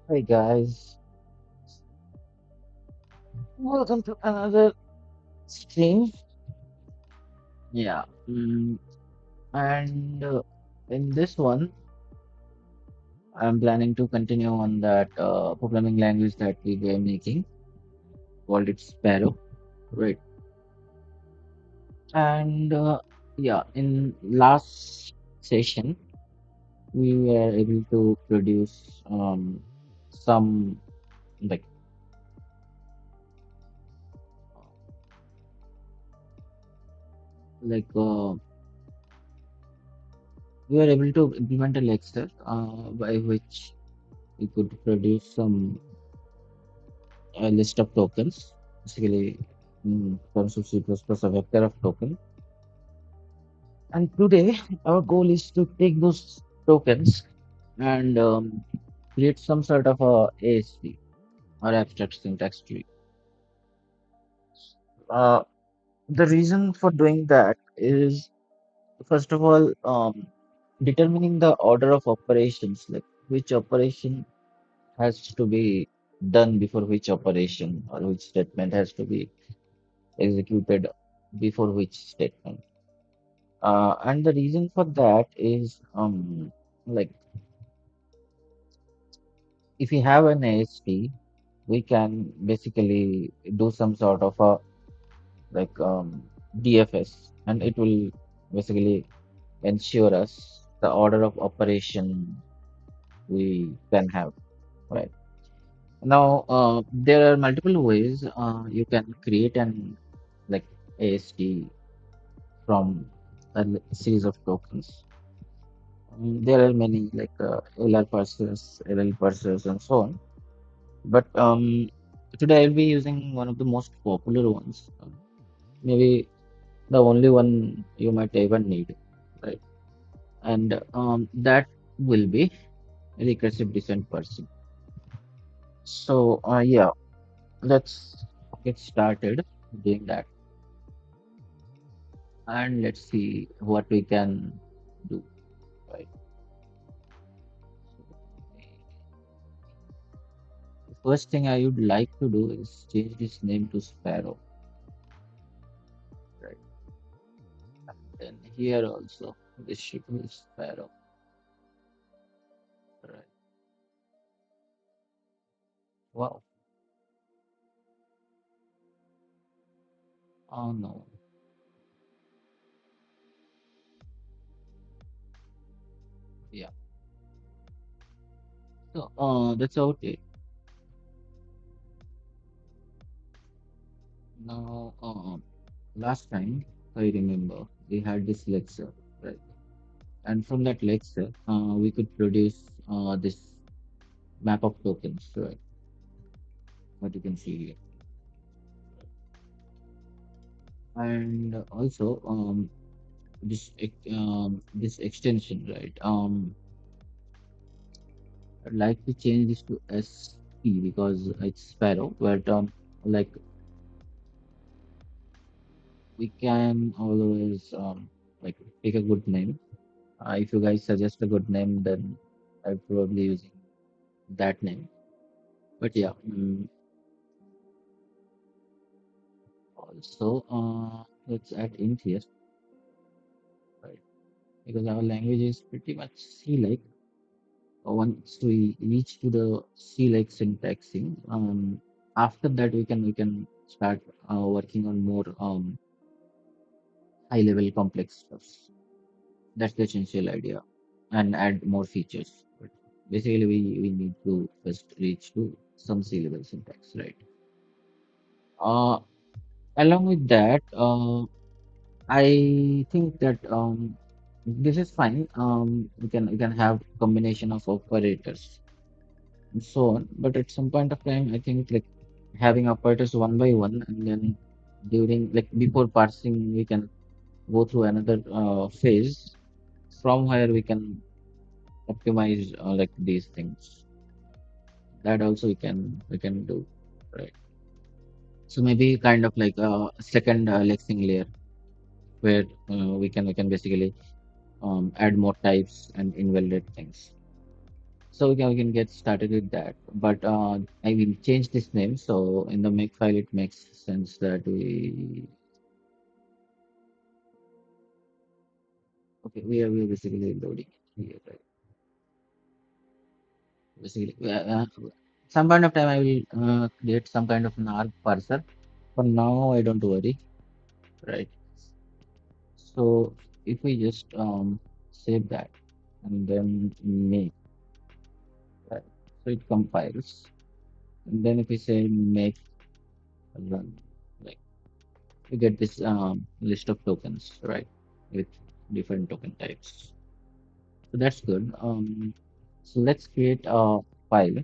Hey guys, welcome to another stream. Yeah, and in this one, I'm planning to continue on that programming language that we were making, called it Sparrow, right? And yeah, in last session, we were able to produce some like like we were able to implement a lecture by which we could produce some a list of tokens, basically in terms of C++, a vector of token. And today, our goal is to take those tokens and create some sort of a AST or abstract syntax tree. Uh, the reason for doing that is, first of all, determining the order of operations, like which operation has to be done before which operation, or which statement has to be executed before which statement. And the reason for that is like if we have an AST, we can basically do some sort of a DFS, and it will basically ensure us the order of operation we can have. Right now, there are multiple ways you can create an like AST from series of tokens. There are many LR parsers, LL parsers, and so on. But today I'll be using one of the most popular ones. Maybe the only one you might ever need, right? And that will be recursive descent parsing. So yeah, let's get started doing that, and let's see what we can do. Right. The first thing I would like to do is change this name to Sparrow. Right. Then here also, this should be Sparrow. Right. Wow. Oh no. Yeah. So that's okay. Now last time I remember we had this lecture, right? And from that lecture, we could produce this map of tokens, right? What you can see here. And also this extension, right? I'd like to change this to SP because it's Sparrow, but like we can always pick a good name. If you guys suggest a good name, then I'll probably using that name. But yeah, also let's add int here, right? Because our language is pretty much C-like. Once we reach to the C-like syntaxing, after that we can start working on more high-level complex stuff. That's the essential idea, and add more features. But basically, we need to first reach to some C-level syntax, right? Uh, Along with that, I think that this is fine. We can have combination of operators and so on. But at some point of time, I think like having operators one by one, and then during like before parsing, we can go through another phase from where we can optimize like these things. That also we can do, right? So maybe kind of like a second lexing layer where we can basically add more types and invalidate things. So we can get started with that. But I will change this name. So in the make file, it makes sense that we okay we are basically loading it here, right? Basically, some point of time I will create some kind of an arc parser. For now, I don't worry, right? So if we just save that and then make, right? So it compiles, and then if we say make run, like we get this list of tokens, right? With different token types. So that's good. So let's create a file,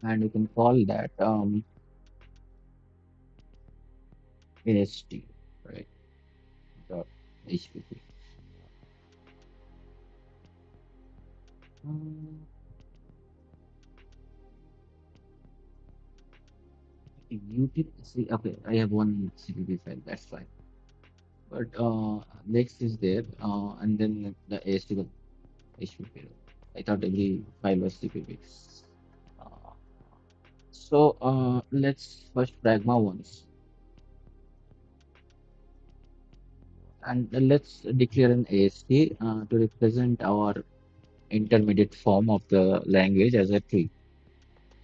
and you can call that AST, right? Dot HTTP. Um, see, okay, I have one CPP file, that's fine. But next is there, and then the AST will HTTP. I thought every file was CPP. Uh, so let's first pragma once, and let's declare an AST to represent our intermediate form of the language as a tree.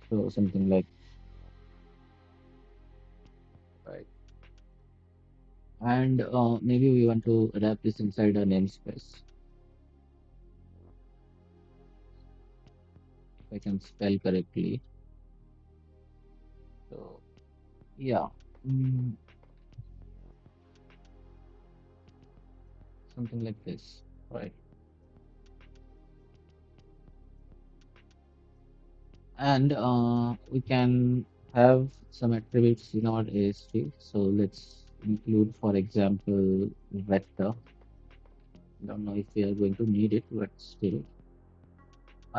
So something like, right. And maybe we want to wrap this inside a namespace. If I can spell correctly. So yeah, mm, something like this, right? And we can have some attributes in our AST. So let's include, for example, vector. Don't know if we are going to need it, but still.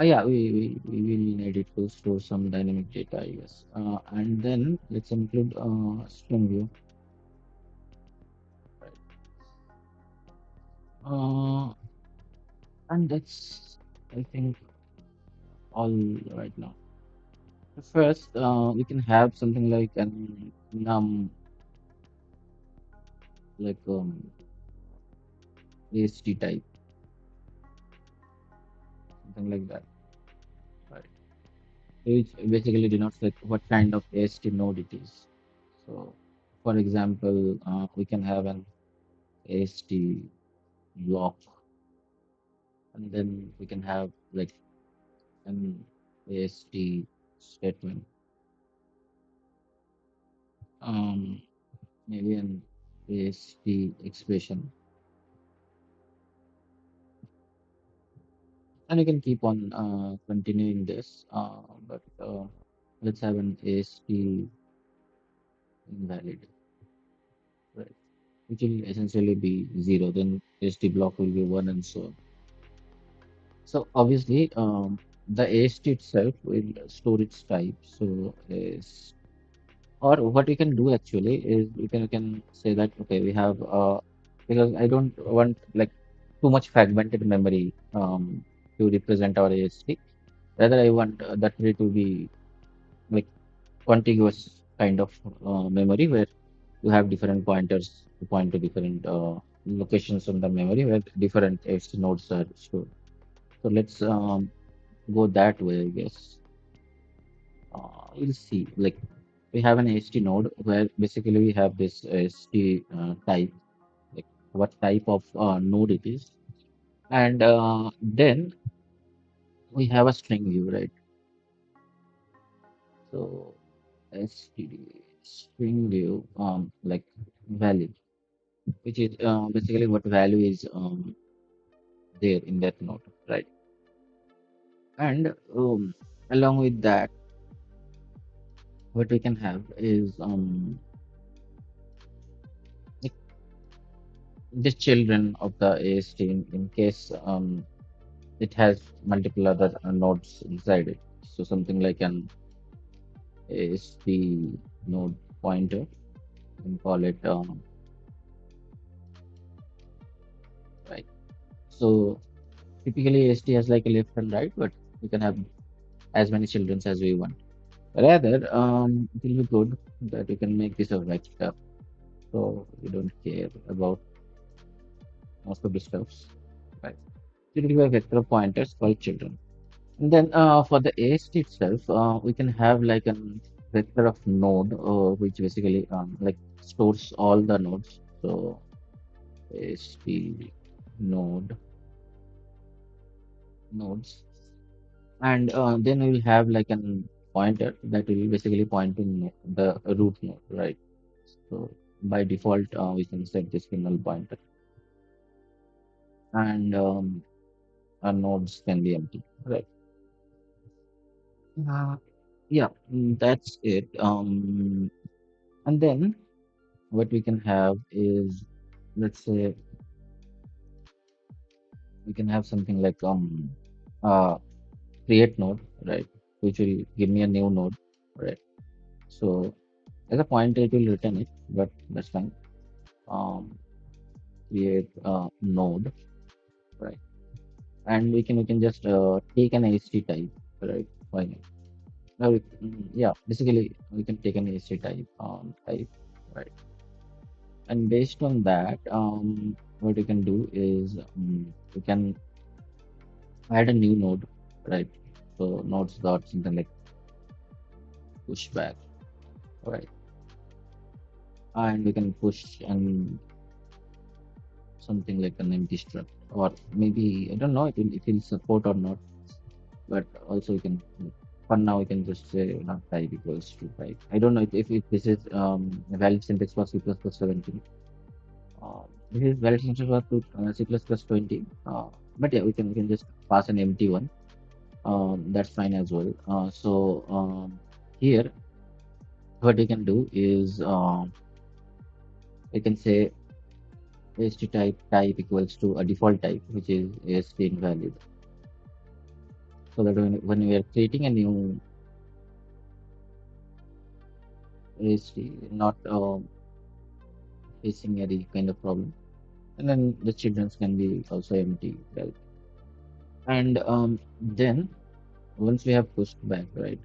Yeah, we will need it to store some dynamic data, I guess. And then let's include string view. Right. And that's, I think, all right now. First, we can have something like an like AST type, something like that, right? Which basically denotes like what kind of AST node it is. So, for example, we can have an AST block, and then we can have like an AST statement, um, maybe an AST expression, and you can keep on continuing this. But let's have an AST invalid, right? Which will essentially be zero. Then AST block will be one, and so on. So obviously, the AST itself will store its type. So is or what we can do actually is we can say that okay we have because I don't want like too much fragmented memory to represent our AST. Rather, I want that tree to be like contiguous kind of memory where you have different pointers to point to different locations on the memory where different AST nodes are stored. So let's go that way, I guess. You'll see, like we have an AST node where basically we have this AST type, like what type of node it is, and then we have a string view, right? So std string view, like value, which is basically what value is there in that node, right? And along with that, what we can have is like the children of the AST in case it has multiple other nodes inside it. So something like an AST node pointer, you can call it right. So Typically, AST has like a left and right, but we can have as many children as we want. Rather, it will be good that you can make this a vector, so you don't care about most of the stuffs. Right. It will be a vector of pointers called children. And then for the AST itself, we can have like a vector of node, which basically like stores all the nodes. So AST node nodes, and then we will have like an pointer that will basically point to the root node, right? So by default, we can set this to null pointer, and our nodes can be empty, right? Uh, yeah, that's it. And then what we can have is, let's say, we can have something like uh, create node, right? Which will give me a new node, right? So as a pointer, it will return it, but that's fine. Um, create a node, right? And we can just take an AST type, right? Why not? Now, yeah, basically we can take an AST type, right? And based on that, what we can do is we can add a new node, right? So nodes dot something like pushback, right? And we can push and something like an empty struct, or maybe I don't know it will support or not, but also we can for now we can just say not type equals to type. I don't know if this is a valid syntax for C++ 17. This is valid syntax for C++ 20. But yeah, we can just pass an empty one. That's fine as well. Here what we can do is we can say AST type equals to a default type, which is AST invalid. So that when we are creating a new AST, not facing any kind of problem, and then the childrens can be also empty, right? And then once we have pushed back, right,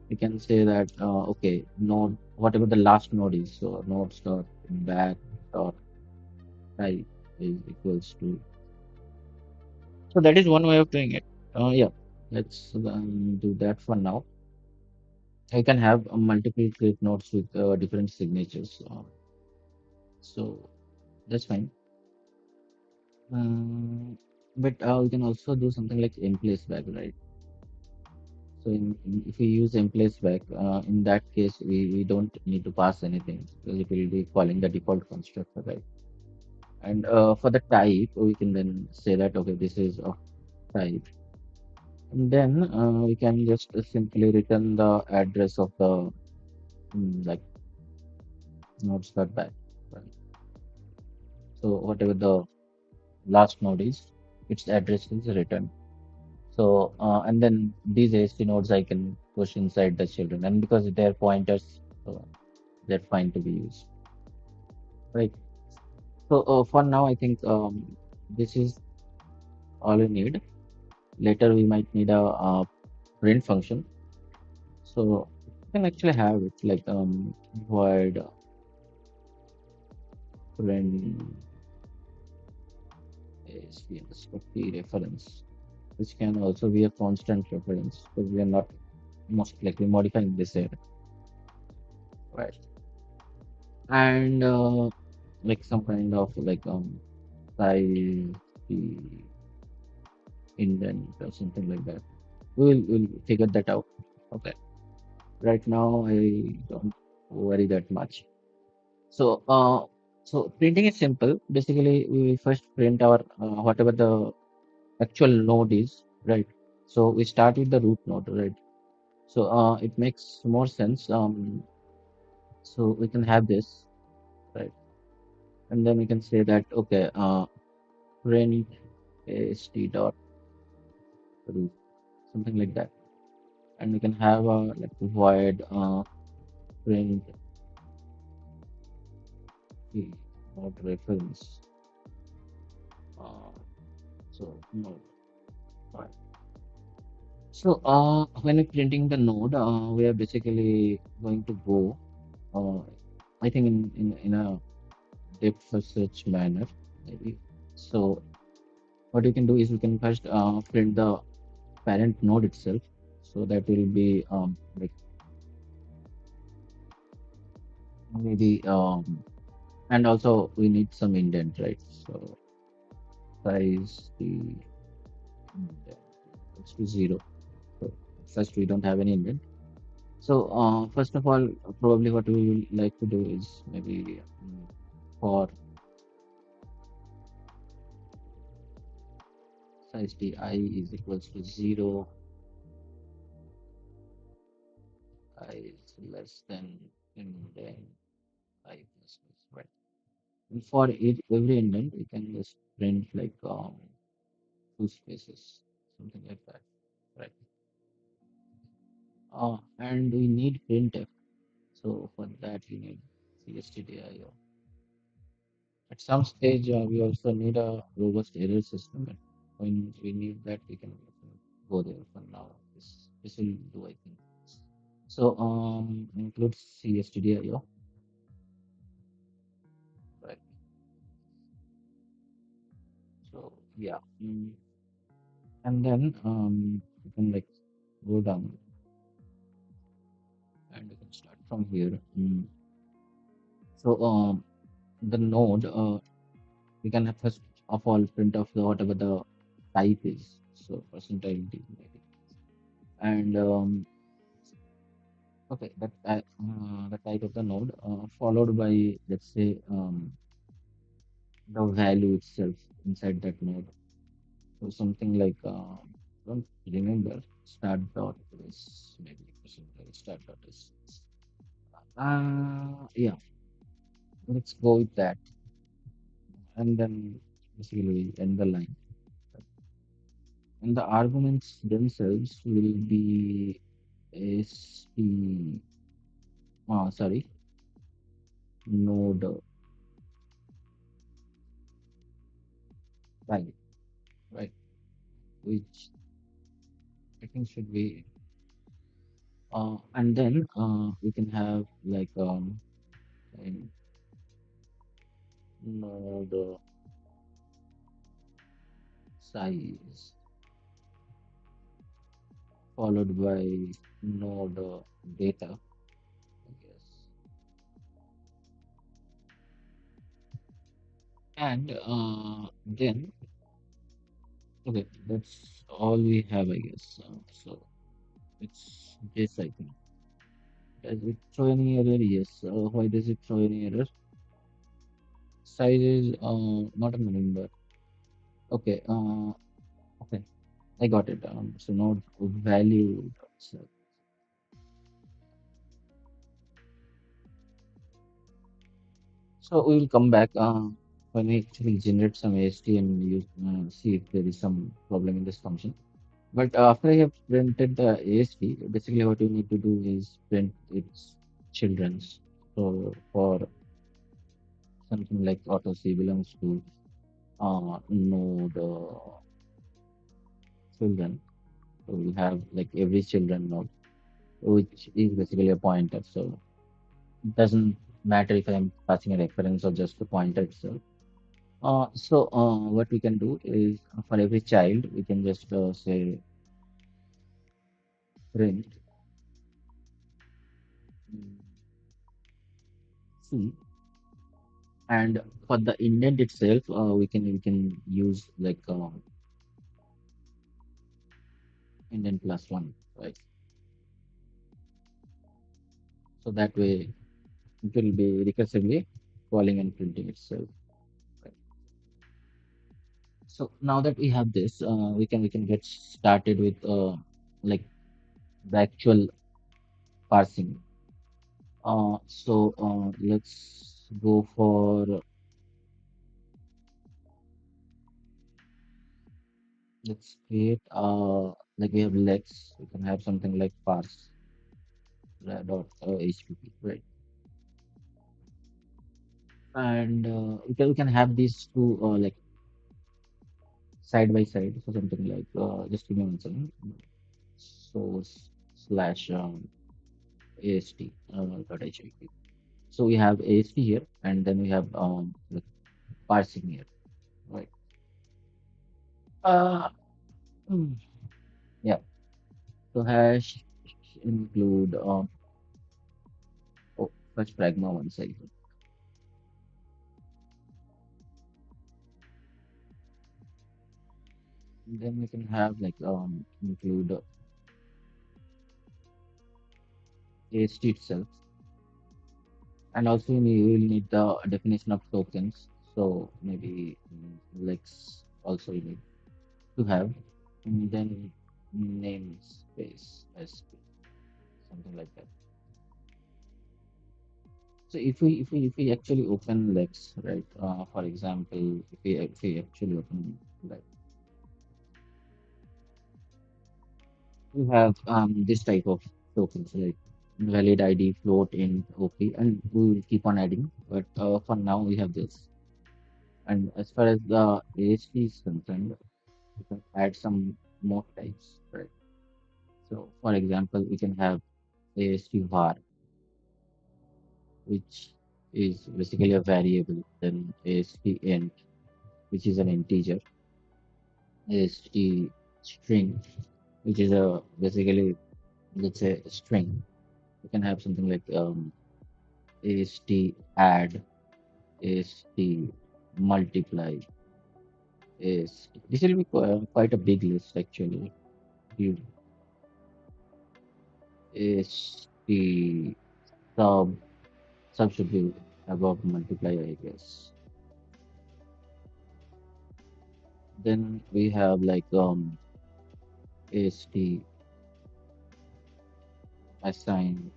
we can say that okay, node whatever the last node is, so nodes dot back dot type is equals to. So that is one way of doing it. Yeah, let's do that for now. I can have multiple create nodes with different signatures. So that's fine. Um, but we can also do something like in-place back, right? So if we use in-place back, in that case, we don't need to pass anything because it will be calling the default constructor, right? And for the type, we can then say that, okay, this is of type. And then we can just simply return the address of the like nodes.back, right? So whatever the last node is, its address is returned. So and then these AST nodes I can push inside the children, and because they're pointers, they're fine to be used, right? So for now, I think this is all we need. Later, we might need a print function. So you can actually have it like void print AST underscore p reference, which can also be a constant reference because we are not most likely modifying this here, right? And like some kind of like size the indent or something like that. We'll figure that out. Okay. Right now I don't worry that much. So so printing is simple. Basically, we will first print our whatever the actual node is, right? So we start with the root node, right? So it makes more sense. So we can have this, right? And then we can say that okay, print ast dot root, something like that. And we can have a like void print the node reference. Uh, so node. Right. So when we're printing the node, we are basically going to go, uh, I think in a depth first search manner, maybe. So what you can do is you can first print the parent node itself. So that will be like maybe and also we need some indent, right? So size the indent equals to 0. So first we don't have any indent. So first of all, probably what we will like to do is maybe for size the I is equals to 0, I is less than indent I plus plus, right? And for every indent, we can just print like two spaces, something like that, right? And we need printf. So for that, we need cstdio. At some stage, we also need a robust error system. And when we need that, we can go there. For now, this will do, I think. So include cstdio, right? So yeah, and then you can like go down and you can start from here. So the node, we can have first of all print of the whatever the type is. So percentile d maybe. And okay, that the type of the node followed by let's say the value itself inside that node. So something like don't remember start dot is maybe percentile start dot is. Yeah, let's go with that, and then basically we end the line. And the arguments themselves will be st sorry node value, right? Which I think should be and then we can have like in node size followed by node data, I guess. And then okay, that's all we have, I guess. So it's this, I think. Does it throw any error? Yes. Why does it throw any error? Size is not a number. Okay. Okay. I got it. So not value. So we will come back when we actually generate some AST and use, see if there is some problem in this function. But after I have printed the AST, basically what you need to do is print its children's. So for something like auto C belongs to node children. So we have like every children node, which is basically a pointer. So it doesn't matter if I'm passing a reference or just a pointer itself. So what we can do is for every child, we can just say print mm, C, and for the indent itself, we can use like indent plus one, right? So that way it will be recursively calling and printing itself. Right? So now that we have this, we can get started with like the actual parsing. So let's go for let's create like we have lex, we can have something like parse dot hpp, right? And we can have these two like side by side. So something like just give me one second. Source slash AST dot HIP. So we have AST here, and then we have like parsing here, right? Uh, hmm, yeah. So hash include oh, first pragma one side. Then we can have like include AST itself, and also we will need the definition of tokens. So maybe lex also we need to have, and then namespace SP, something like that. So if we actually open lex, right? For example, if we actually open like we have this type of tokens like valid ID, float, int, OP, and we will keep on adding. But for now we have this. And as far as the AST is concerned, we can add some more types, right? So for example, we can have AST var, which is basically a variable, then AST int, which is an integer, AST string, which is a basically let's say a string. You can have something like AST add, AST multiply, AST. This will be quite a big list actually. You AST sub sub should be above multiply, I guess. Then we have like AST assign.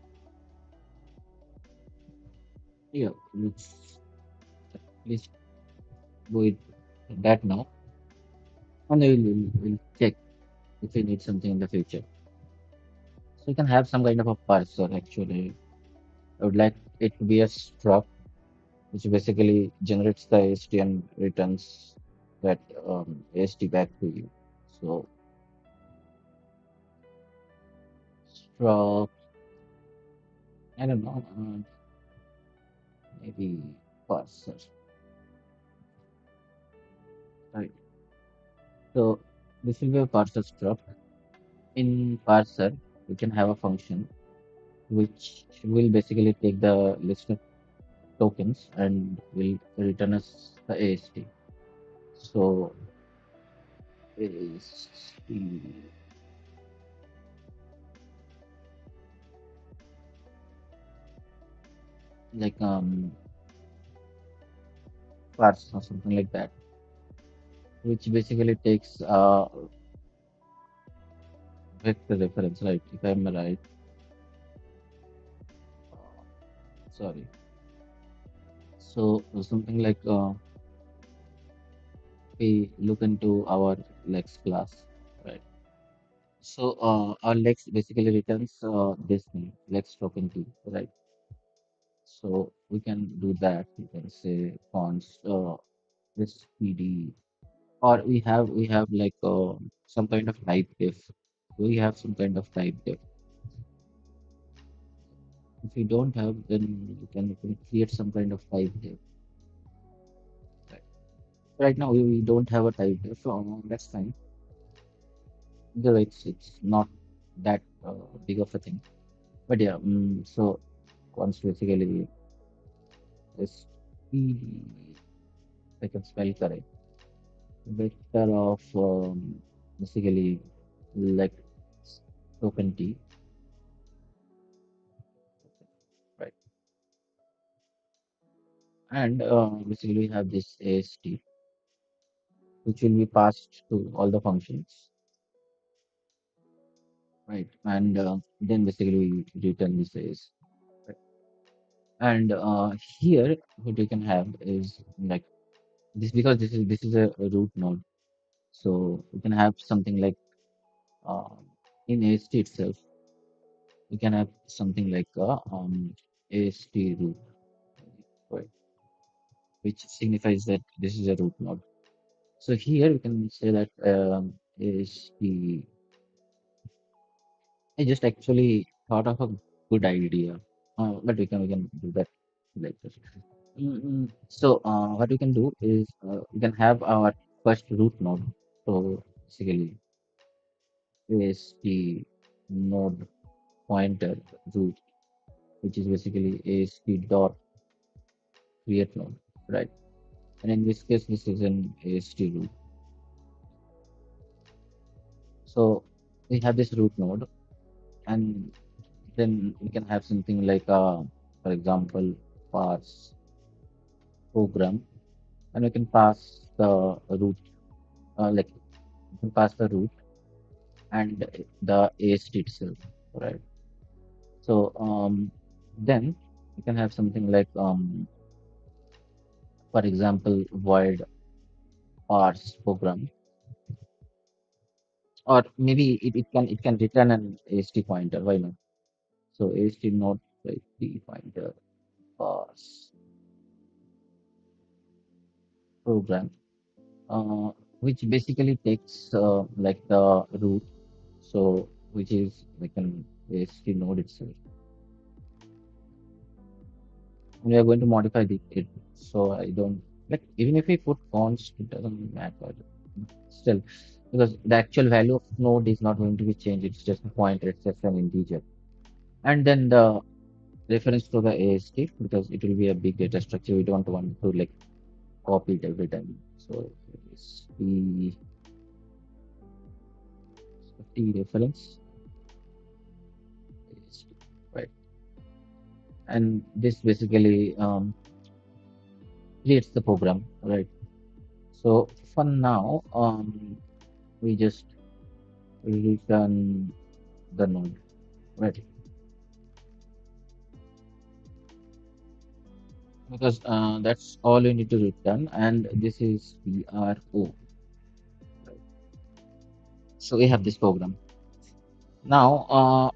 Yeah, let's go with that now, and we'll check if we need something in the future. So you can have some kind of a parser actually. I would like it to be a struct which basically generates the AST and returns that AST back to you. So struct, I don't know, maybe parser. Right. So this will be a parser struct. In parser, we can have a function which will basically take the list of tokens and will return us the AST. So AST like parse or something like that, which basically takes vector reference, right? If I'm right, sorry. So something like we look into our Lex class, right? So our Lex basically returns this thing, Lex token key, right? So we can do that. We can say fonts this PD, or we have like some kind of type diff. We have some kind of type diff. If we don't have, then we can create some kind of type diff. Right. Right now we don't have a type diff, so that's fine. Though it's not that big of a thing. But yeah, so once basically this P, if I can spell correct, vector of basically like token T, right? And basically we have this AST, which will be passed to all the functions, right? And then basically we return this AST. Right? And here what we can have is like this because this is a root node. So we can have something like um, in AST itself, we can have something like AST root, right, which signifies that this is a root node. So here we can say that is the I just actually thought of a good idea, but we can do that later. So what we can do is we can have our first root node. So basically is the node pointer root, which is basically AST dot create node, right? And in this case, this is an AST root. So we have this root node, and then we can have something like, for example, parse program, and we can pass the root, like we can pass the root and the AST itself, right? So then you can have something like, for example, void parse program, or maybe it can return an AST pointer. Why not? So AST node like the pointer parse program, uh, which basically takes like the root, so which is like an AST node itself. We are going to modify it, so I don't like even if we put const, it doesn't matter still, because the actual value of node is not going to be changed. It's just a pointer. It's just an integer, and then the reference to the AST, because it will be a big data structure. We don't want to like copy it every time. So it's the reference, AST, right? And this basically creates the program, right? So for now, we just return the node, right? Because that's all you need to return, and this is PRO. Right? So we have this program. Now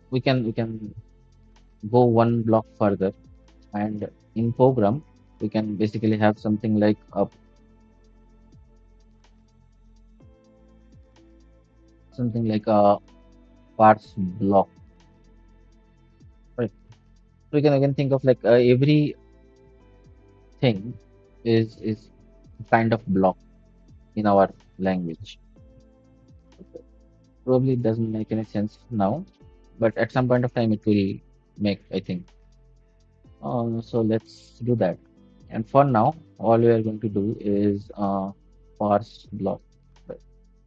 we can go one block further, and in program we can basically have something like a parts block, right? So we can again think of like every thing is kind of block in our language. Okay. Probably it doesn't make any sense now, but at some point of time it will make, I think. So let's do that. And for now, all we are going to do is parse block. Right.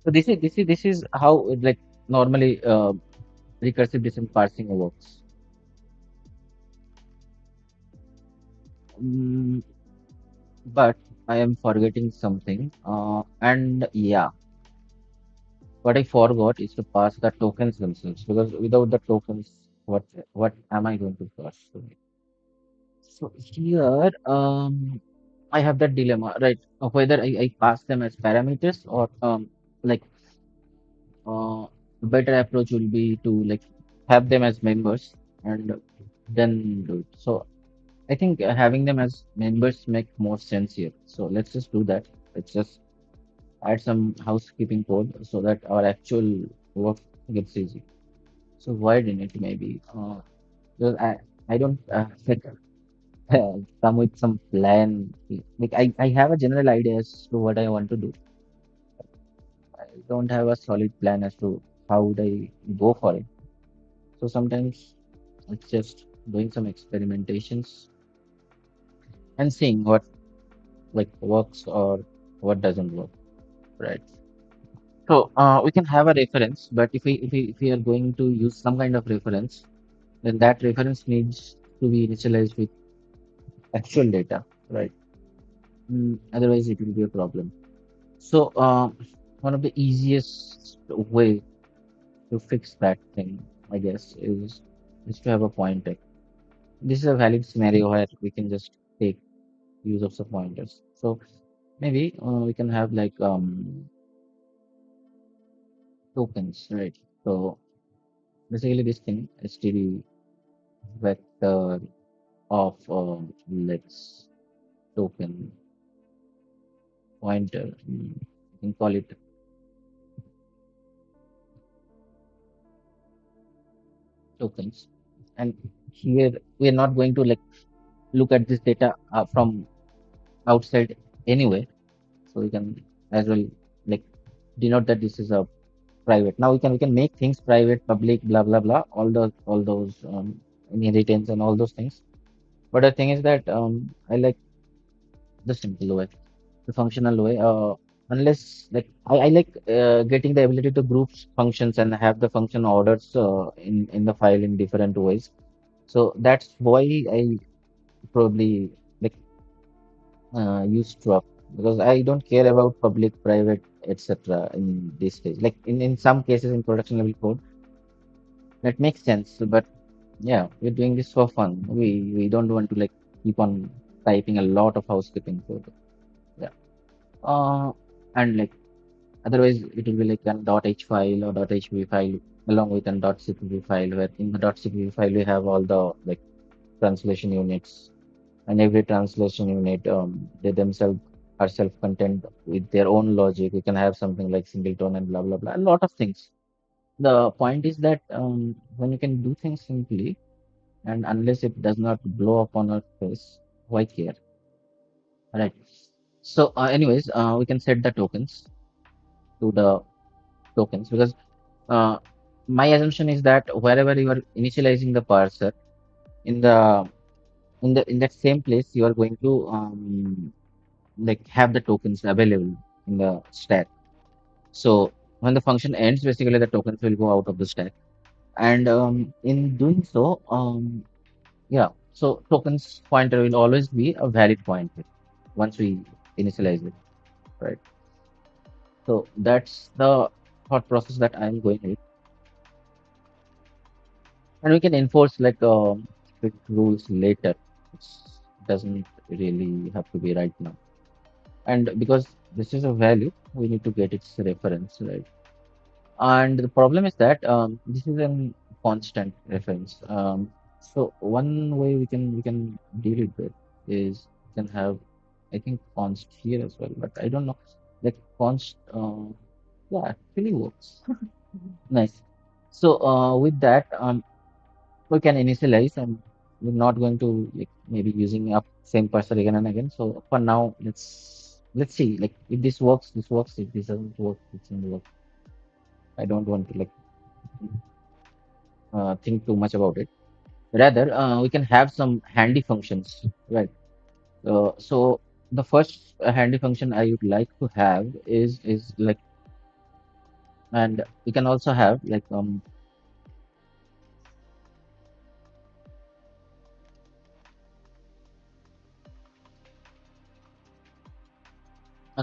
So this is how like normally recursive descent parsing works. Mm, but I am forgetting something. And yeah, what I forgot is to pass the tokens themselves, because without the tokens, what am I going to pass? So here, I have that dilemma, right? Of whether I pass them as parameters, or like better approach will be to like have them as members and then do it. So I think having them as members make more sense here. So let's just do that. Let's just add some housekeeping code so that our actual work gets easy. So void in it maybe. Because I don't like come with some plan. Like I have a general idea as to what I want to do. I don't have a solid plan as to how would I go for it. So sometimes it's just doing some experimentations and seeing what like works or what doesn't work, right? So we can have a reference, but if we are going to use some kind of reference, then that reference needs to be initialized with actual data, right? Otherwise, it will be a problem. So one of the easiest way to fix that thing, I guess, is to have a pointer. This is a valid scenario where we can just take use of some pointers. So maybe we can have like tokens, right? So basically, this thing is the vector of let's token pointer. You can call it tokens. And here we are not going to like look at this data from outside anyway. So we can as well like denote that this is a private. Now we can make things private, public, blah blah blah, all those inheritance and all those things. But the thing is that I like the simple way, the functional way. Unless like I like getting the ability to group functions and have the function orders in the file in different ways. So that's why I probably like use struct, because I don't care about public, private, etc. in this stage. Like in some cases in production level code, that makes sense. But yeah, we're doing this for fun. We don't want to like keep on typing a lot of housekeeping code. Yeah. And like otherwise it will be like a .h file or .hp file along with an .cpp file, where in the .cpp file we have all the like translation units, and every translation unit they themselves are self-contained with their own logic. We can have something like singleton and blah blah blah, a lot of things. The point is that when you can do things simply, and unless it does not blow up on our face, why care, right? So anyways, we can set the tokens to the tokens, because uh, my assumption is that wherever you are initializing the parser, in the in that same place you are going to like have the tokens available in the stack. So when the function ends, basically the tokens will go out of the stack. And in doing so, yeah, so tokens pointer will always be a valid pointer once we initialize it, right? So that's the thought process that I'm going with. And we can enforce like strict rules later. It doesn't really have to be right now. And because this is a value, we need to get its reference, right? And the problem is that this is a constant reference. So one way we can deal it with is we can have, I think, const here as well, but I don't know. Like const, yeah, actually works. Nice. So with that, we can initialize, and we're not going to like maybe using up same parser again and again. So for now, let's see. Like if this works, this works. If this doesn't work, it doesn't work. I don't want to like think too much about it. Rather, we can have some handy functions, right? So the first handy function I would like to have is like, and we can also have like a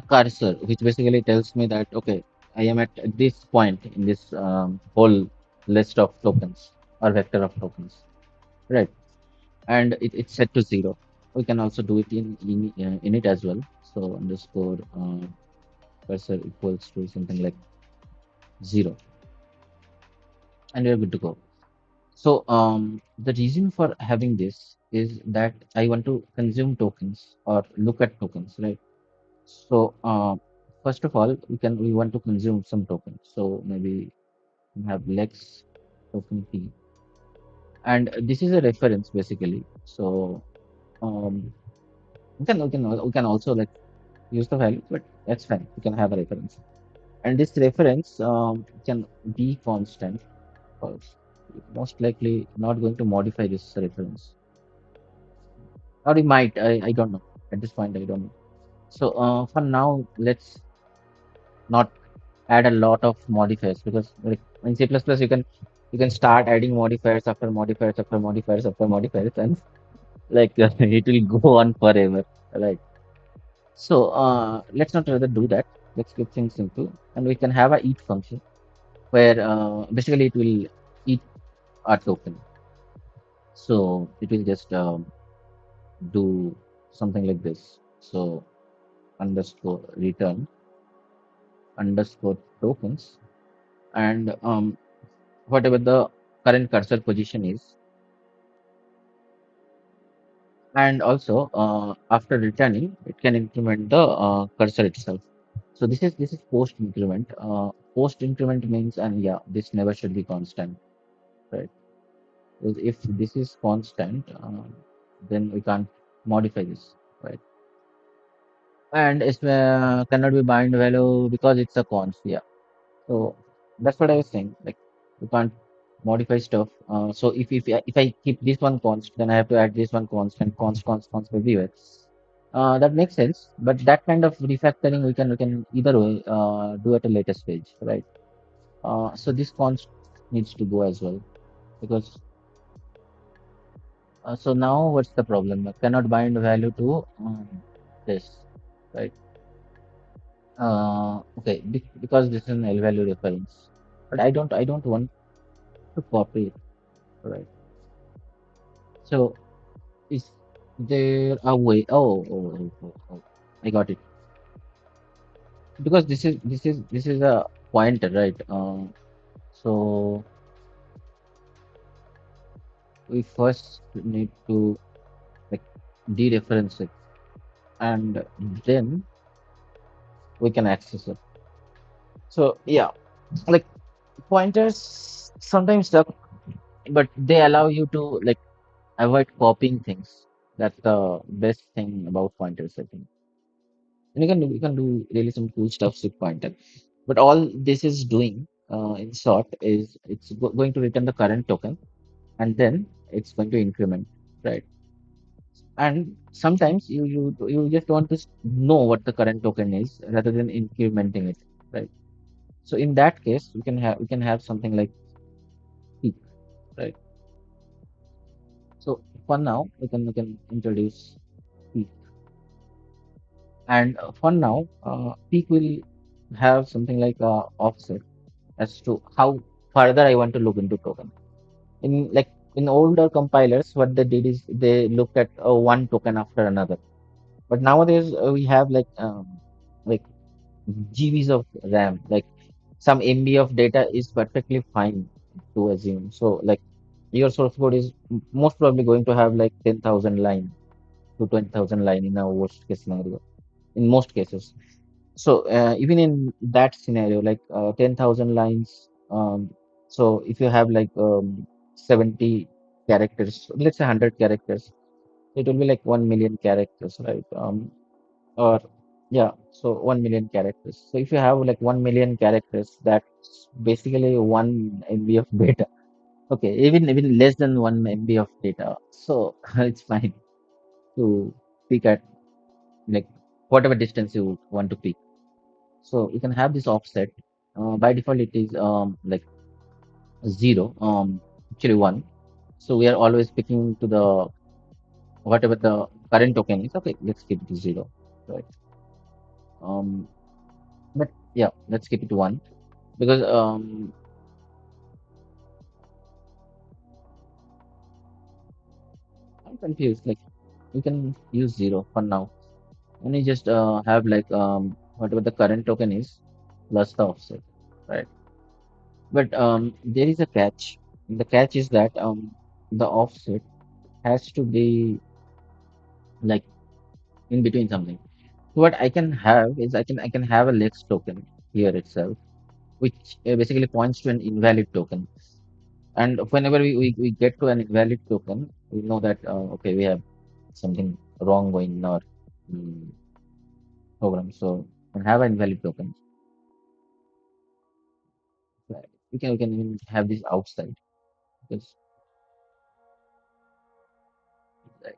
cursor, which basically tells me that okay, I am at this point in this whole list of tokens or vector of tokens, right? And it's set to 0. We can also do it in it as well. So underscore cursor equals to something like 0, and we're good to go. So the reason for having this is that I want to consume tokens or look at tokens, right? So first of all, we want to consume some tokens. So maybe we have lex token p, and this is a reference basically. So um, we can also like use the value, but that's fine. We can have a reference, and this reference can be constant, because most likely not going to modify this reference. Or we might, I don't know. At this point, I don't know. So for now, let's not add a lot of modifiers, because like in C++ you can start adding modifiers after modifiers after modifiers after modifiers, and like it will go on forever, right? So let's not rather do that. Let's keep things simple, and we can have a eat function where basically it will eat our token. So it will just do something like this. So underscore return underscore tokens, and whatever the current cursor position is, And also, after returning, it can increment the cursor itself. So this is post increment. Post increment means, and yeah, this never should be constant, right? Because if this is constant, then we can't modify this, right? And it cannot be bind value because it's a const. Yeah. So that's what I was saying. Like you can't modify stuff. So if I keep this one const, then I have to add this one constant, const everywhere. That makes sense. But that kind of refactoring we can either way do at a later stage, right? So this const needs to go as well because so now what's the problem? I cannot bind value to this, right? Okay, because this is an L value reference, but I don't want to copy it, right? So is there a way? Oh, I got it. Because this is a pointer, right? So we first need to like dereference it, and then we can access it. So yeah, like pointers sometimes suck, but they allow you to like avoid copying things. That's the best thing about pointers, I think. And you can do really some cool stuff with pointer. But all this is doing, in short, is it's going to return the current token, and then it's going to increment, right? And sometimes you just want to know what the current token is rather than incrementing it, right? So in that case, we can have something like peak, right? So for now, we can introduce peak, and for now, peak will have something like offset as to how further I want to look into token. In older compilers, what they did is they looked at one token after another. But nowadays we have like GBs of RAM, like some MB of data is perfectly fine to assume. So like your source code is most probably going to have like 10,000 line to 20,000 line in a worst case scenario in most cases. So even in that scenario, like 10,000 lines, so if you have like 70 characters, let's say 100 characters, it will be like 1 million characters, right? Or yeah, so 1 million characters. So if you have like 1 million characters, that's basically 1 MB of data. Okay, even less than 1 MB of data. So it's fine to pick at like whatever distance you want to pick. So you can have this offset. By default, it is like 0, actually 1. So we are always picking to the whatever the current token is. Okay, let's keep it to 0. Right. Um, but yeah, let's keep it to 1 because I'm confused. Like we can use 0 for now, and you just have like whatever the current token is plus the offset, right? But there is a catch. The catch is that the offset has to be like in between something. So what I can have is I can have a Lex token here itself, which basically points to an invalid token. And whenever we get to an invalid token, we know that okay, we have something wrong going in our mm, program. So we can have an invalid token. Right. We can even have this outside because like,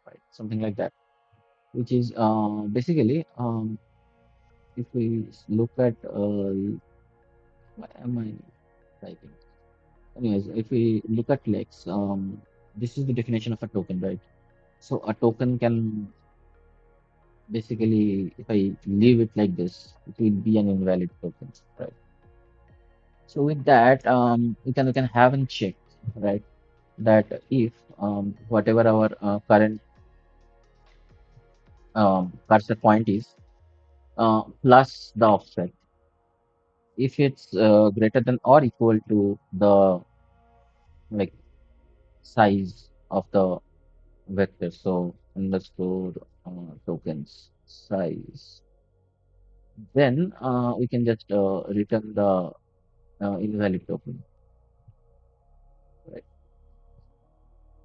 right, something like that, which is basically if we look at what am I typing? Anyways, if we look at Lex, this is the definition of a token, right? So a token can basically, if I leave it like this, it will be an invalid token, right? So with that, we can have and check, right? That if whatever our current cursor point is plus the offset, if it's greater than or equal to the like size of the vector. So underscore tokens size. Then we can just return the invalid token, right?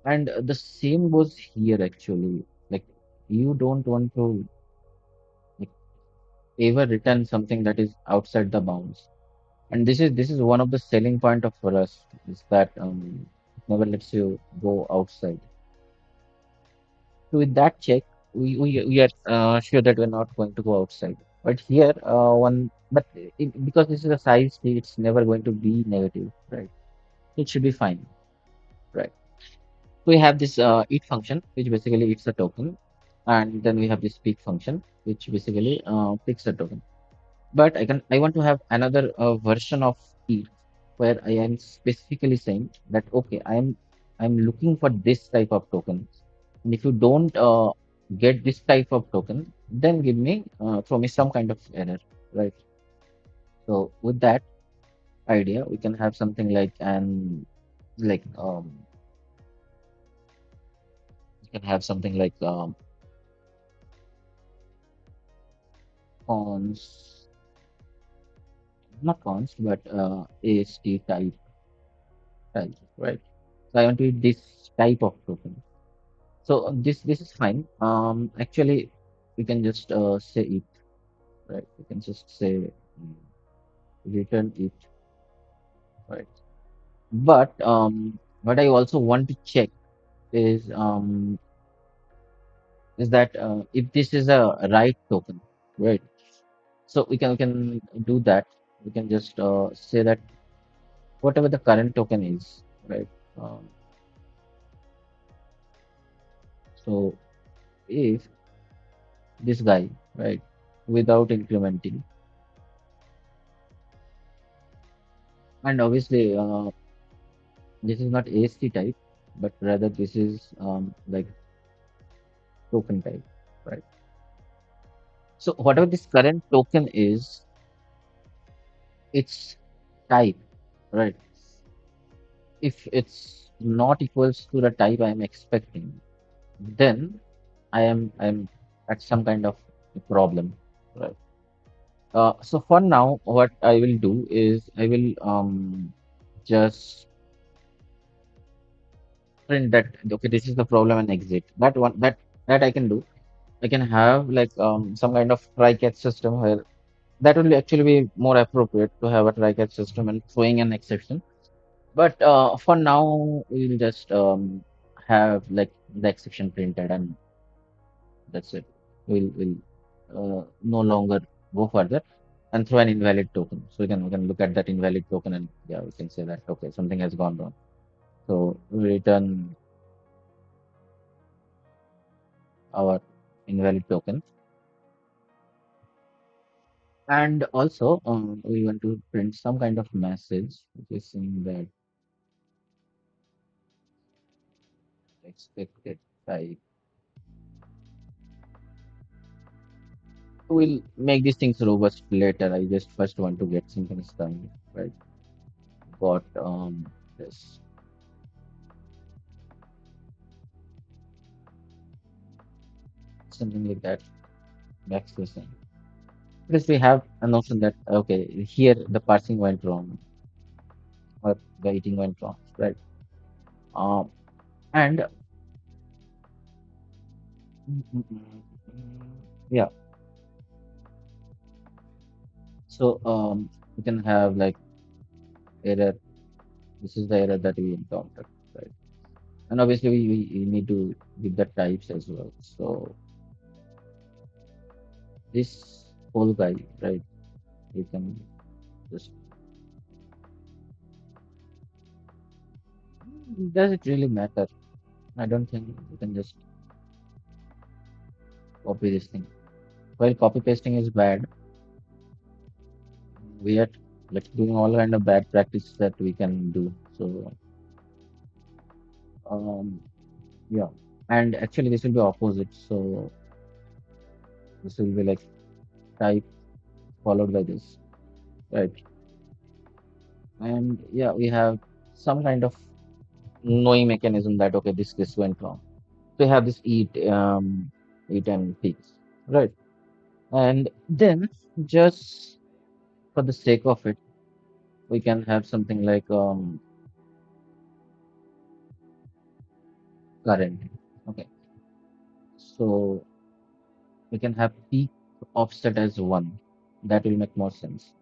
And the same goes here actually. Like you don't want to like, ever return something that is outside the bounds. And this is one of the selling point of for us is that it never lets you go outside. So with that check, we are sure that we're not going to go outside. But here, because this is a size key, it's never going to be negative, right? It should be fine, right? We have this eat function, which basically eats a token, and then we have this pick function, which basically picks a token. But I want to have another version of eat where I am specifically saying that okay, I'm looking for this type of token, and if you don't get this type of token, then throw me some kind of error, right? So with that idea, we can have something like like we can have something like cons, not cons, but AST type, right? So I want to eat this type of token. So this is fine. Actually, we can just say it, right? We can just say return it, right? But what I also want to check is that if this is a right token, right? So we can do that. We can just say that whatever the current token is, right? Um, so if this guy, right, without incrementing, and obviously this is not AST type, but rather this is like token type, right? So whatever this current token is, its type, right? If it's not equals to the type I'm expecting, then I'm at some kind of problem, right? So for now, what I will do is I will just print that okay, this is the problem and exit. That I can do. I can have like some kind of try catch system where that will actually be more appropriate to have a try catch system and throwing an exception. But for now, we'll just have like the exception printed and that's it. We'll no longer go further and throw an invalid token. So we can look at that invalid token and yeah, we can say that okay, something has gone wrong. So we return our invalid token. And also, we want to print some kind of message which is saying that expected type. We'll make these things robust later. I just first want to get some things done, right? Got this something like that. Backslash n. Because we have a notion that okay, here the parsing went wrong or the eating went wrong, right? Um, and yeah, so we can have like error. This is the error that we encountered, right? And obviously we need to give the types as well. So this whole guy, right? You can just does it really matter? I don't think you can just copy this thing. While copy pasting is bad, we are like doing all kind of bad practice that we can do. So um yeah. And actually this will be opposite. So this will be like type followed by this. Right. And yeah, we have some kind of knowing mechanism that okay, this went wrong. we have this eat and peaks, right? And then just for the sake of it, we can have something like current. Okay, so we can have peak offset as one. That will make more sense.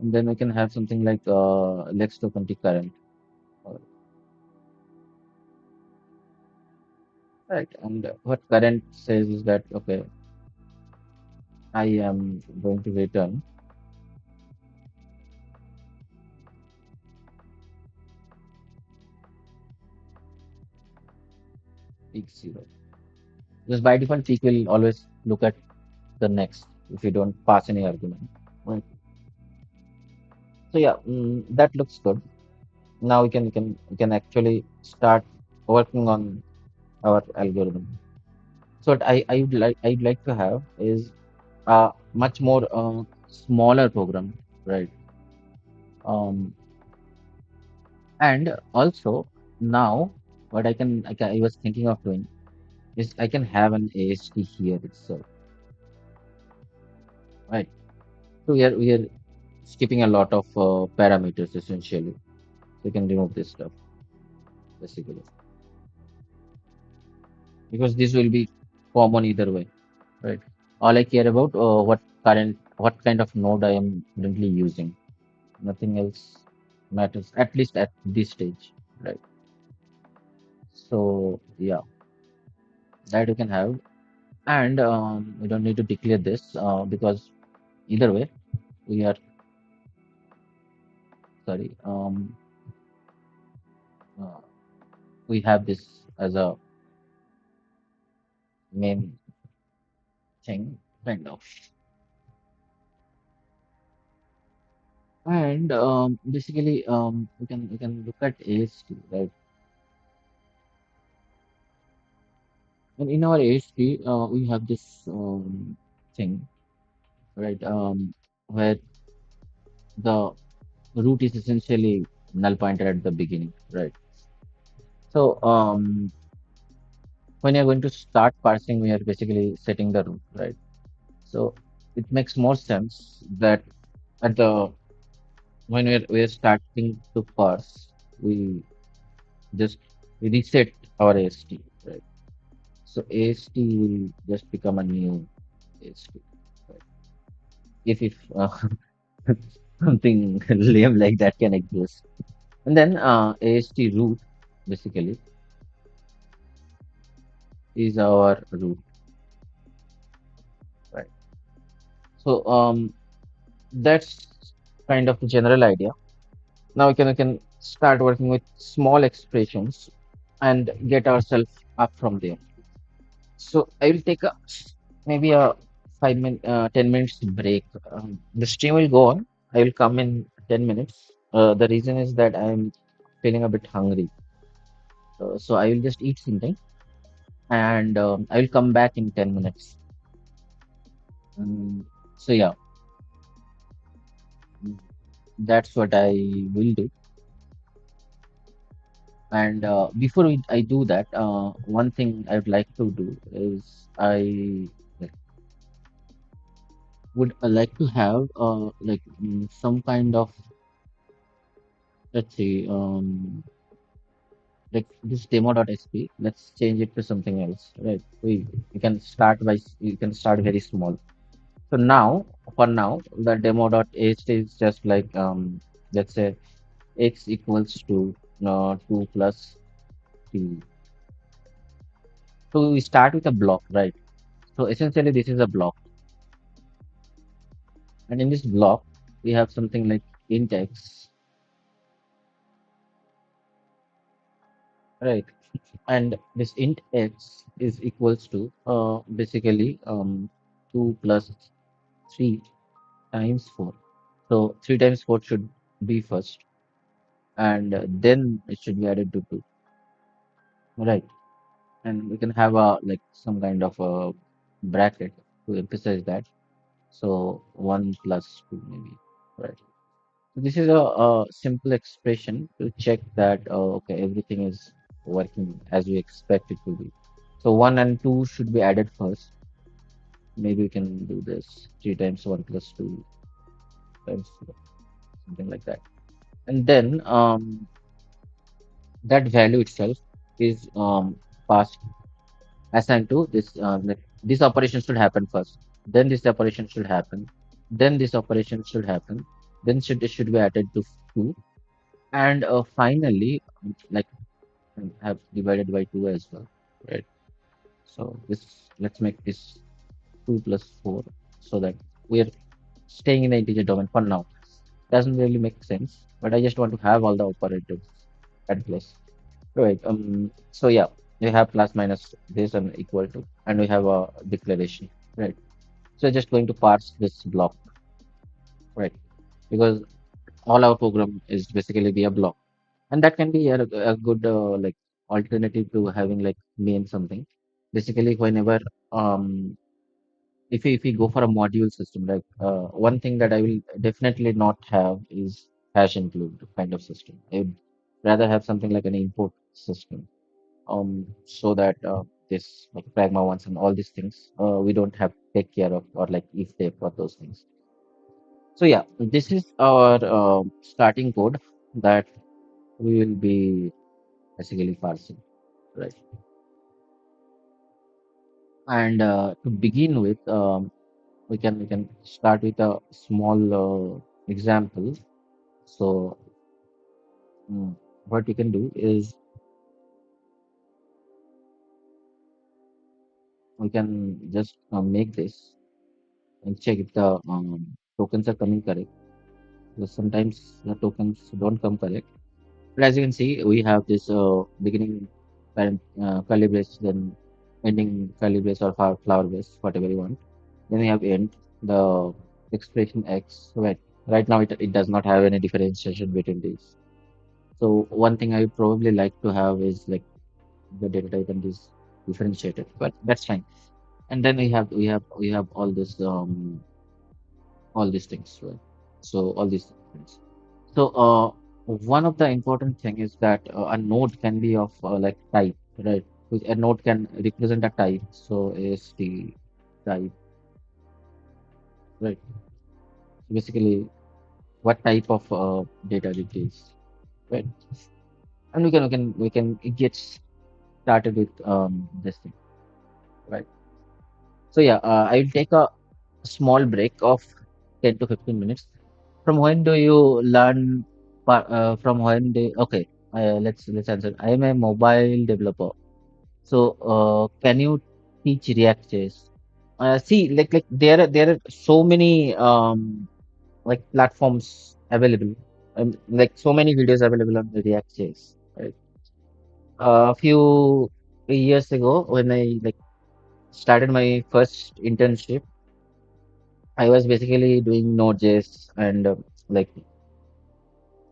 And then we can have something like lex to 20 current. uh, Right. And what current says is that, okay, I am going to return peak zero. Because by default, peak will always look at the next if you don't pass any argument. Right. So yeah, that looks good. Now we can actually start working on our algorithm. So what I'd like to have is a much more smaller program, right? Um, and also now what I was thinking of doing is I can have an AST here itself, right? So we are skipping a lot of parameters essentially. So we can remove this stuff basically because this will be common either way, right? All I care about what kind of node I am currently using. Nothing else matters, at least at this stage, right? So yeah, that you can have, and we don't need to declare this because either way we are sorry uh, we have this as a main thing kind of, and basically we can look at AST, right? And in our AST we have this thing, right? Where the root is essentially null pointer at the beginning, right? So when you're going to start parsing, we are basically setting the root, right? So it makes more sense that at the when we're starting to parse, we just reset our AST, right? So AST will just become a new AST, right? If something lame like that can exist, and then AST root basically is our root, right? So that's kind of the general idea. Now we can start working with small expressions and get ourselves up from there. So I will take a maybe a 5 minute, 10 minutes break. The stream will go on. I will come in 10 minutes. The reason is that I'm feeling a bit hungry, so I will just eat something and I will come back in 10 minutes. Um, so yeah, mm, that's what I will do. And before I do that, one thing I would like to do is I like, would like to have some kind of, let's see, like this demo.sp. Let's change it to something else, right? We can start you can start very small. So now, for now, the demo.ast is just like let's say x equals to 2 plus 3. So we start with a block, right? So essentially, this is a block. And in this block, we have something like int x, right? And this int x is equals to basically 2 plus 3 times 4. So 3 times 4 should be first, and then it should be added to 2, right? And we can have a like some kind of a bracket to emphasize that. So 1 plus 2 maybe, right? So this is a simple expression to check that okay, everything is working as we expect it to be. So 1 and 2 should be added first. Maybe we can do this 3 times 1 plus 2 times 4, something like that. And then that value itself is passed assigned to this. This operation should happen first. Then this operation should happen. Then this operation should happen. Then it should be added to 2. And finally, like have divided by 2 as well, right? So this let's make this 2 plus 4 so that we are staying in the integer domain for now. Doesn't really make sense, but I just want to have all the operators at place. Right. So yeah, we have plus minus this and equal to, and we have a declaration. Right. So just going to parse this block, right? Because all our program is basically be a block, and that can be a good like alternative to having like main something. Basically, whenever if we go for a module system, like one thing that I will definitely not have is hash include kind of system. I would rather have something like an import system, so that this like pragma ones and all these things we don't have to take care of, or like if they for those things. So yeah, this is our starting code that we will be basically parsing, right? And to begin with, we can start with a small example. So what we can do is we can just make this and check if the tokens are coming correct. Because sometimes the tokens don't come correct. But as you can see, we have this beginning parent curly brace, then ending curly brace or flower brace, whatever you want. Then we have end the expression x. Right now it does not have any differentiation between these. So one thing I would probably like to have is like the data type and is differentiated, but that's fine. And then we have all these things, right? So all these things. So one of the important thing is that a node can be of like type, right? A node can represent a type. So AST type, right? Basically, what type of data it is, right? And we can get started with this thing, right? So yeah, I'll take a small break of 10 to 15 minutes. From when do you learn? From when do okay? Let's answer. I am a mobile developer. So can you teach React.js? See, like there are so many like platforms available, like so many videos available on the React.js. Right? A few years ago, when I like started my first internship, I was basically doing Node.js and like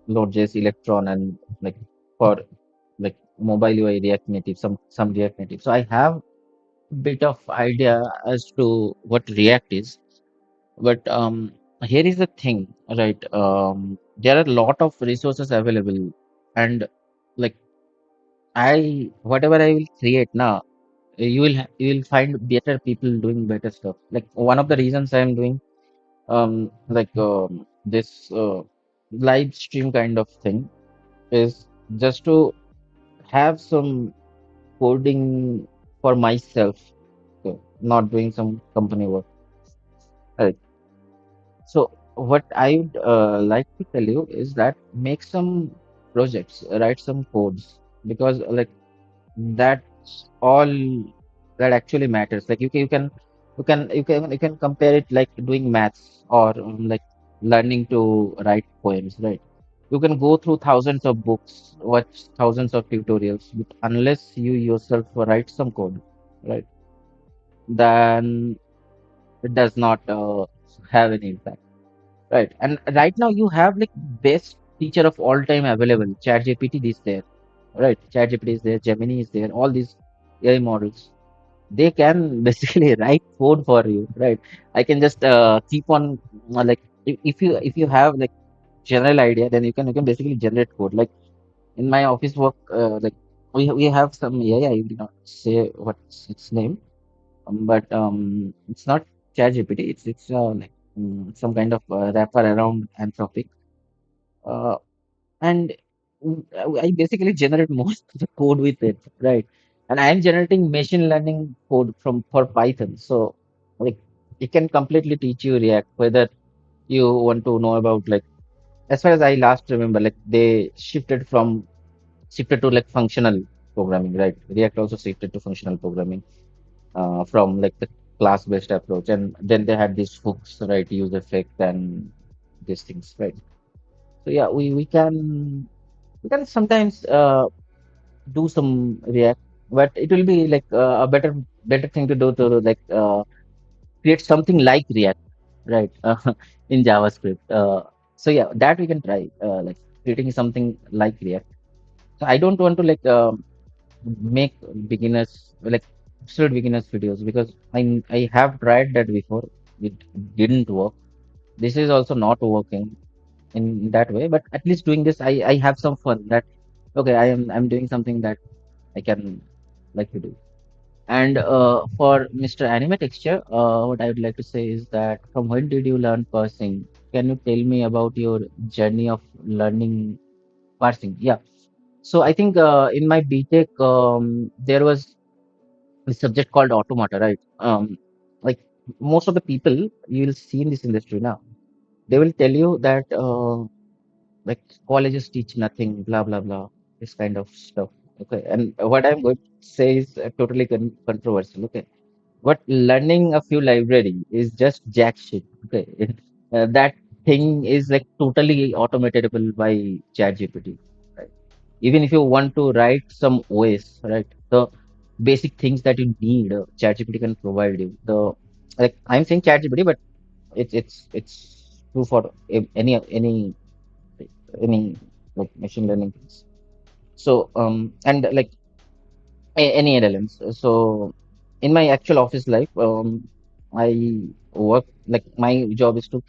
Node.js Electron and like for like mobile UI React Native, some React Native. So I have a bit of idea as to what React is. But here is the thing, right? There are a lot of resources available, and like whatever I will create now, you will find better people doing better stuff. Like one of the reasons I am doing this live stream kind of thing is just to have some coding for myself, not doing some company work. Right. So what I would like to tell you is that make some projects, write some codes, because like that's all that actually matters. Like you can compare it like doing maths or like learning to write poems, right? You can go through thousands of books, watch thousands of tutorials, but unless you yourself write some code, right, then it does not have any impact, right? And right now you have like best teacher of all time available. ChatGPT is there, right? ChatGPT is there, Gemini is there, all these AI models. They can basically write code for you, right? I can just keep on like if you have like general idea, then you can basically generate code. Like in my office work, like we have some AI. I will not say what's its name, but it's not ChatGPT. It's like some kind of wrapper around Anthropic. Uh, and I basically generate most of the code with it, right? And I am generating machine learning code from for Python. So like it can completely teach you React, whether you want to know about like as far as I last remember, like they shifted to like functional programming, right? React also shifted to functional programming from like the class-based approach, and then they had these hooks, right? Use effect and these things, right? So yeah, we can sometimes do some React, but it will be like a better thing to do to like create something like React, right? In JavaScript. So yeah, that we can try, like creating something like React. So I don't want to like make beginners like absolute beginners videos because I have tried that before. It didn't work. This is also not working in that way, but at least doing this, I have some fun. That okay, I'm doing something that I can like to do. And for Mr. Anime Texture, what I would like to say is that from when did you learn parsing? Can you tell me about your journey of learning parsing? Yeah. So I think in my BTech, there was a subject called automata, right? Like most of the people you will see in this industry now, they will tell you that like colleges teach nothing, blah blah blah, this kind of stuff. Okay, and what I'm going to say is totally controversial. Okay, but learning a few library is just jack shit. Okay, that thing is like totally automatable by ChatGPT. Right? Even if you want to write some OS, right? The basic things that you need, ChatGPT can provide you. The like I'm saying ChatGPT, but it's true for any like machine learning things. So and like any LLMs. So in my actual office life, I work like my job is to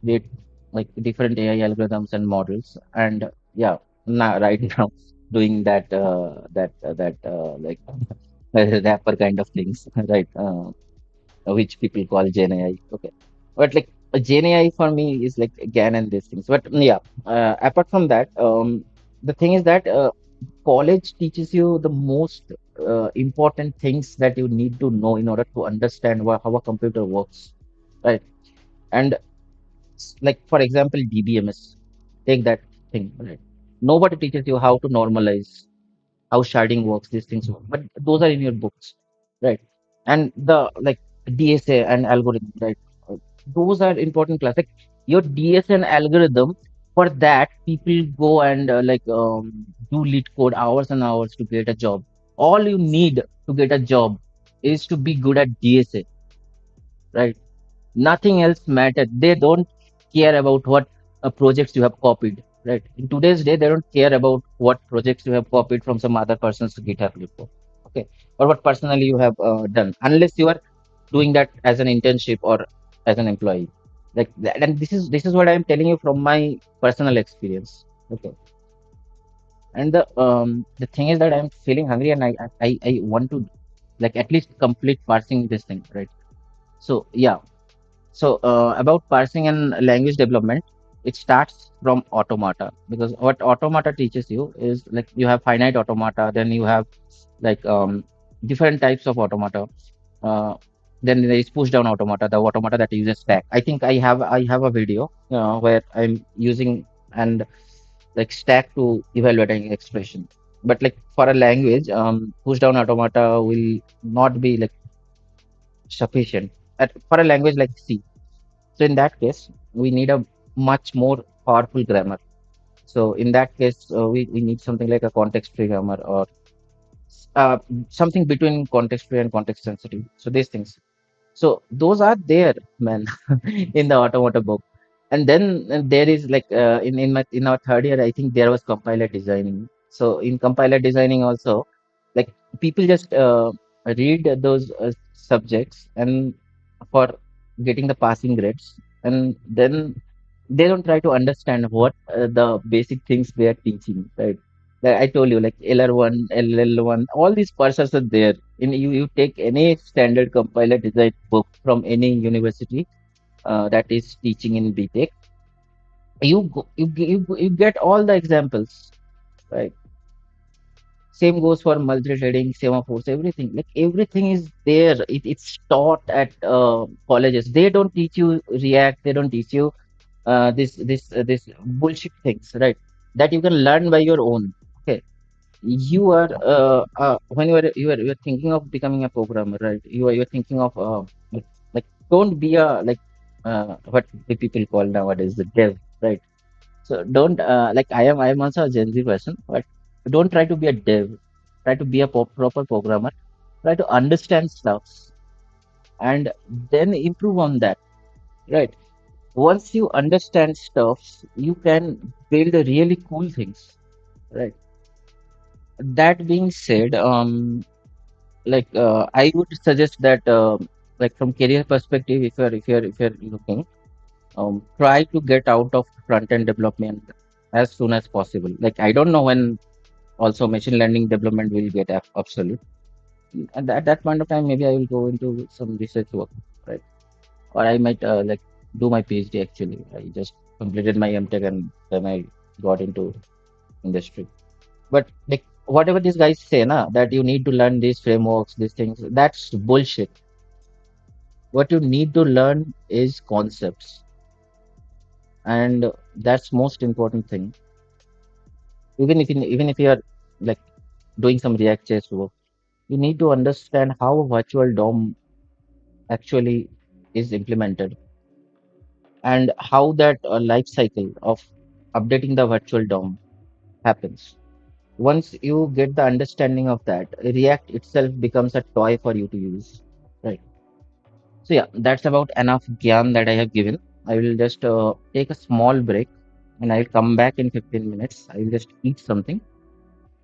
create like different AI algorithms and models, and yeah, now right now doing that like rapper kind of things, right? Which people call Gen AI. Okay, but like Gen AI for me is like GAN and these things. But yeah, apart from that, the thing is that college teaches you the most important things that you need to know in order to understand how a computer works, right? And like for example, DBMS, take that thing, right? Nobody teaches you how to normalize, how sharding works, these things work. But those are in your books, right? And the like DSA and algorithm, right? Uh, Those are important class. Like your DSA and algorithm, for that people go and do lead code hours and hours to get a job. All you need to get a job is to be good at DSA, right? Nothing else matters. They don't care about what projects you have copied, right? In today's day, they don't care about what projects you have copied from some other person's GitHub repo, okay, or what personally you have done, unless you are doing that as an internship or as an employee, like that. And this is what I am telling you from my personal experience, okay. And the thing is that I'm feeling hungry, and I want to like at least complete parsing this thing, right? So yeah, so about parsing and language development, it starts from automata, because what automata teaches you is like you have finite automata, then you have like different types of automata. Uh, then there is push down automata, the automata that uses stack. I have a video where I'm using and like stack to evaluating expression. But like for a language, push down automata will not be like sufficient for a language like C. So in that case, we need a much more powerful grammar. So in that case, we need something like a context-free grammar, or uh, something between context-free and context-sensitive. So these things. So those are there, man, in the automotive book. And then there is like in our third year, I think there was compiler designing. So in compiler designing also, like people just read those subjects and for getting the passing grades, and then they don't try to understand what the basic things they are teaching, right? Like I told you, like LR1, LL1, all these parsers are there. You take any standard compiler design book from any university that is teaching in BTech, you get all the examples, right? Same goes for multi-threading, semaphores, everything. Like everything is there. It's taught at colleges. They don't teach you React. They don't teach you this bullshit things, right? That you can learn by your own. Okay, you are when you're thinking of becoming a programmer, right? You're thinking of like don't be a like what the people call nowadays the dev, right? So don't like I am also a Gen Z person, but don't try to be a dev. Try to be a proper programmer. Try to understand stuff and then improve on that. Right. Once you understand stuff, you can build really cool things. Right. That being said, I would suggest that like from career perspective, if you're looking, try to get out of front end development as soon as possible. Like I don't know when also machine learning development will get obsolete. And at that point of time, maybe I will go into some research work, right? Or I might like do my PhD actually. I just completed my MTech and then I got into industry. But like whatever these guys say, na, that you need to learn these frameworks, these things, that's bullshit. What you need to learn is concepts, and that's most important thing. Even if you are like doing some React JS work, you need to understand how a virtual DOM actually is implemented and how that life cycle of updating the virtual DOM happens. Once you get the understanding of that, React itself becomes a toy for you to use. Right. So yeah, that's about enough gyan that I have given. I will just take a small break and I'll come back in 15 minutes. I will just eat something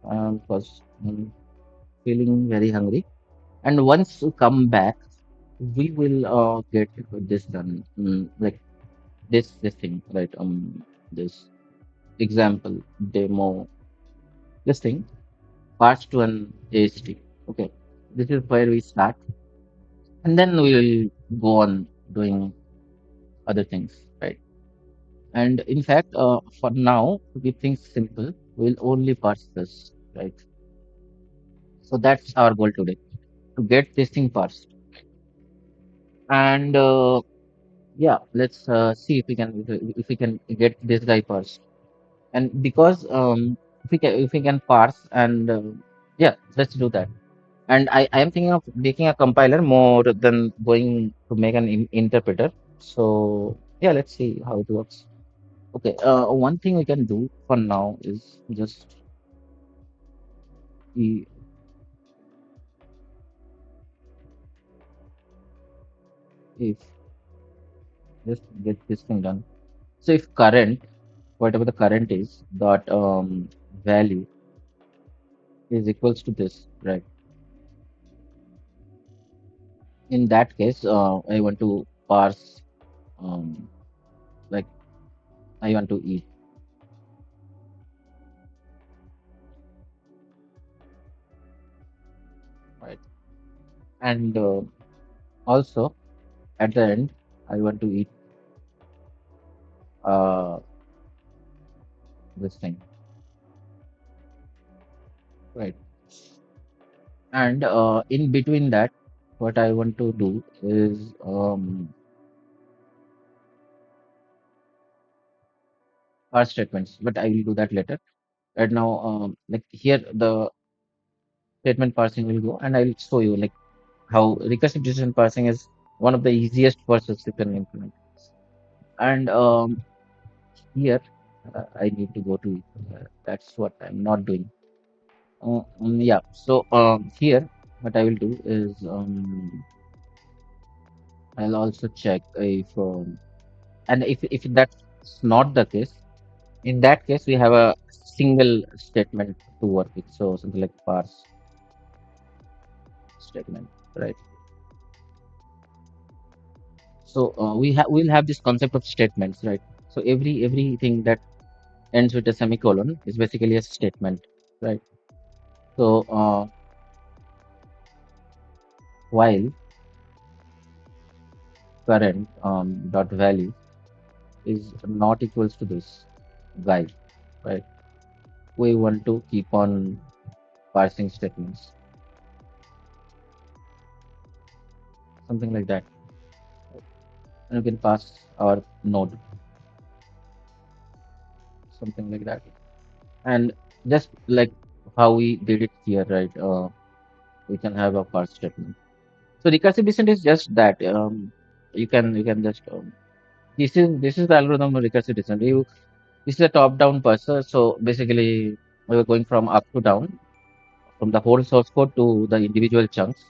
because I'm feeling very hungry. And once you come back, we will get this done. Like this thing, right? This example demo, this thing, parts to an AST. Okay, this is where we start, and then we will go on doing other things, right? And in fact, for now, to keep things simple, we'll only parse this, right? So that's our goal today, to get this thing parsed. And yeah, let's see if we can get this guy parsed. And because if we can parse and yeah, let's do that. And I am thinking of making a compiler more than going to make an interpreter. So yeah, let's see how it works. Okay, one thing we can do for now is just see if just get this thing done. So if current, whatever the current is, dot value is equals to this, right? In that case, I want to parse like I want to eat, right? And also at the end, I want to eat uh, this thing, right? And in between that, what I want to do is parse statements, but I will do that later. Right now, like here, the statement parsing will go, and I'll show you like how recursive decision parsing is one of the easiest processes you can implement. And here, I need to go to it. That's what I'm not doing. Yeah. So here, what I will do is I'll also check if and if that's not the case, in that case we have a single statement to work with. So something like parse statement, right? So we'll have this concept of statements, right? So everything that ends with a semicolon is basically a statement. right? So while current dot value is not equals to this guy, right? We want to keep on parsing statements, something like that. And we can pass our node, something like that. And just like how we did it here, right? We can have a parse statement. So recursive descent is just that. You can just this is the algorithm of recursive descent. This is a top-down parser. So basically, we were going from up to down, from the whole source code to the individual chunks.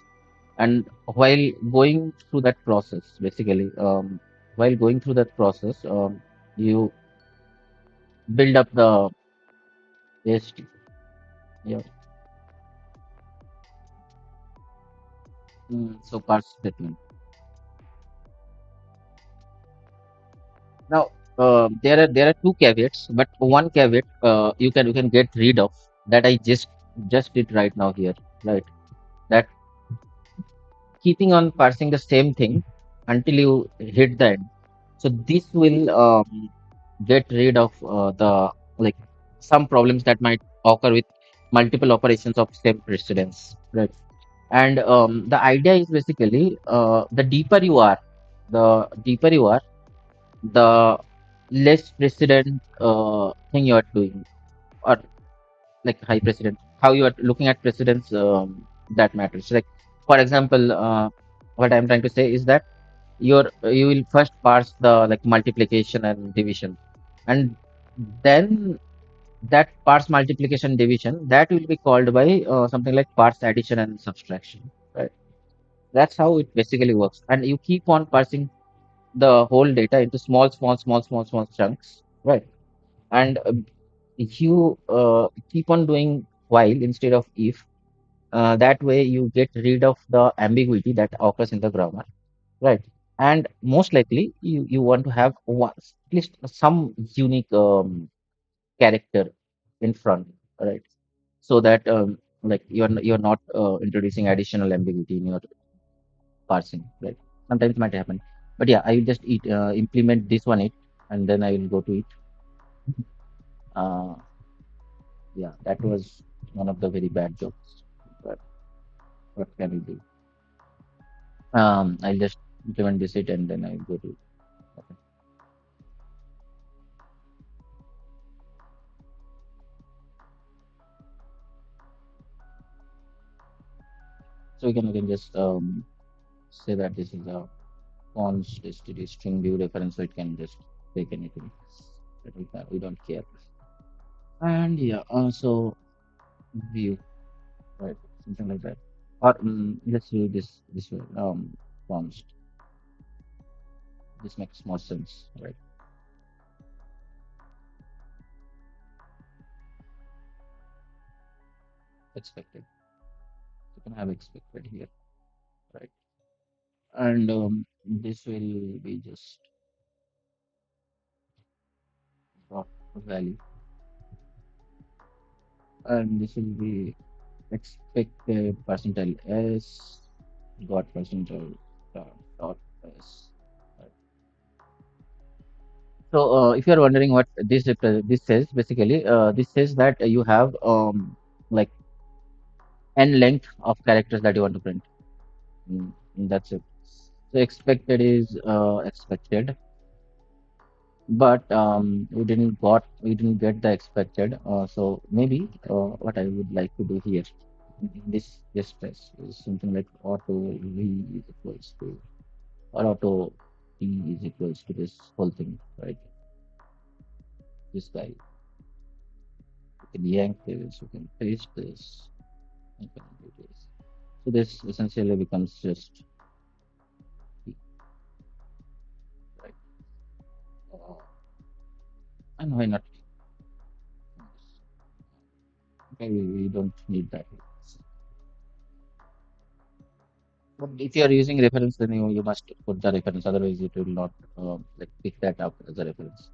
And while going through that process, you build up the AST. Yeah. So parse statement. Now, there are two caveats, but one caveat you can get rid of that I just did right now here, right? That keeping on parsing the same thing until you hit the end. So this will get rid of the like some problems that might occur with multiple operations of same precedence, right? And the idea is basically the deeper you are, the less precedent thing you are doing, or like high precedent, how you are looking at precedence, that matters. Like for example, what I'm trying to say is that you will first parse the like multiplication and division, and then that parse multiplication division that will be called by something like parse addition and subtraction, right? That's how it basically works, and you keep on parsing the whole data into small chunks, right? And if you keep on doing while instead of if, that way you get rid of the ambiguity that occurs in the grammar, right? And most likely you want to have one, at least some unique character in front, right? So that like you're not introducing additional ambiguity in your parsing, right? Sometimes it might happen, but yeah, I will just implement this one it, and then I will go to it. uh, yeah, that was one of the very bad jokes, but what can we do? I'll just implement this it, and then I'll go to, okay. So we can just say that this is a const std string view reference, so it can just take anything that we don't care. And yeah, so view, right? Something like that. Or let's do this way. Const. This makes more sense, right? Expected. You can have expected here, right? And this will be just dot value, and this will be expected percentile s dot percentile dot s. Right. So if you are wondering what this says, basically this says that you have like n length of characters that you want to print. That's it. So expected is expected, but we didn't get the expected. So maybe what I would like to do here in this space is something like auto v is equals to, or auto t is equals to this whole thing, right? This guy. You can yank this, you can paste this, you can do this. So this essentially becomes just t, right? Uh, and why not? Maybe we don't need that. But if you are using reference, then you must put the reference. Otherwise, it will not like pick that up as a reference.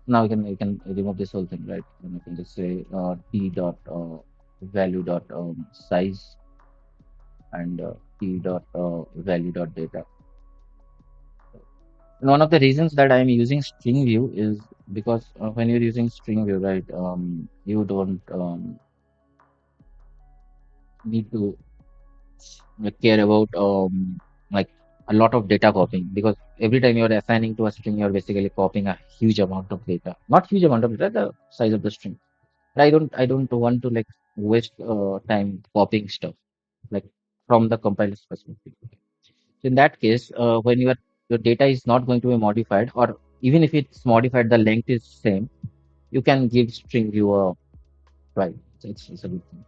Now you can remove this whole thing, right? And you can just say t dot. value dot size and p dot value dot data. And one of the reasons that I'm using string view is because when you're using string view, right, you don't need to care about like a lot of data copying, because every time you're assigning to a string, you're basically copying a huge amount of data. Not huge amount of data, the size of the string. I don't want to like waste time copying stuff like from the compiler's perspective. So in that case, when your data is not going to be modified, or even if it's modified, the length is same, you can give string view a try. So it's a good thing.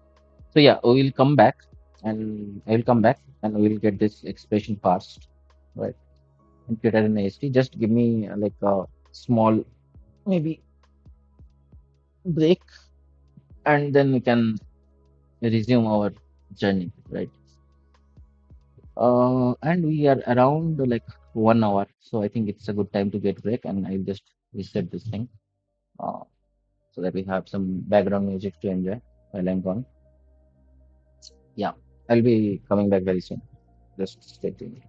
So yeah, we will come back, and I will come back and we will get this expression parsed, right? And create an AST. Just give me like a small maybe break, and then we can resume our journey, right? And we are around like 1 hour, so I think it's a good time to get break, and I'll just reset this thing uh, so that we have some background music to enjoy while I'm gone. Yeah, I'll be coming back very soon. Just stay tuned.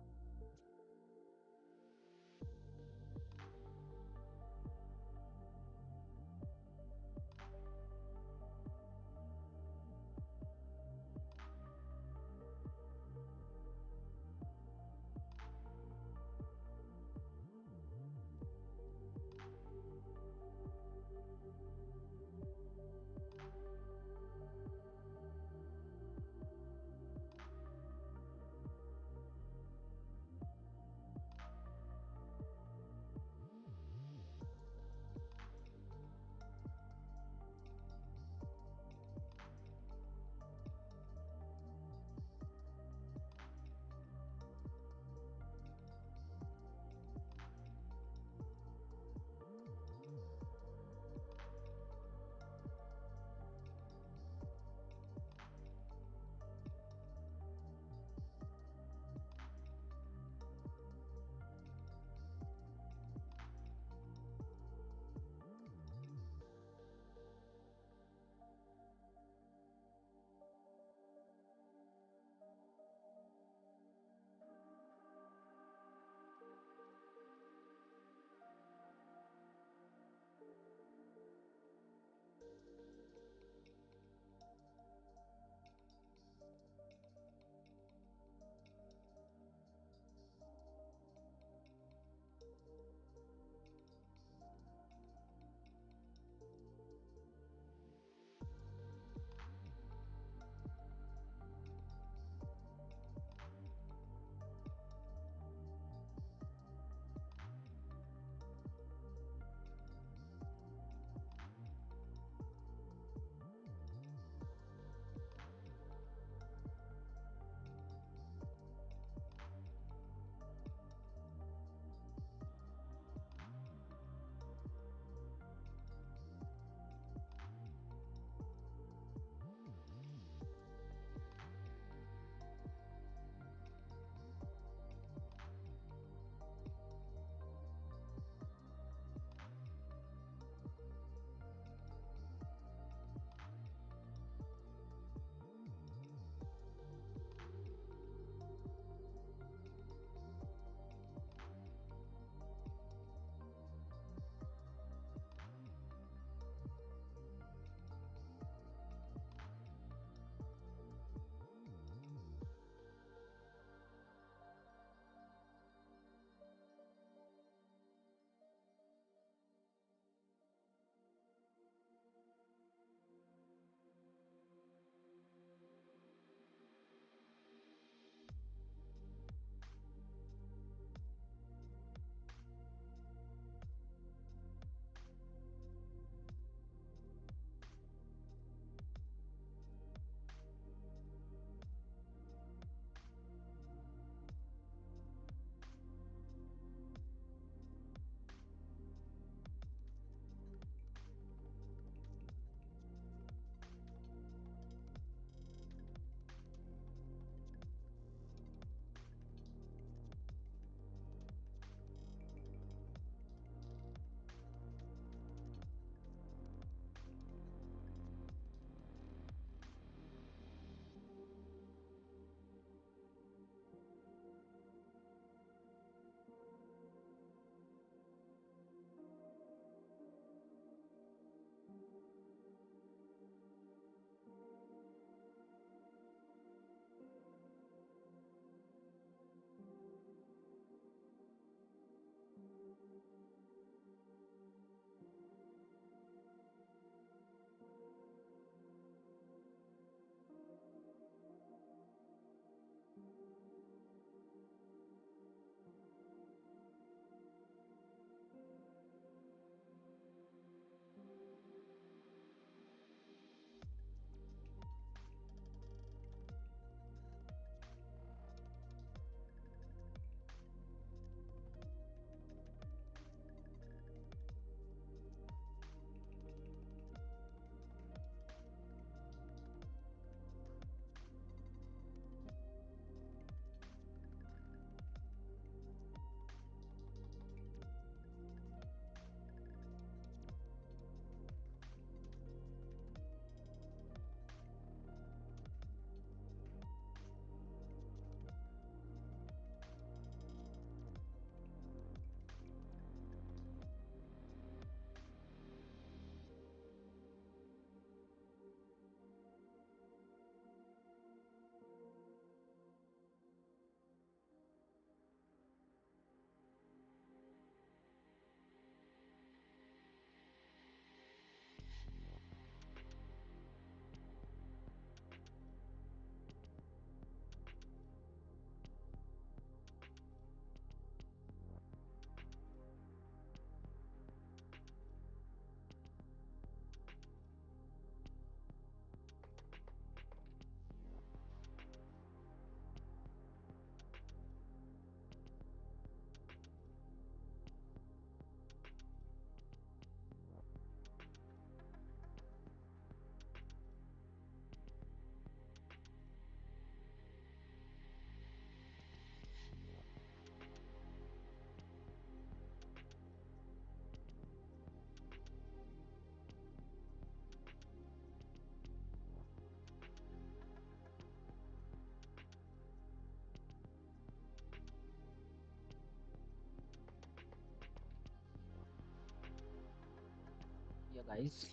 Yeah, guys,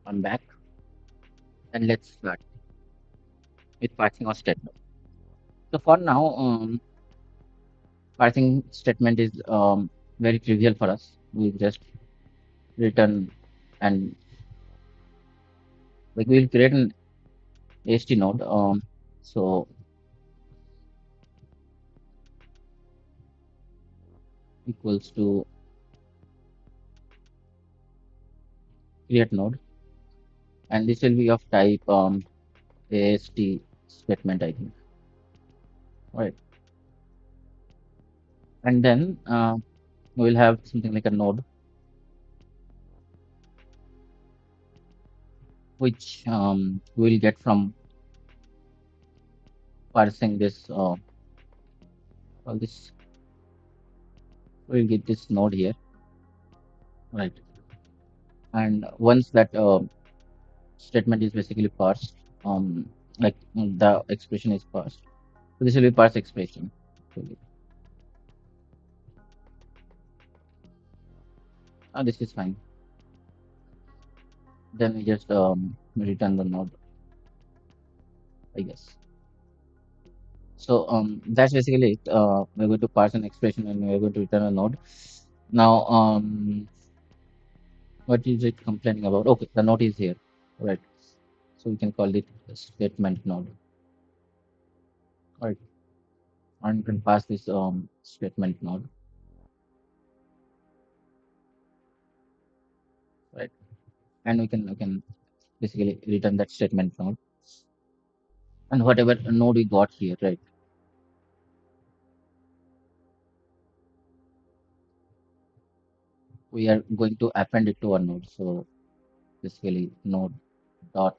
I'm back, and let's start with parsing of statement. So for now, parsing statement is very trivial for us. We just return and like we'll create an AST node. So equals to create node, and this will be of type AST statement, I think, right? And then we'll have something like a node which we'll get from parsing this all this. We'll get this node here, right? And once that statement is basically parsed, like the expression is parsed, so this will be parse expression. Actually. This is fine. Then we just return the node, I guess. So that's basically it. We're going to parse an expression and we're going to return a node. Now, what is it complaining about? Okay, the node is here, right? So we can call it a statement node, right? And you can pass this statement node, right? And we can basically return that statement node and whatever node we got here, right? We are going to append it to a node. So basically node dot,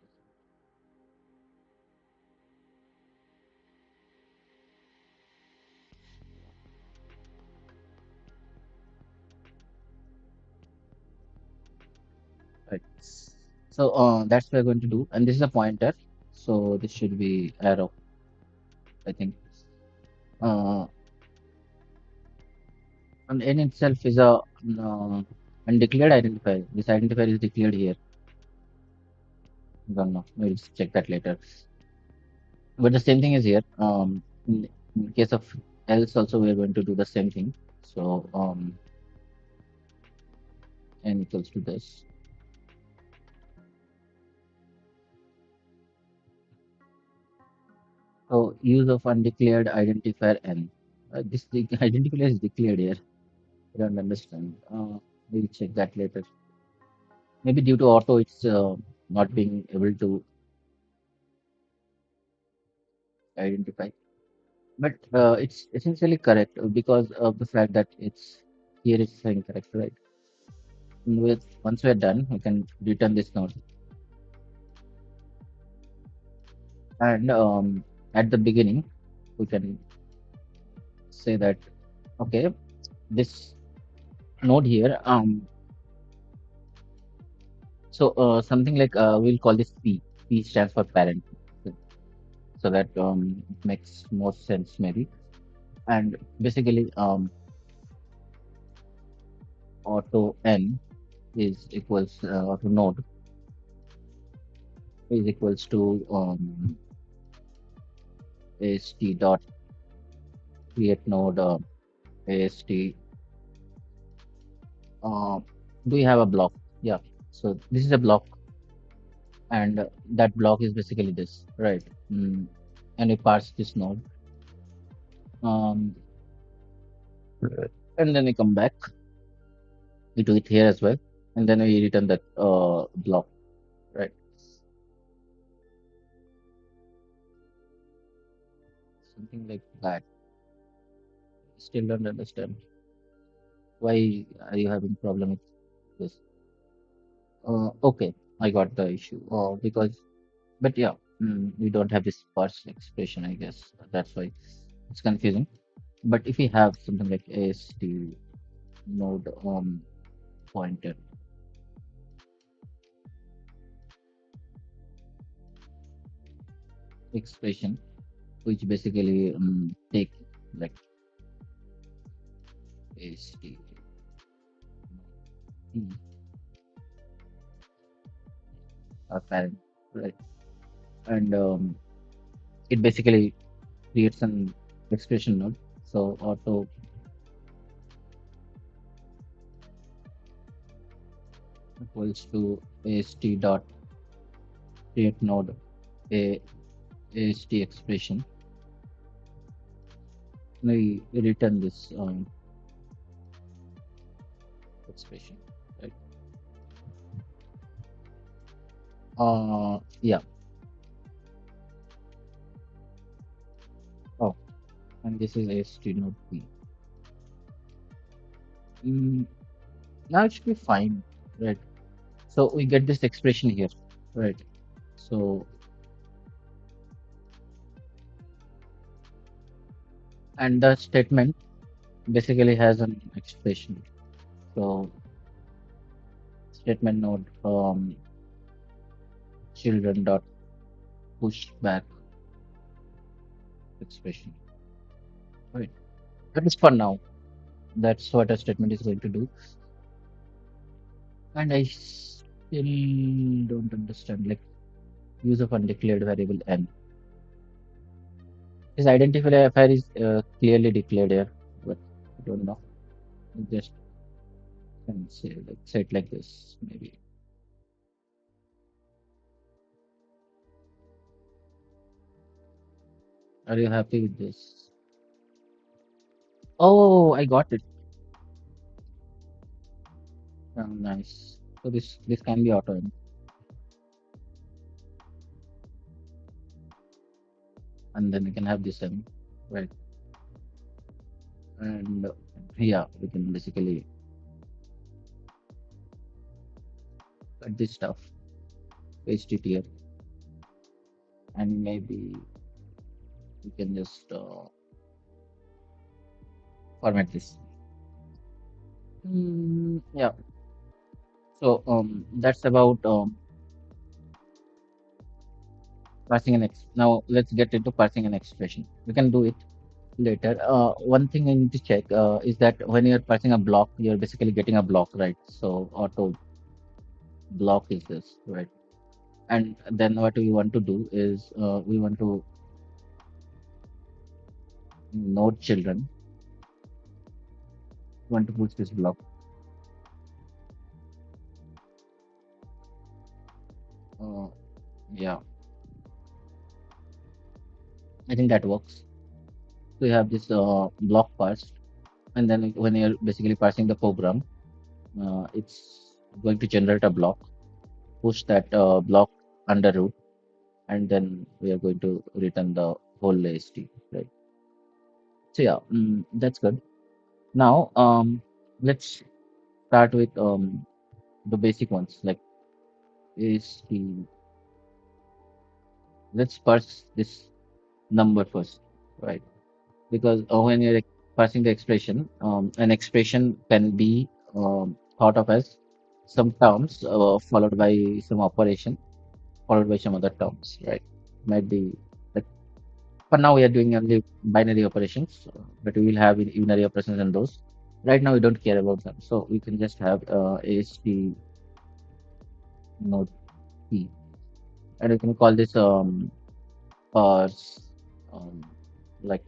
right? So that's what we're going to do, and this is a pointer. So this should be arrow, I think. Uh, and n itself is a undeclared identifier. This identifier is declared here. Don't know. We'll check that later. But the same thing is here. In case of else, also we are going to do the same thing. So n equals to this. So use of undeclared identifier n. This the identifier is declared here. I don't understand. We'll check that later. Maybe due to auto, it's not being able to identify. But it's essentially correct because of the fact that it's here it's saying correct, right? And once we're done, we can return this node. And at the beginning, we can say that okay, this node here. So something like we'll call this P. P stands for parent, so that makes more sense maybe. And basically, auto n is equals auto node is equals to ast dot create node ast. Do we have a block? Yeah. So this is a block, and that block is basically this, right? And we parse this node, um, and then we come back. We do it here as well, and then we return that block, right? Something like that. Still don't understand why are you having problem with this. Okay, I got the issue. Because, but yeah, we don't have this parse expression, I guess. That's why it's confusing. But if we have something like AST node pointer expression, which basically take like AST our parent, right? And it basically creates an expression node. So auto equals to ast dot create node a ast expression. We return this expression, right? Yeah. Oh, and this is ast node p. Mm, now it should be fine, right? So we get this expression here, right? So and the statement basically has an expression. So statement node from children dot push back expression, right? That is for now. That's what a statement is going to do. And I still don't understand like use of undeclared variable n. This identifier is clearly declared here, but I don't know. I just can say it like this maybe. Are you happy with this? Oh, I got it. Oh, nice. So this can be auto, and then we can have this m, right? And yeah, we can basically cut this stuff, paste it here, and maybe we can just format this. Yeah. So that's about parsing an ex. Now let's get into parsing an expression. We can do it later. One thing I need to check is that when you're parsing a block, you're basically getting a block, right? So auto block is this, right? And then what we want to do is we want to node children. We want to push this block. Uh, yeah, I think that works. So you have this block parse, and then when you're basically parsing the program, it's going to generate a block, push that block under root, and then we are going to return the whole AST, right? So yeah, that's good. Now, let's start with the basic ones like AST. Let's parse this number first, right? Because when you're parsing the expression, an expression can be thought of as some terms followed by some operation followed by some other terms, right? Might be like for now we are doing only binary operations, but we will have unary operations and those. Right now we don't care about them, so we can just have AST node P, and we can call this parse um, like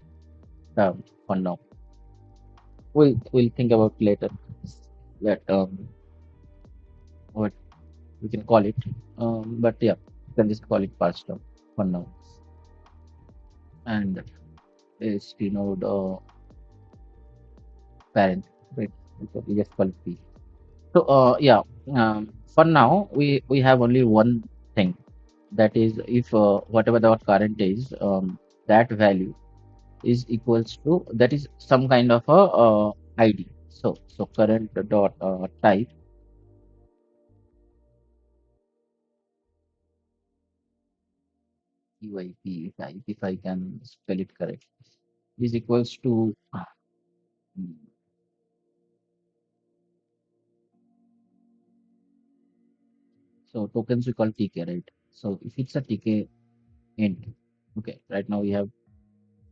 term for now. We'll think about later that what we can call it. But yeah, you can just call it parse term for now. And AST node parent, right? So we just call it P. So yeah, for now we have only one thing, that is if whatever the current is, that value is equals to that is some kind of a ID. So current dot type UIP type, if I can spell it correct, is equals to mm, so tokens we call TK, right? So if it's a TK int, okay, right now we have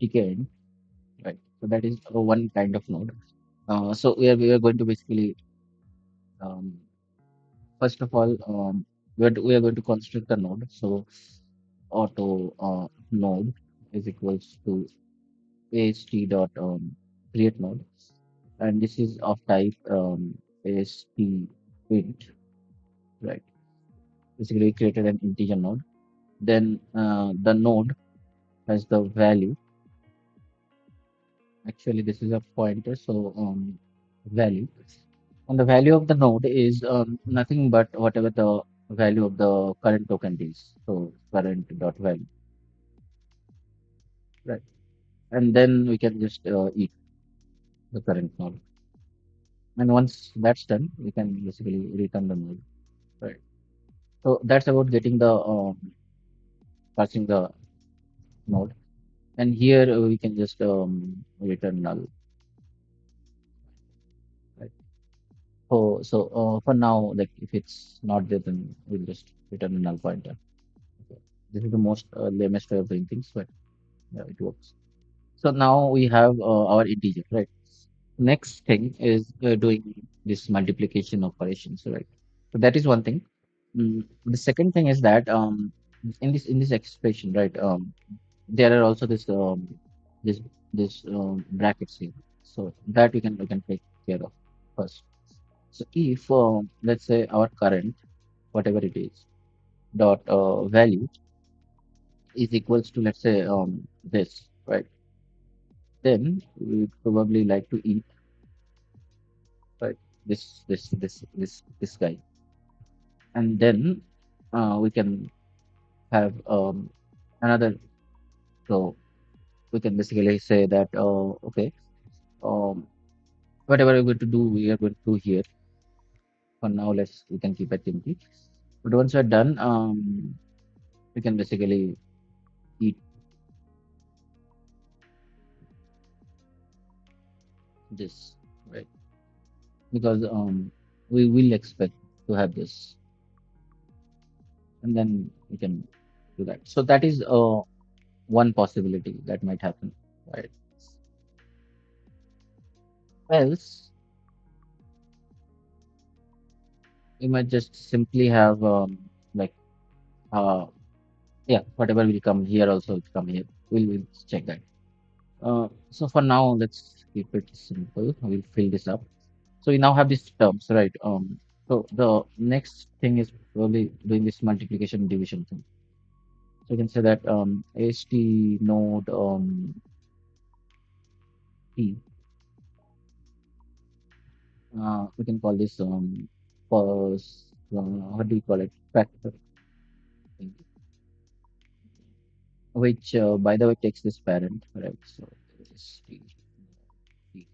TK int, right? So that is one kind of node. So we are going to basically um, first of all. We are going to construct the node. So auto node is equals to AST dot create node, and this is of type AST int, right? Basically, we created an integer node. Then the node has the value. Actually, this is a pointer, so value. And the value of the node is nothing but whatever the value of the current token is. So current dot value, right? And then we can just eat the current node. And once that's done, we can basically return the node, right? So that's about getting the parsing the node. And here we can just return null, right? For now, like if it's not there, then we'll just return a null pointer. Okay. This is the most lamest way of doing things, but yeah, it works. So now we have our integer, right? Next thing is doing this multiplication operations, right? So that is one thing. The second thing is that in this expression, right? There are also this brackets here, so that we can take care of first. So if let's say our current, whatever it is, dot value is equals to, let's say, this, right? Then we would probably like to eat, right, this guy, and then we can have another. So we can basically say that okay, um, whatever we're going to do, we are going to do here. For now, we can keep it empty. But once we're done, we can basically eat this, right? Because we will expect to have this, and then we can do that. So that is one possibility that might happen, right? Else, we might just simply have like uh, yeah, whatever will come here also will come here. We'll check that. So for now, let's keep it simple. We'll fill this up. So we now have these terms, right? So the next thing is probably doing this multiplication division thing. So you can say that AST node P. We can call this pers, what do you call it? Factor, which by the way takes this parent, right? So AST P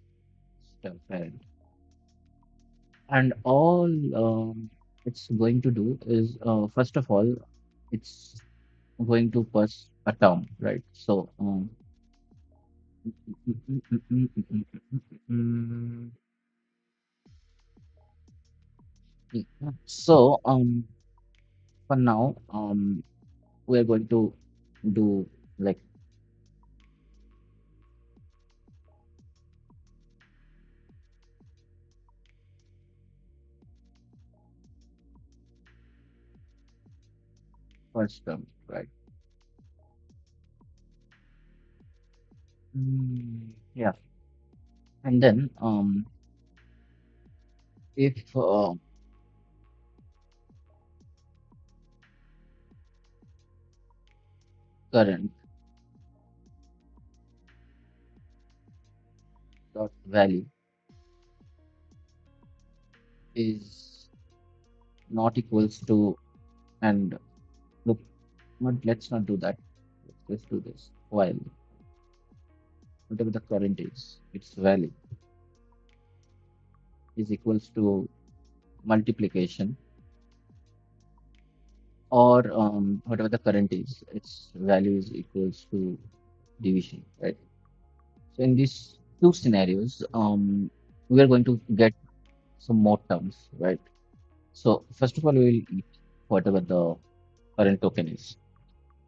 star parent, and all it's going to do is first of all, it's going to pass a term, right? So yeah. So for now, we're going to do like first term, right? Yeah, and then if current dot value is not equals to, and look, let's not do that. Let's do this while whatever the current is, its value is equals to multiplication, or whatever the current is, its value is equals to division, right? So in these two scenarios, we are going to get some more terms, right? So first of all, we will eat whatever the current token is,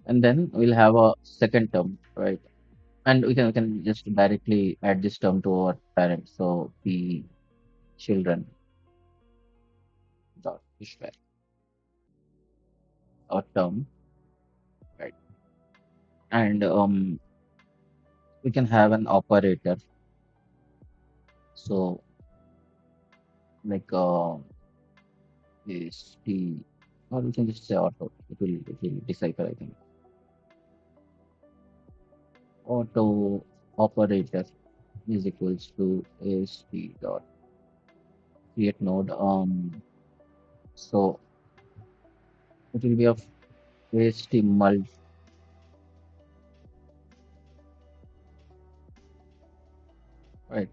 and then we'll have a second term, right? And we can just directly add this term to our parent. So p children dot pushback. a term, right? And we can have an operator. So like is the or we can just say auto. It will decipher, I think. Auto operator is equals to AST dot create node. So it will be of AST mul, right?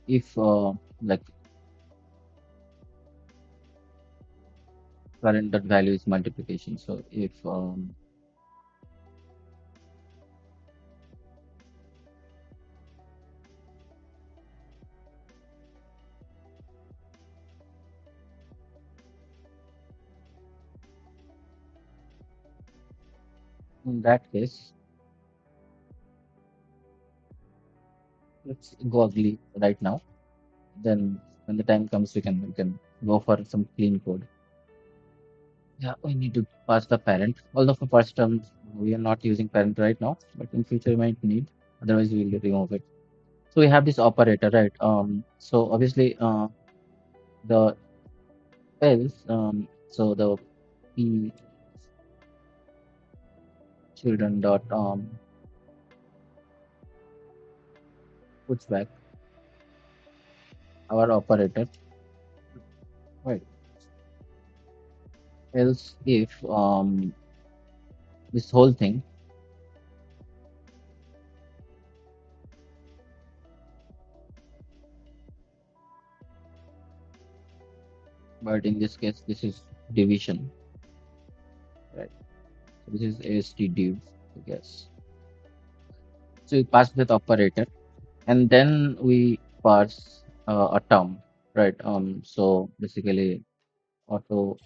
If like current dot value is multiplication. So if in that case, let's go ugly right now. Then when the time comes, we can go for some clean code. Yeah, we need to pass the parent. Although for first term we are not using parent right now, but in future we might need. Otherwise we will remove it. So we have this operator, right? So obviously the else, so the p children dot puts back our operator, right? Else if this whole thing, but in this case this is division, right? So this is AST div, I guess. So we pass that operator, and then we parse a term, right? So basically auto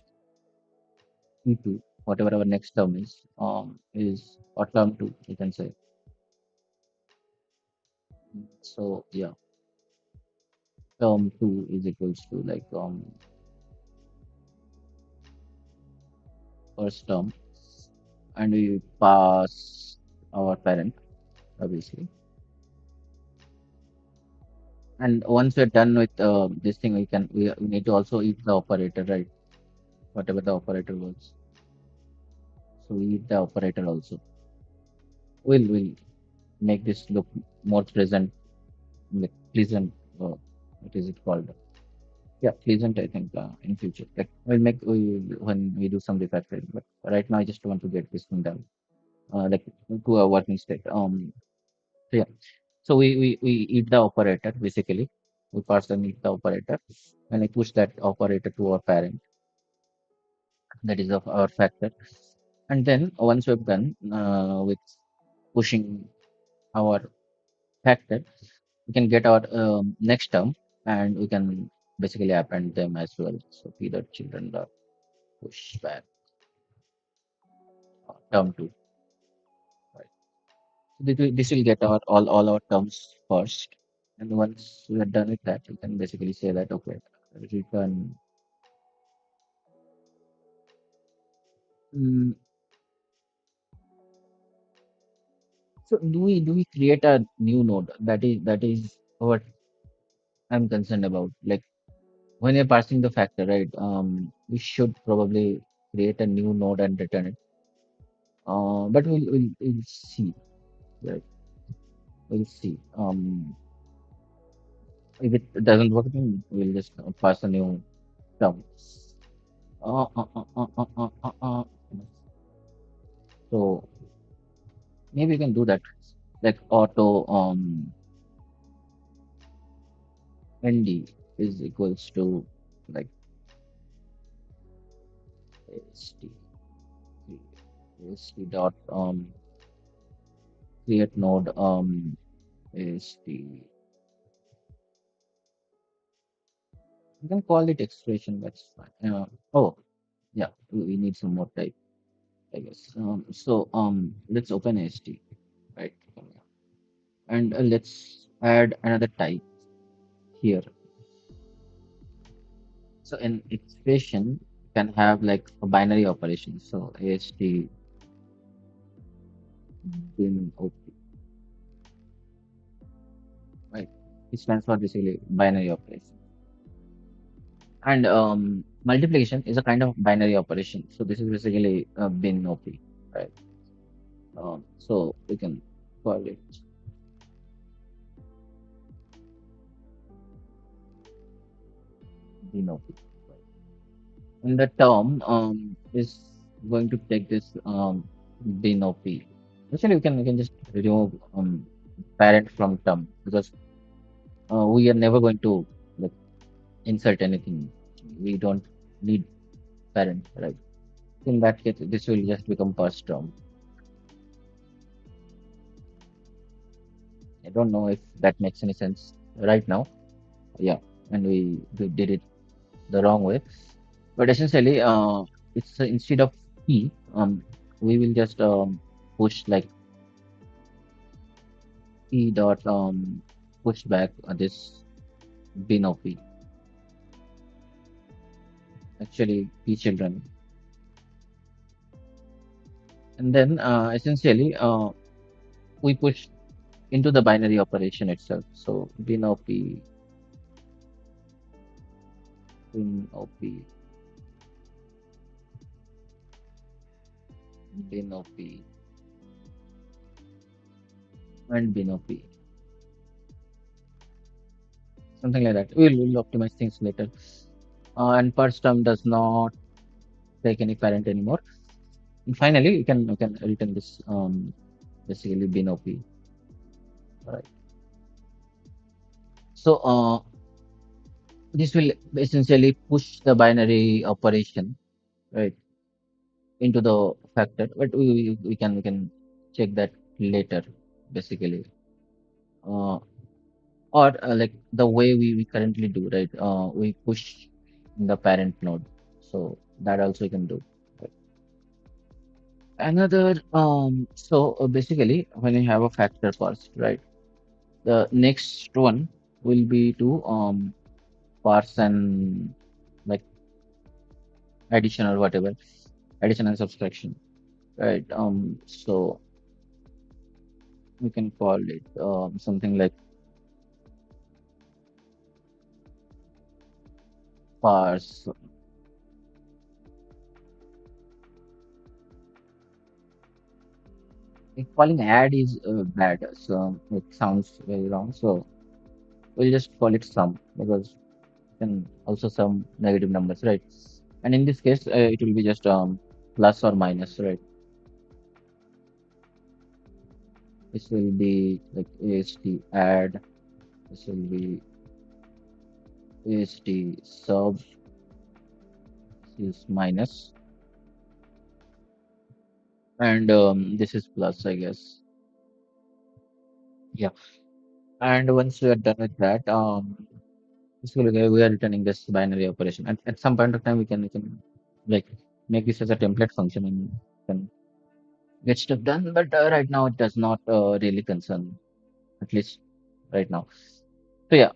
E2, whatever our next term is or term two, you can say. So yeah, term two is equals to like first term, and we pass our parent, obviously. And once we're done with this thing, we need to also eat the operator, right? Whatever the operator was. So we eat the operator also. We'll make this look more present, like pleasant. What is it called? Yeah, pleasant. I think in future, like when we do some refactoring. But right now, I just want to get this thing done, like to a working state. So yeah. So we eat the operator basically. We parse and eat the operator, and I push that operator to our parent, that is of our factor. And then once we've done with pushing our factor, we can get our next term, and we can basically append them as well. So p dot children dot push back term two. Right. So this will get our all our terms first, and once we are done with that, we can basically say that okay, return. Mm, so do we create a new node? That is what I'm concerned about. Like when you're parsing the factor, right? We should probably create a new node and return it. But we'll see. Right? We'll see. If it doesn't work, then we'll just pass a new term. Uh, uh, uh, uh, uh, uh, uh, uh. So maybe you can do that. Like auto nd is equals to like st st dot create node st. You can call it expression. That's fine. Oh yeah, we need some more type, I guess. So let's open st, right? And let's add another type here. So an expression. can have like a binary operation. So AST bin OP, right? It stands for basically binary operation. And multiplication is a kind of binary operation. So this is basically bin OP, right? So we can call it bin OP. And the term is going to take this bin OP. Actually, we can just remove parent from term because we are never going to like insert anything. We don't need parent, right? In that case, this will just become first term. I don't know if that makes any sense right now. Yeah, and we did it the wrong way. But essentially, it's instead of p, we will just push like p dot push back this bin of p. Actually, p children, and then essentially we push into the binary operation itself. So bin of p, bin of p, bin of p, and bin of p. Something like that. We'll optimize things later. And first term does not take any parent anymore. And finally, you can return this basically bin of p. Right. So this will essentially push the binary operation right into the factor, but we can check that later basically. Uh, or like the way we currently do, right? We push in the parent node, so that also you can do. Right. Another so basically when you have a factor first, right? The next one will be to parse and like addition or whatever, addition and subtraction, right? So we can call it something like parse. Like, calling add is bad, so it sounds very wrong. So we'll just call it sum because you can also sum negative numbers, right? And in this case, it will be just plus or minus, right? This will be like AST add. This will be AST sub. This is minus, and this is plus, I guess. Yeah. And once we are done with that, basically we are returning this binary operation. At some point of time, we can like make this as a template function and can get stuff done. But right now, it does not really concern, at least right now. So yeah,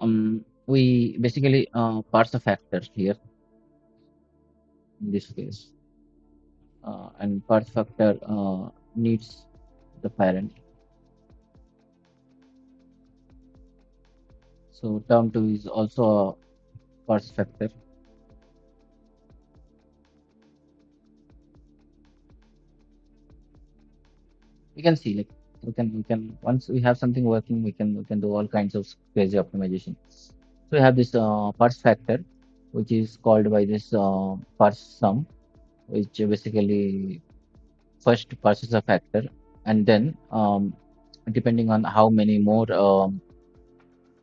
we basically parse a factor here in this case, and parse factor needs the parent. So term two is also a parse factor. We can see like we can once we have something working, we can do all kinds of crazy optimization. So we have this parse factor, which is called by this parse sum, which basically first parses a factor, and then depending on how many more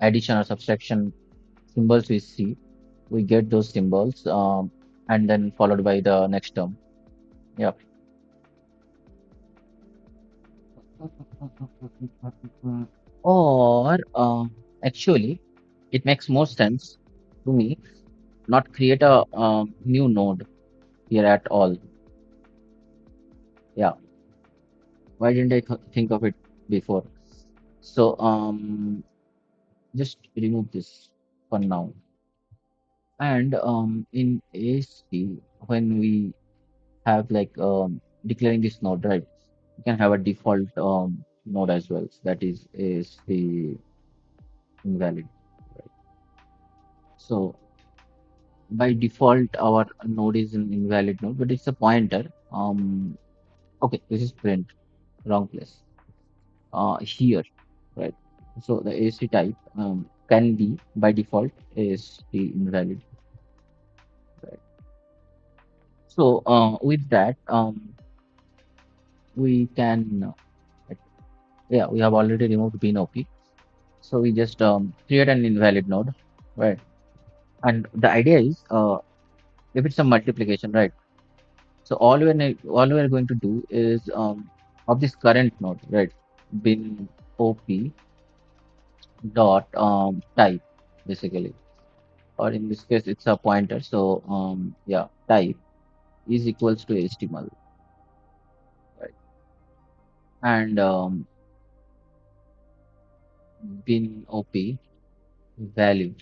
addition or subtraction symbols we see, we get those symbols, and then followed by the next term. Yeah. Or actually, it makes more sense to me not create a new node here at all. Yeah, why didn't I think of it before? So just remove this for now, And in AST, when we have like declaring this node, right? You can have a default node as well. So that is the invalid. Right? So by default, our node is an invalid node, but it's a pointer. Okay, this is print, wrong place. Here, right? So the AST type can be by default AST invalid. Right? So with that, we can yeah, we have already removed bin OP. So we just create an invalid node, right? And the idea is, if it's a multiplication, right? So all we are going to do is of this current node, right? Bin OP dot type, basically, or in this case, it's a pointer. So yeah, type is equals to HTML, right? And bin OP value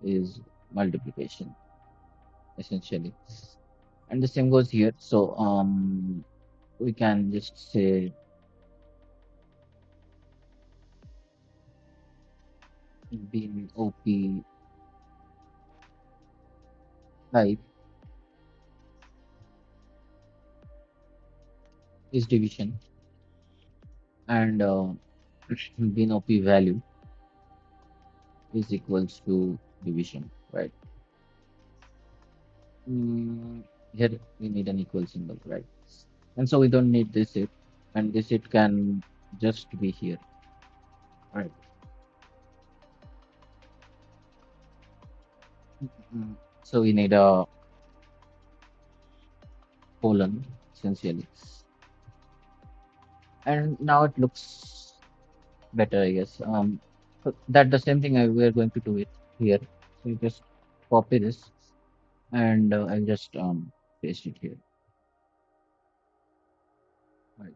is multiplication, essentially. And the same goes here. So we can just say bin OP type is division, and bin OP value is equals to division, right? Mm, here we need an equal symbol, right? And so we don't need this it, and this it can just be here, right? So we need a colon, essentially, and now it looks better, I guess. So that the same thing we are going to do it here. So you just copy this, and I'll just paste it here. Right.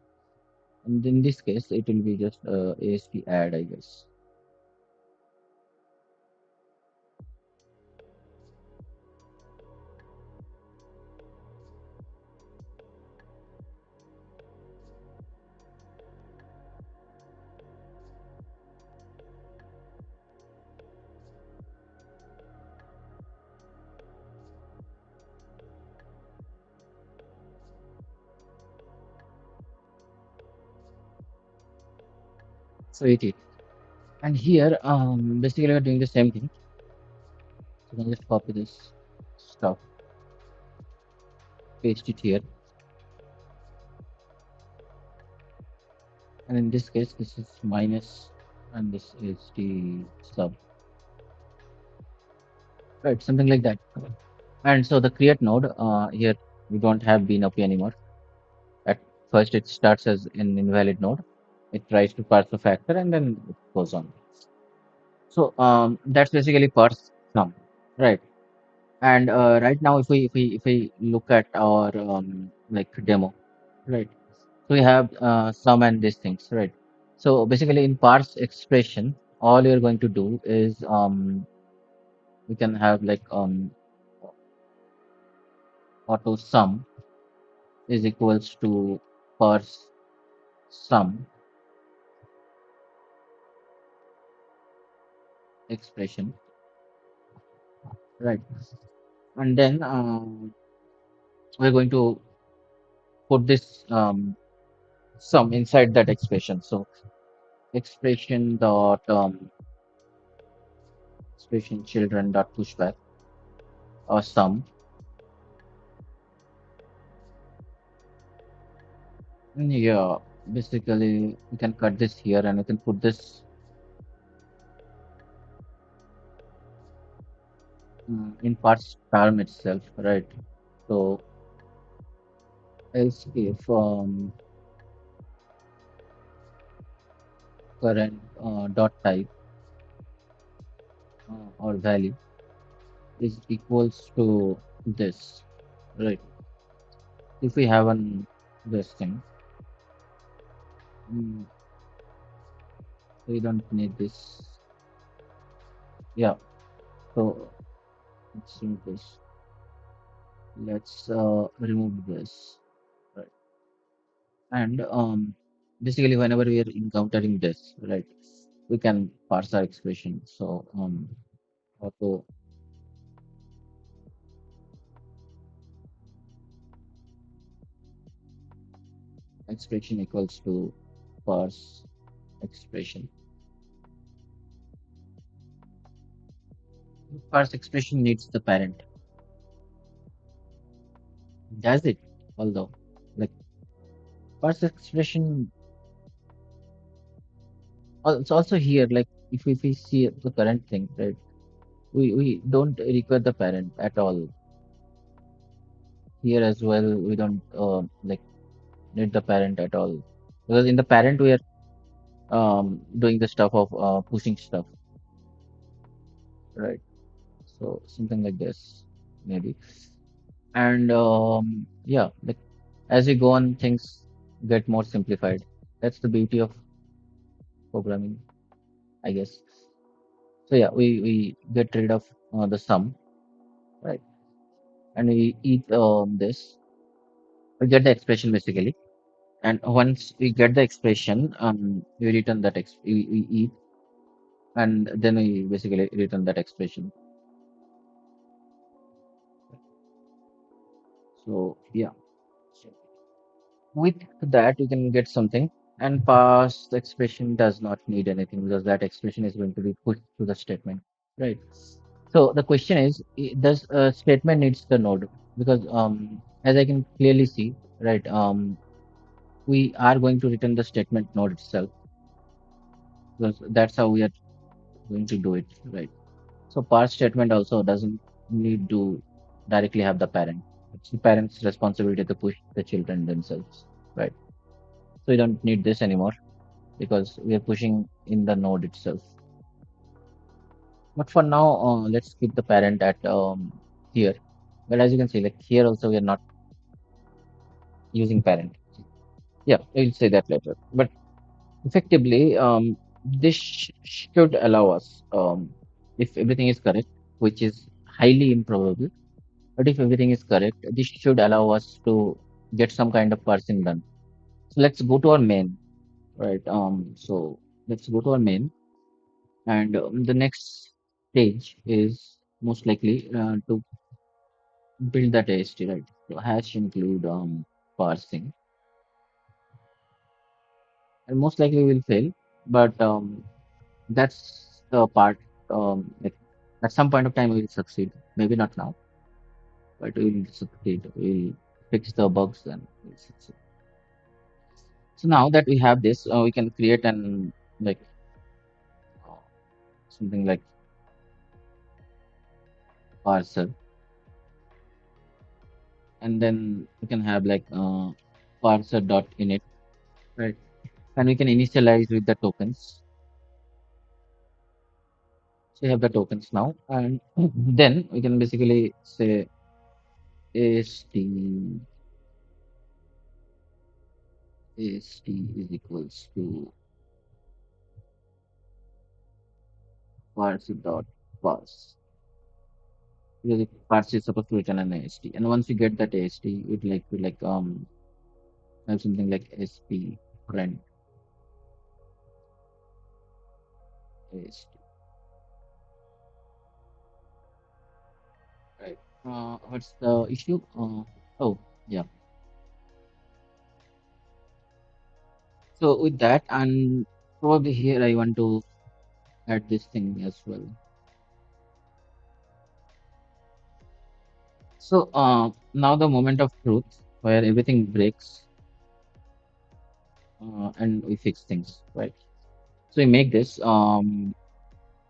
And in this case, it will be just AST add, I guess. So it is. And here, basically, we're doing the same thing. So you can just copy this stuff, paste it here. And in this case, this is minus, and this is the sub, right? Something like that. And so the create node, here we don't have BNOP anymore. At first, it starts as an invalid node. It tries to parse the factor, and then it goes on. So that's basically parse sum, right? And right now, if we look at our like demo, right? So we have sum and these things, right? So basically, in parse expression, all you're going to do is we can have like auto sum is equals to parse sum expression, right? And then we're going to put this sum inside that expression. So expression dot expression children dot pushback or sum. And yeah, basically we can cut this here and we can put this in parts term itself, right? So else if current dot type or value is equals to this, right? If we have an this thing, mm, we don't need this. Yeah, So let's do this. Let's remove this. Right. And basically, whenever we are encountering this, right, we can parse our expression. So auto expression equals to parse expression. Parse expression needs the parent. Does it? Although, like parse expression, it's also here. Like if we see the current thing, right, we don't require the parent at all. Here as well, we don't like need the parent at all, because in the parent we are doing the stuff of pushing stuff, right? So something like this maybe. And yeah, like as we go on, things get more simplified. That's the beauty of programming, I guess. So yeah, we get rid of the sum, right? And we eat this. We get the expression basically. And once we get the expression, we return that we eat, and then we basically return that expression. So yeah, with that you can get something. And pass expression does not need anything because that expression is going to be put to the statement, right? So the question is, does a statement needs the node? Because as I can clearly see, right, we are going to return the statement node itself, because that's how we are going to do it, right? So parse statement also doesn't need to directly have the parent. It's the parent's responsibility to push the children themselves, right? So we don't need this anymore because we are pushing in the node itself. But for now, let's keep the parent at here. But as you can see, like here also we are not using parent. Yeah, we'll say that later. But effectively, this should allow us, if everything is correct, which is highly improbable. But if everything is correct, this should allow us to get some kind of parsing done. So let's go to our main, right? So let's go to our main, and the next stage is most likely to build that AST, right? So hash include parsing, and most likely will fail, but that's the part. Like at some point of time, we will succeed. Maybe not now, but we will succeed. We'll fix the bugs and we'll succeed. So now that we have this, we can create an like uh, something like parser, and then we can have like parser dot init, right? And we can initialize with the tokens. So we have the tokens now, and then we can basically say ast ast is equals to parser dot parse. Because parse is supposed to return an AST, and once you get that AST, you'd like to like have something like sp print AST, right? What's the issue? Oh yeah. So with that, and probably here I want to add this thing as well. So now the moment of truth where everything breaks, and we fix things, right? So we make this, and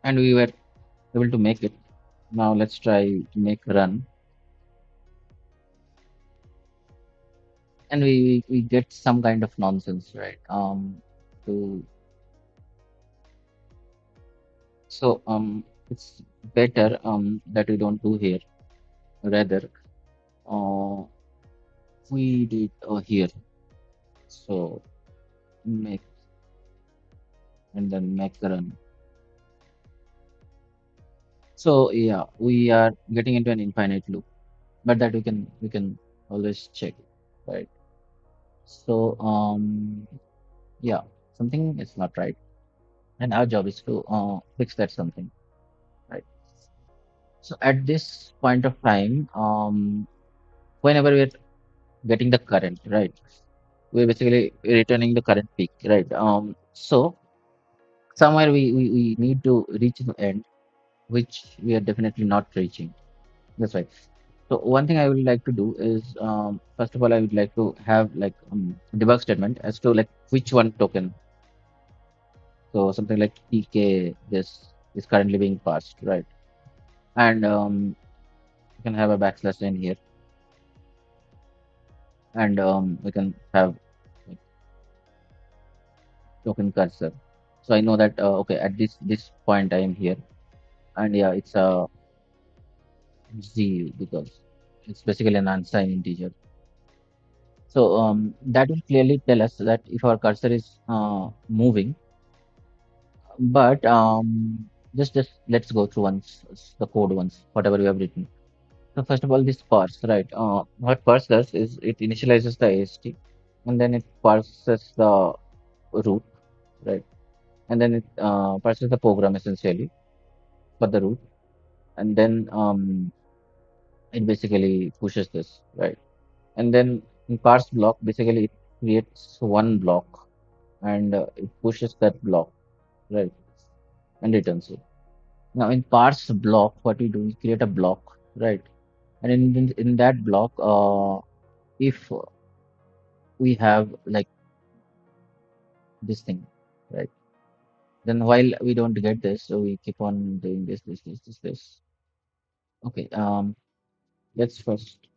we were able to make it. Now let's try to make run, and we get some kind of nonsense, right? To so it's better that we don't do here. Rather, uh, we did here. So make and then make run. So yeah, we are getting into an infinite loop, but that we can always check, right? So yeah, something is not right, and our job is to fix that something, right? So at this point of time, whenever we're getting the current, right, we're basically returning the current peak, right? So somewhere we need to reach the end, which we are definitely not reaching. That's right. So one thing I would like to do is, first of all, I would like to have like debug statement as to like which one token. So something like TK, this is currently being passed, right? And you can have a backslash in here, and we can have like, token cursor. So I know that okay, at this point I am here, and yeah, it's a Z because it's basically an unsigned integer. So that will clearly tell us that if our cursor is moving, but just let's go through once the code once, whatever we have written. So first of all, this parse, right? What parse does is it initializes the AST, and then it parses the root, right? And then it parses the program essentially for the root, and then it basically pushes this, right? And then in parse block, basically it creates one block and it pushes that block, right? And returns it. Now in parse block, what we do, we create a block, right? And in that block, if we have like this thing, right? Then while we don't get this, so we keep on doing this. Okay, let's first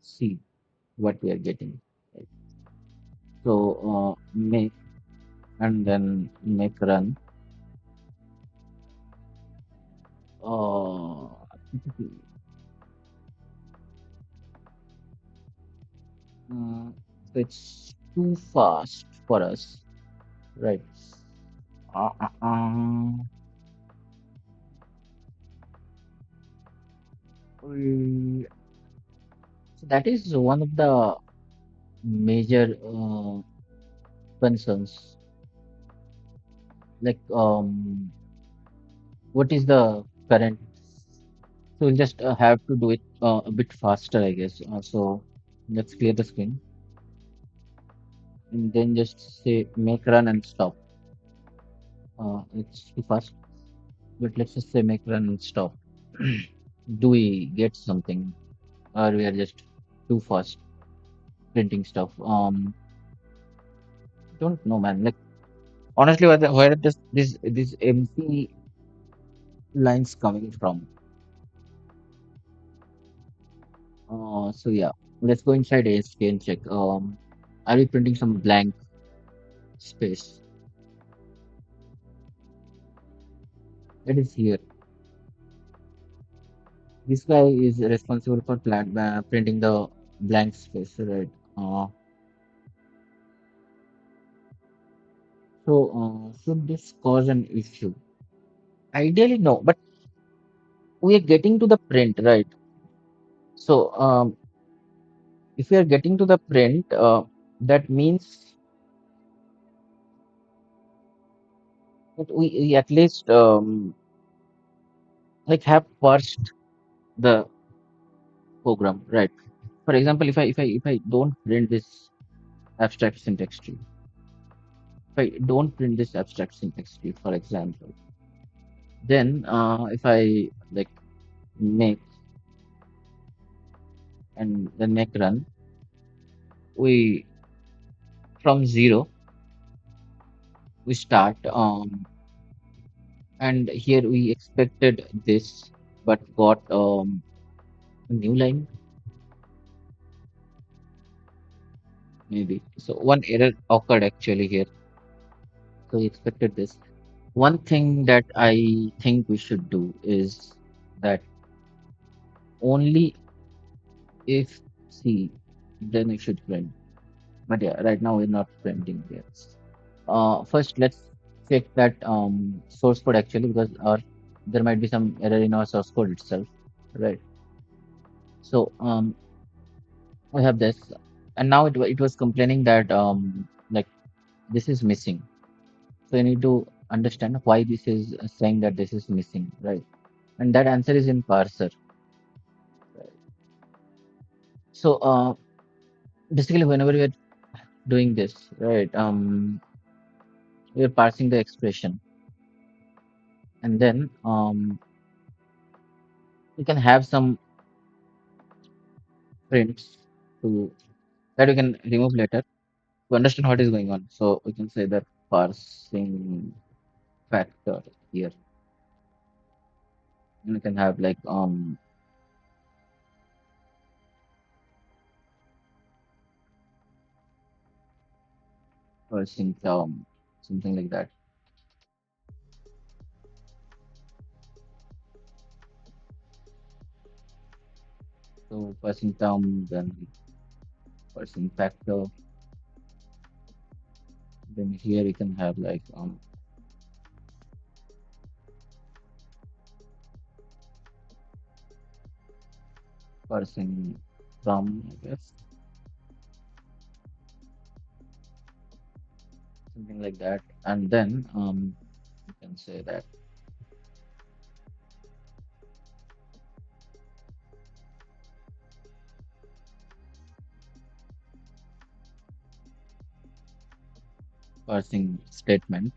see what we are getting. Right? So make and then make run. Uh, so it's too fast for us, right? Uh, uh, uh, we- so that is one of the major concerns. Like, what is the current? So we'll just have to do it a bit faster, I guess. So let's clear the screen and then just say make run and stop. It's too fast, but let's just say make run and stop. Do we get something, or we are just too fast printing stuff? Don't know, man. Like honestly, where this empty lines coming from? So yeah, let's go inside ASK and check. Are we printing some blank space? That is here. This guy is responsible for printing the blank space, right? Uh, should this cause an issue? Ideally, no, but we are getting to the print, right? So, if we are getting to the print, that means that we at least like have parsed the program, right? For example, if I don't print this abstract syntax tree, if I don't print this abstract syntax tree, for example, then if I like make and then make run, we from zero we start and here we expected this but got a new line maybe. So one error occurred actually here. So we expected this. One thing that I think we should do is that only if see then we should print. But yeah, right now we're not printing yet. First let's check that source code actually because our there might be some error in our source code itself, right? So I have this, and now it was complaining that like this is missing. So you need to understand why this is saying that this is missing, right? And that answer is in parser. Right? So basically, whenever we are doing this, right, we are parsing the expression, and then we can have some prints to that we can remove later to understand what is going on. So we can say that parsing factor here, and we can have like parsing term, something like that. So parsing term, then parsing factor, then here we can have like parsing from, I guess, something like that. And then you can say that parsing statement,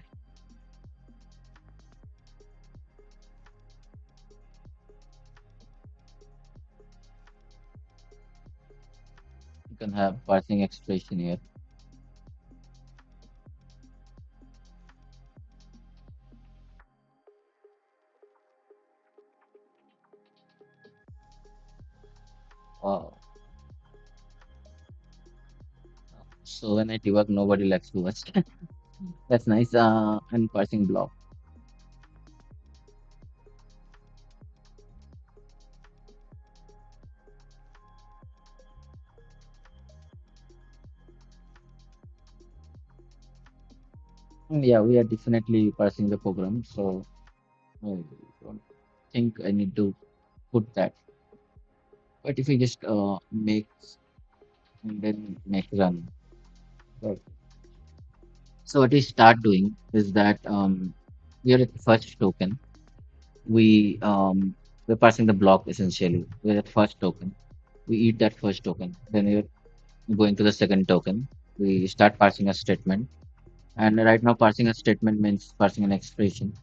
you can have parsing expression here. Uh, so when I debug, nobody likes to watch. That's nice. And parsing block. Yeah, we are definitely parsing the program. So I don't think I need to put that. But if we just make and then make run. Right. So what we start doing is that we are at the first token. We're parsing the block essentially. We're at first token. We eat that first token. Then we're going to the second token. We start parsing a statement. And right now parsing a statement means parsing an expression.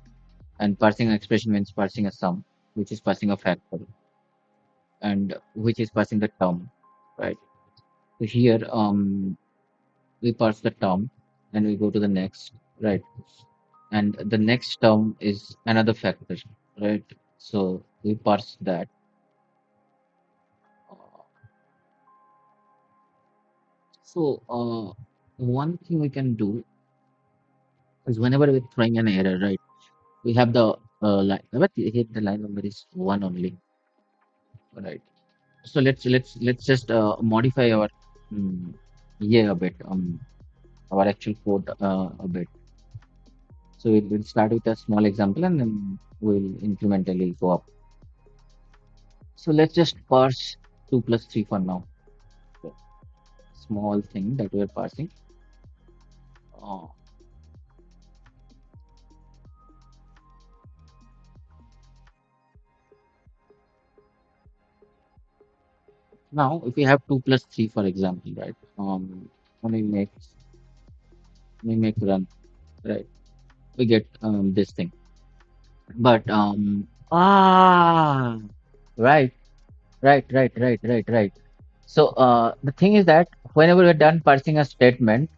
And parsing an expression means parsing a sum, which is parsing a factor, and which is parsing the term. Right. So here we parse the term and we go to the next, right? And the next term is another factor, right? So we parse that. So one thing we can do is whenever we're throwing an error, right? We have the line, but here the line number is one only, right? So let's just modify our yeah a bit, our actual code a bit. So we'll start with a small example and then we'll incrementally go up. So let's just parse 2 plus 3 for now. So, small thing that we're parsing. Uh, Now, if we have 2 plus 3, for example, right? When we make run, right? We get this thing. But right, right. So the thing is that whenever we're done parsing a statement,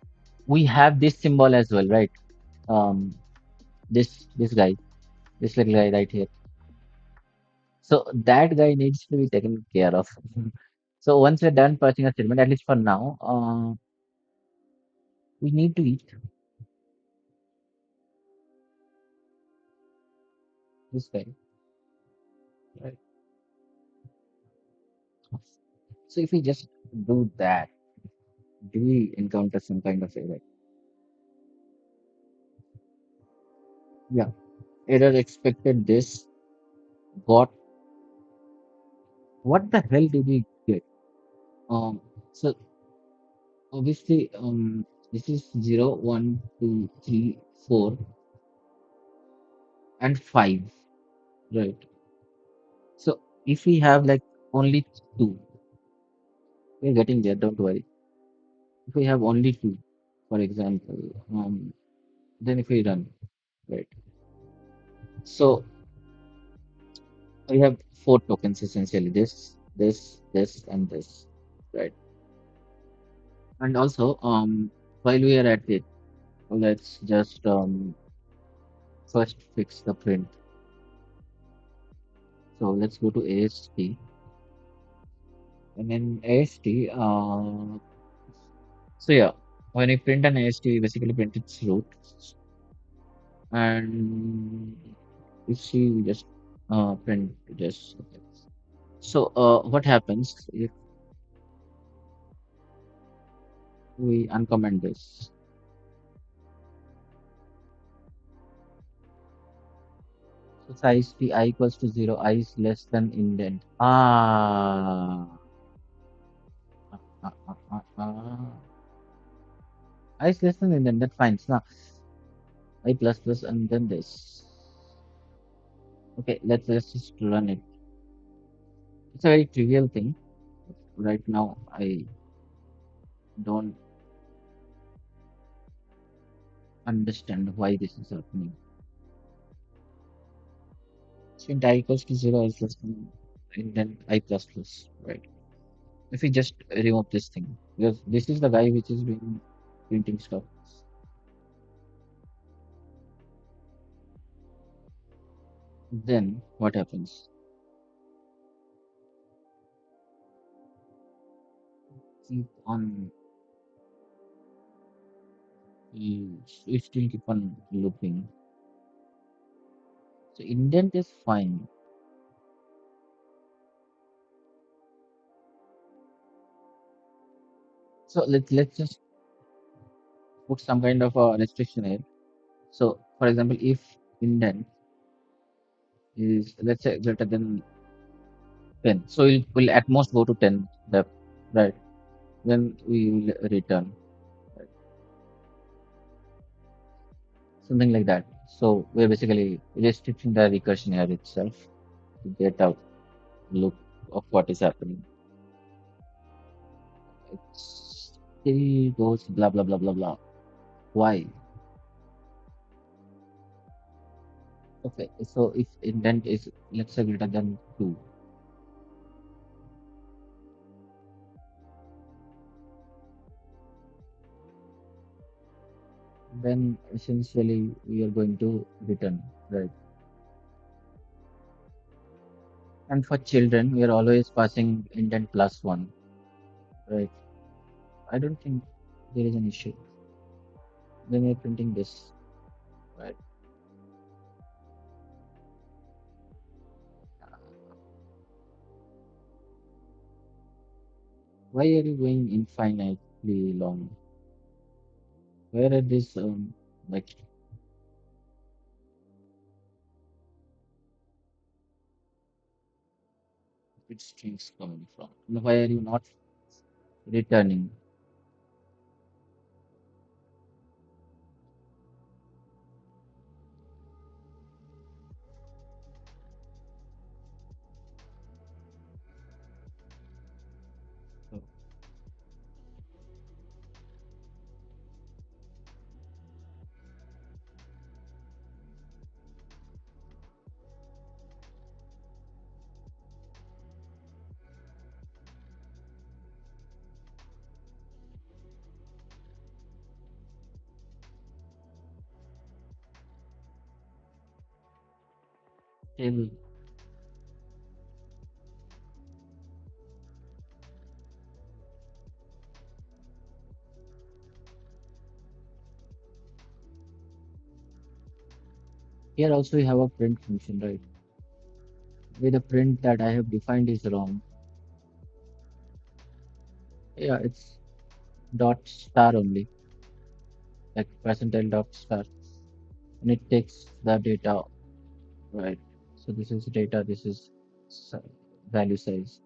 we have this symbol as well, right? Um, this guy, this little guy right here. So that guy needs to be taken care of. So once we're done parsing a statement, at least for now, we need to eat this guy, right? So if we just do that, do we encounter some kind of error? Yeah, error expected this. got what the hell did we get? So obviously, this is 0, 1, 2, 3, 4, and 5, right? So if we have like only two, we're getting there, don't worry. If we have only two, for example, then if we run, right? So we have four tokens essentially, this, and this, right? And also, while we are at it, let's just first fix the print. So let's go to AST, and in AST, so yeah, when you print an AST, you basically print its root, and you see we just print this. Okay. So what happens if we uncomment this? So size p I equals to 0, I is less than indent. I is less than indent, that's fine. So now I plus plus and then this. Okay, let's just run it. It's a very trivial thing. Right now, I don't understand why this is happening. So int I equals to 0 is less than indent I plus plus, right? If we just remove this thing, because this is the guy which is doing printing stuff, then what happens? Keep on, we still keep on looping. So indent is fine. So let's just put some kind of a restriction here. So for example, if indent is let's say greater than 10, so we'll at most go to 10 depth, right? Then we will return, right? Something like that. So we're basically restricting the recursion here itself to get a look of what is happening. It still goes blah blah blah blah blah. Why? Okay, so if indent is let's say greater than 2, then essentially we are going to return, right? And for children, we are always passing indent plus 1, right? I don't think there is an issue when we're printing this, right? Why are you going infinitely long? Where are these like which strings coming from? And why are you not returning? So, still, here also we have a print function, right? With the print that I have defined is wrong. Yeah, it's dot star only, like percentile dot star, and it takes the data, right? So this is data, this is si- value size.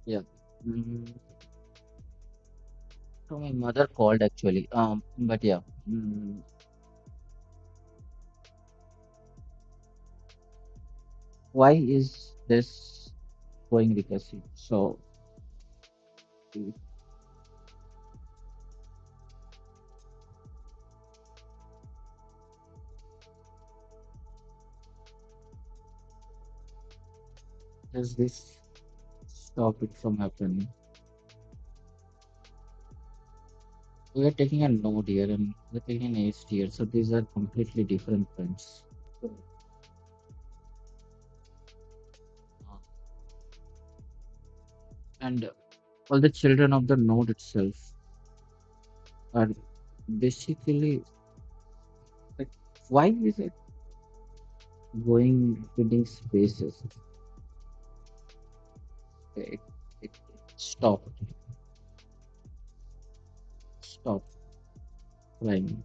Yeah. Mm, so my mother called actually. But yeah. Why is this going recursive? So does this stop it from happening? We are taking a node here and we're taking an AST here. So these are completely different things. Uh, And all the children of the node itself are basically like, why is it going within spaces? It, it stopped, stopped flying.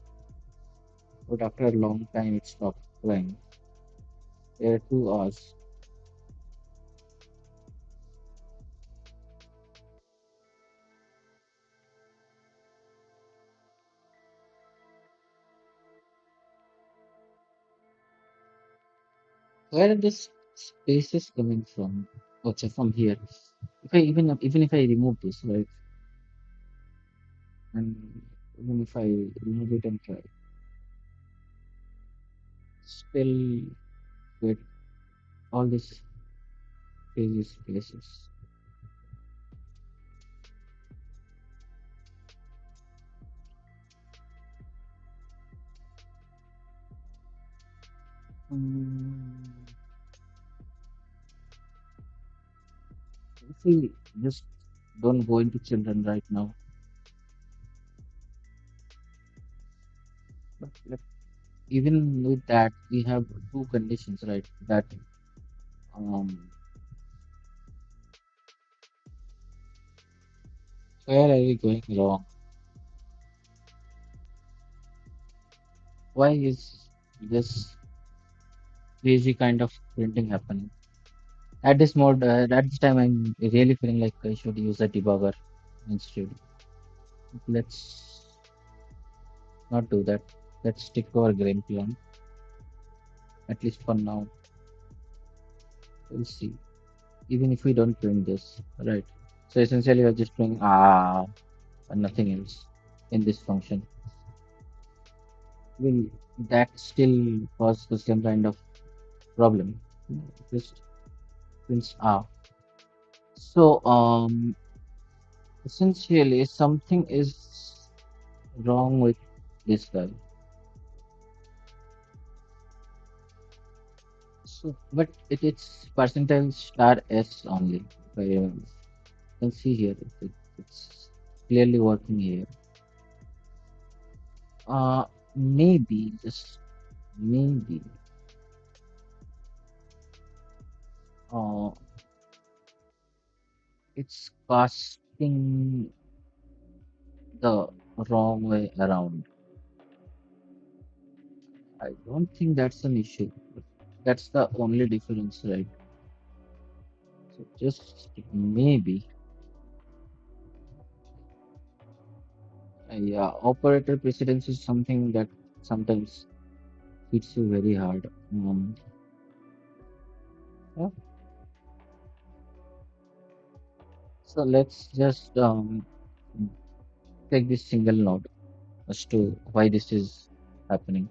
But after a long time, it stopped flying. There are 2 hours. Where are these spaces coming from? Okay, from here. If I even if I remove this, right, and even if I remove it and try, still get all these crazy spaces. Mm, if we just don't go into children right now, but like, even with that, we have two conditions, right? That um, where are we going wrong? Why is this crazy kind of printing happening? At this mode, at this time, I'm really feeling like I should use a debugger instead. Let's not do that. Let's stick to our game plan, at least for now. We'll see. Even if we don't print this, right? So essentially, we're just doing and nothing else in this function. Will that still cause the same kind of problem? Just prints So essentially, something is wrong with this guy. So, but it's percentile star S only. If I remember. You can see here, it's clearly working here. Maybe, just maybe, uh, it's casting the wrong way around. I don't think that's an issue. That's the only difference, right? So just maybe, yeah, operator precedence is something that sometimes hits you very hard. Yeah. So let's just take this single node as to why this is happening.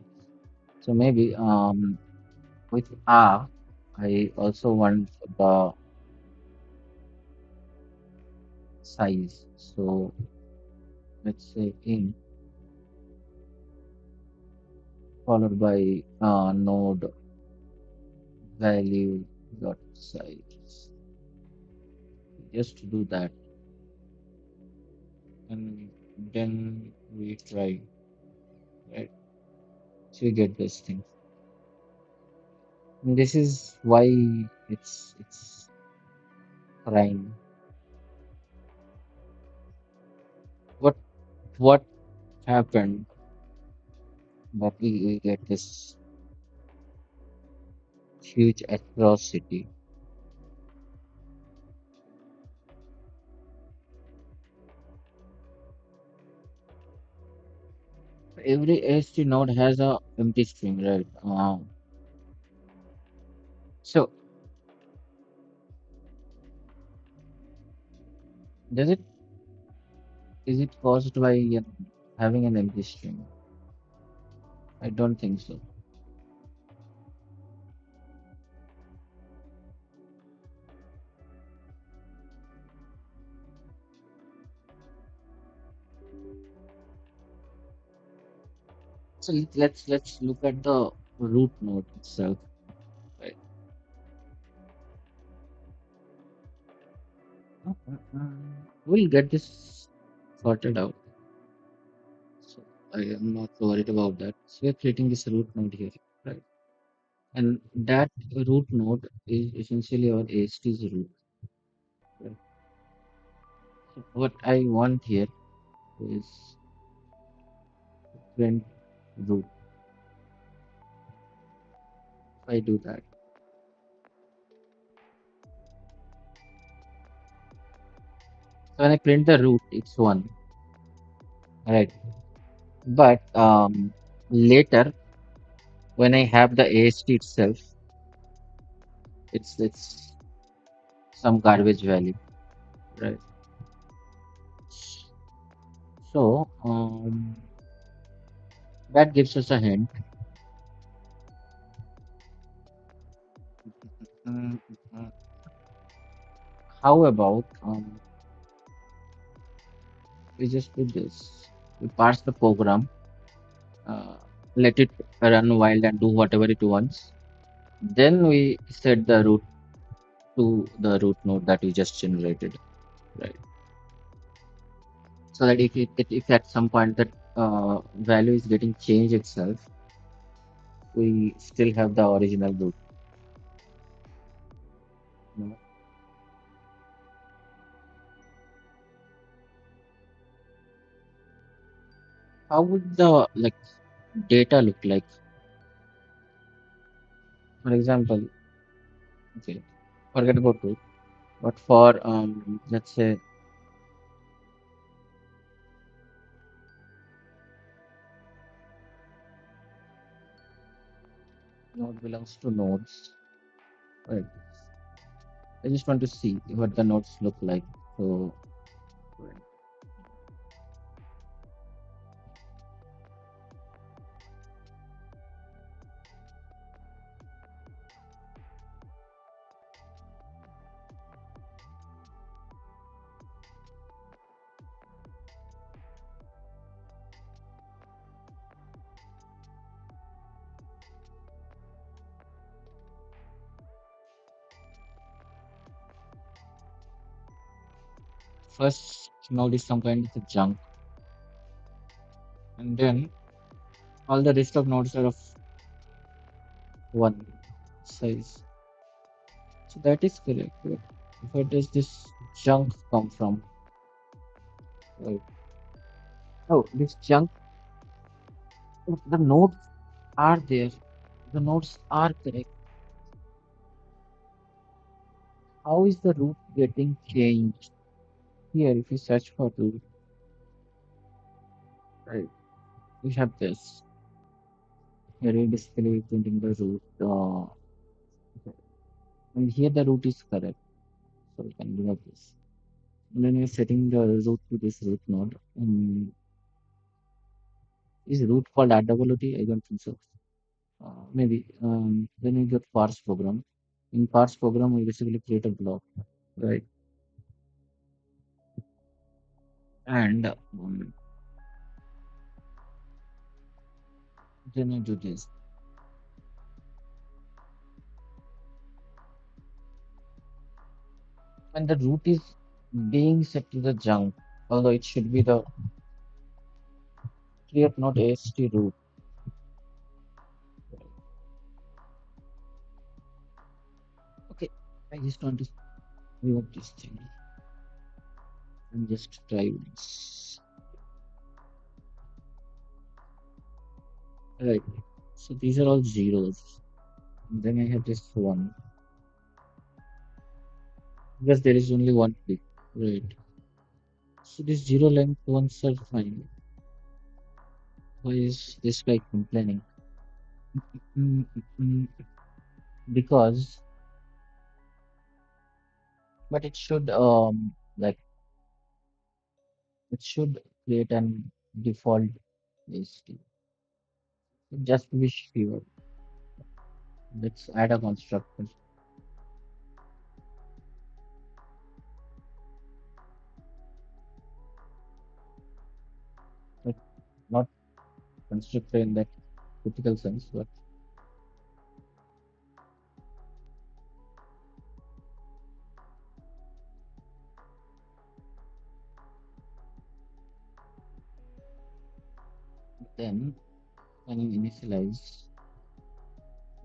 So maybe with R, I also want the size. So let's say in followed by node value dot size. Just to do that, and then we try, right? So we get this thing. And this is why it's crying. What what happened that we get this huge atrocity? Every AST node has a empty string, right? So does it is it caused by having an empty string? I don't think so. So let's look at the root node itself, right? We'll get this sorted out. So I am not worried about that. So we're creating this root node here, right? And that root node is essentially our AST's root. Right? So what I want here is print root. If I do that, so when I print the root, it's one, right? But later when I have the AST itself, it's some garbage value, right? So that gives us a hint. Mm, mm. How about we just do this? We parse the program, uh, let it run wild and do whatever it wants. Then we set the root to the root node that we just generated, right? So that if at some point that value is getting changed itself, we still have the original root. You know? How would the like data look like? For example, okay, forget about root, but for let's say node belongs to nodes, right? I just want to see what the nodes look like. So first node is some kind of a junk, and then all the rest of nodes are of one size. So that is correct. But where does this junk come from? Right. Oh, this junk, the nodes are there. The nodes are correct. How is the root getting changed? Here, if you search for root, right, we have this. Here we basically printing the root. And here the root is correct. So we can do this. And then we're setting the root to this root node. Is root called RWT? I don't think so. Maybe. Then we get parse program. In parse program, we basically create a block, right? And then we do this. And the root is being set to the junk, although it should be the create node AST root. Okay, I just want to remove this thing and just try this. Right. So these are all zeros. And then I have this one. Because there is only one click. Right. So this zero length ones are fine. Why is this guy complaining? Mm, mm, mm, because but it should like it should create an default AST. Just to be sure. Let's add a constructor. But not constructor in that typical sense, but then when you initialize,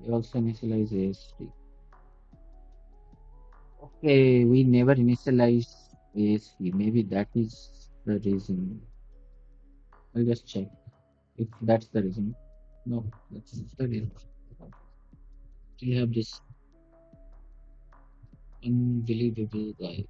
you also initialize AST. Okay, we never initialize AST. Maybe that is the reason. I'll just check if that's the reason. No, that's the reason. We have this unbelievable guy.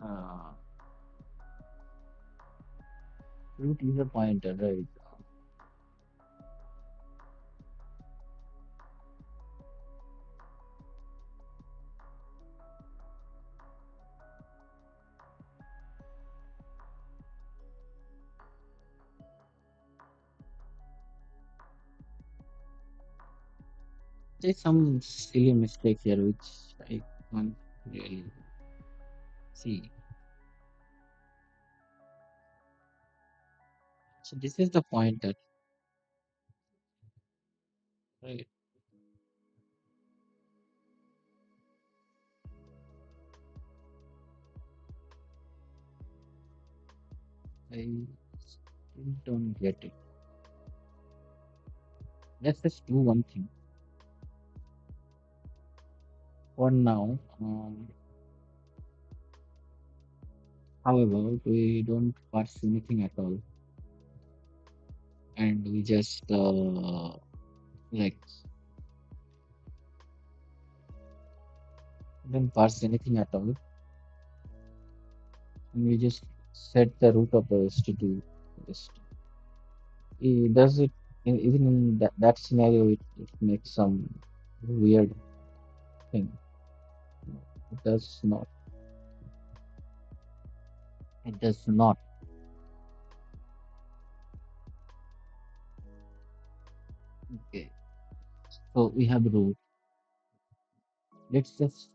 Uh, root user pointer, right? There's some silly mistake here which I can't really see. So this is the pointer, right? I still don't get it. Let's just do one thing. For now, however, we don't parse anything at all, and we just like don't parse anything at all, and we just set the root of the ST to ST. Does it even in that scenario? It makes some weird thing. It does not. It does not. Okay. So we have root. Let's just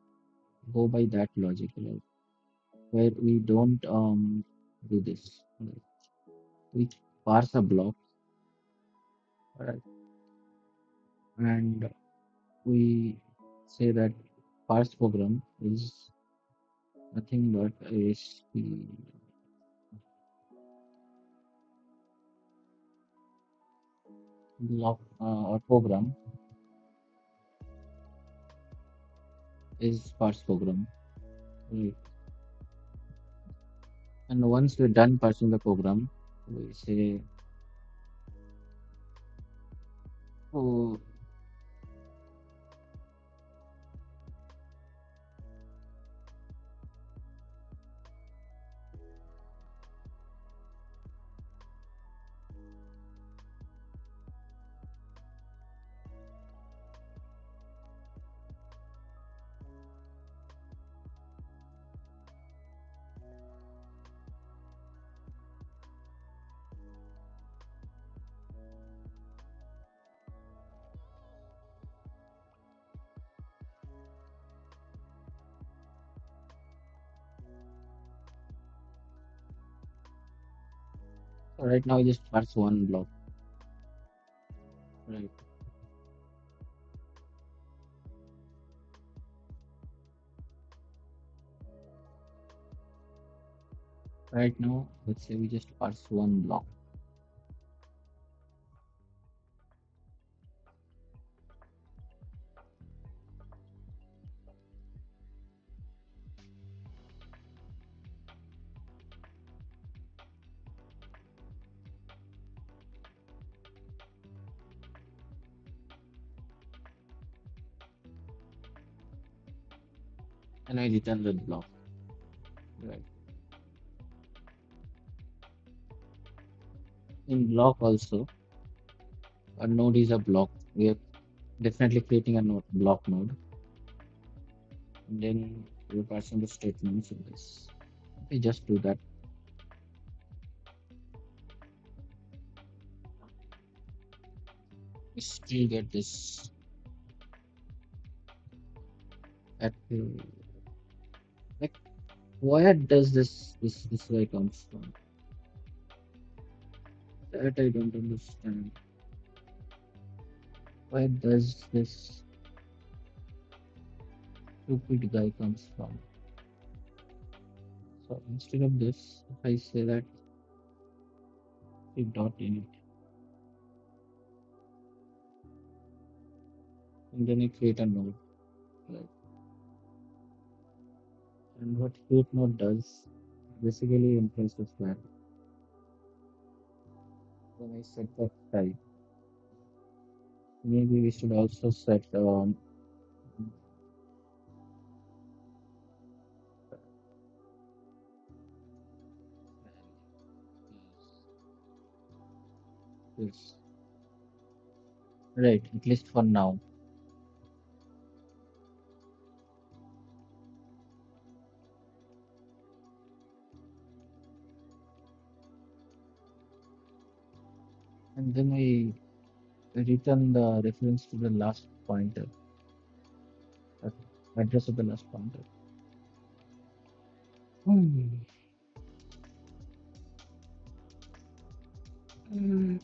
go by that logic, right? Where we don't do this. Right? We parse a block, right? And we say that parse program is nothing but AST block or program is parse program, right? And once we're done parsing the program, we say, oh, so right now we just parse one block, right? Right now, let's say we just parse one block and I return the block, right? In block also, a node is a block. We are definitely creating a node, block node, and then we're passing the statements in this. We just do that. We still get this at like where does this way comes from? That I don't understand. Where does this stupid guy comes from? So instead of this, if I say that it dot init, and then I create a node, right? And what create node does basically impresses that when I set that type, maybe we should also set yes, right, at least for now. And then we return the reference to the last pointer, uh, address of the last pointer. Hmm. Mm.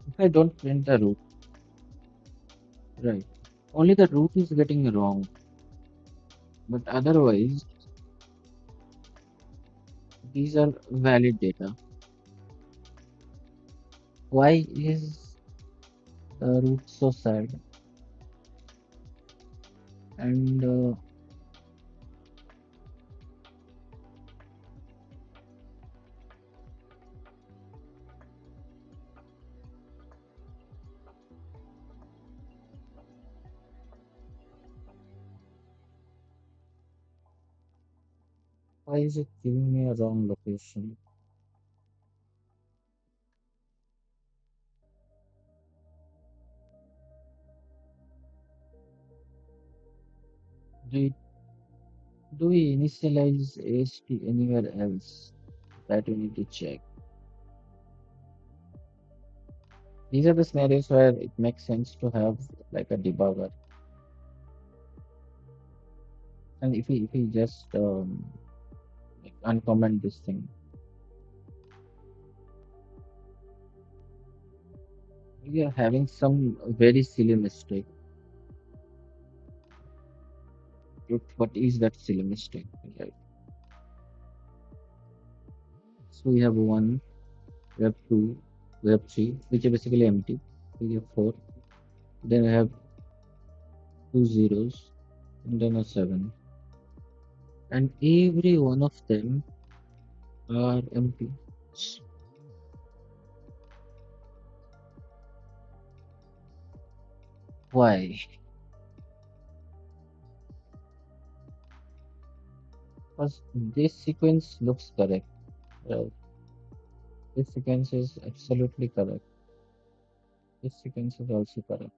If I don't print the root, right, only the root is getting wrong, but otherwise these are valid data. Why is the root so sad? And why is it giving me a wrong location? Do, do we initialize AST anywhere else? That we need to check. These are the scenarios where it makes sense to have like a debugger. And if we just like uncomment this thing, we are having some very silly mistake. What is that silly mistake? Right. So we have one, we have two, we have three, which are basically empty. We have four. Then we have two zeros, and then a seven. And every one of them are empty. Why? Because this sequence looks correct. Right? This sequence is absolutely correct. This sequence is also correct.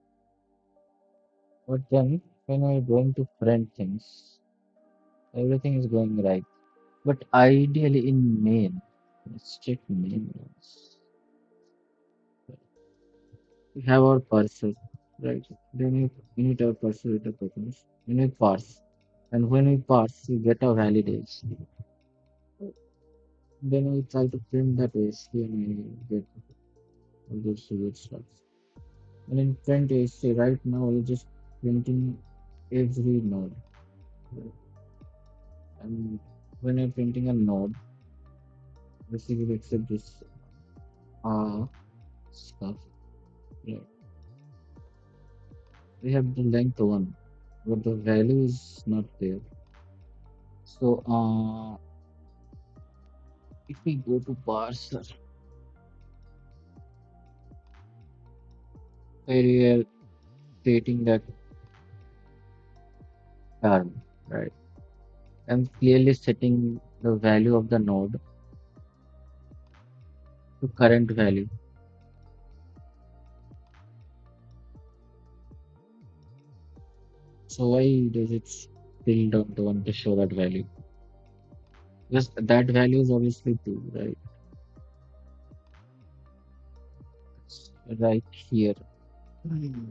But then when we're going to print things, everything is going right. But ideally in main, let's check main ones. We have our parser, right? Then we need our parser with the tokens. When we parse, and when we parse, we get our validation. Then we try to print that AST and we get all those weird stuff. And in print AST, right now we're just printing every node. Right? And when you're printing a node, basically we accept this stuff. Right? We have the length one, but the value is not there. So if we go to parser, where we are creating that term, right? And clearly setting the value of the node to current value. So why does it still don't want to show that value? Because that value is obviously 2, right? It's right here. Hmm.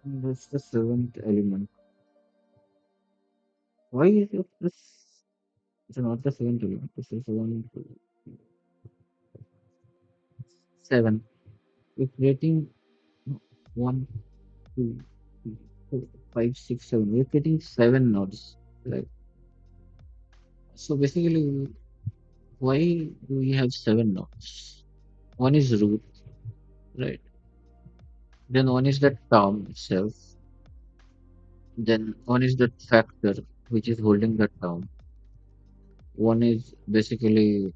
That's the seventh element. Why is it this? It's not the seventh element. This is one, two, seven. We're creating one, two, three, four, five, six, seven. We're getting seven nodes. Right. So basically, why do we have seven nodes? One is root, right? Then one is the term itself. Then one is the factor which is holding the term. One is basically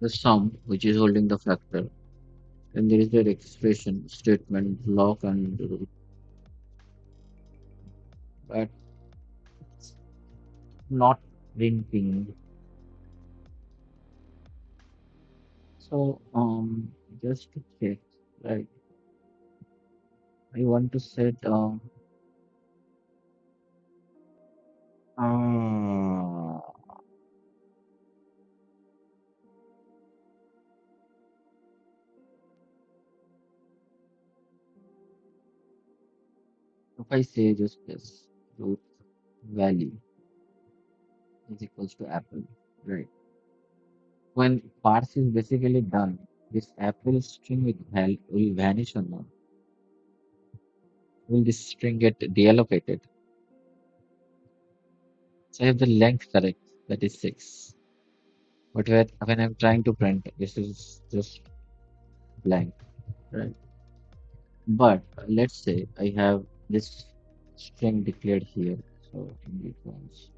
the sum which is holding the factor. And there is the expression, statement, block, and root. But not printing. So just to check, right? I want to set uh, if I say just this root value is equals to apple, right? When parse is basically done, this apple string will vanish or not? Will this string get deallocated? So I have the length correct, that is 6. But when I'm trying to print, this is just blank, right? But let's say I have this string declared here. So it ones.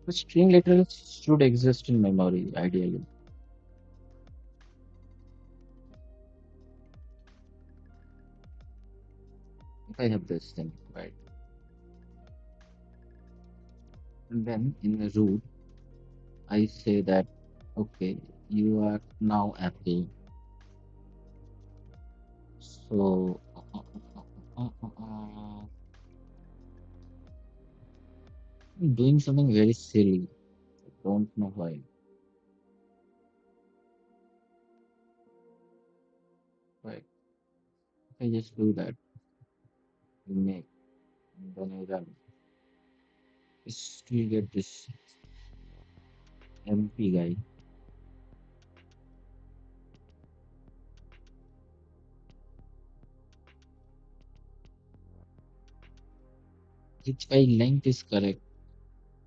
The string literally should exist in memory, ideally. If I have this thing, right? And then in the root, I say that, okay, you are now Apple. So, I'm doing something very silly. I don't know why. Right. If I just do that, you make, and then I run. I still get this MP guy. Which file length is correct.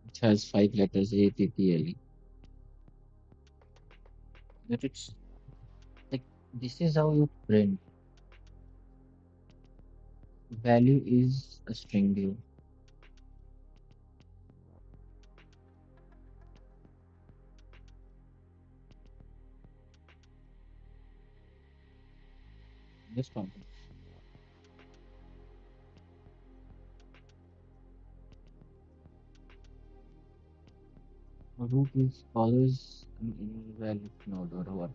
It has 5 letters APPLE. But it's like this is how you print. Value is a string view. Just one. Root is always an invalid node or what?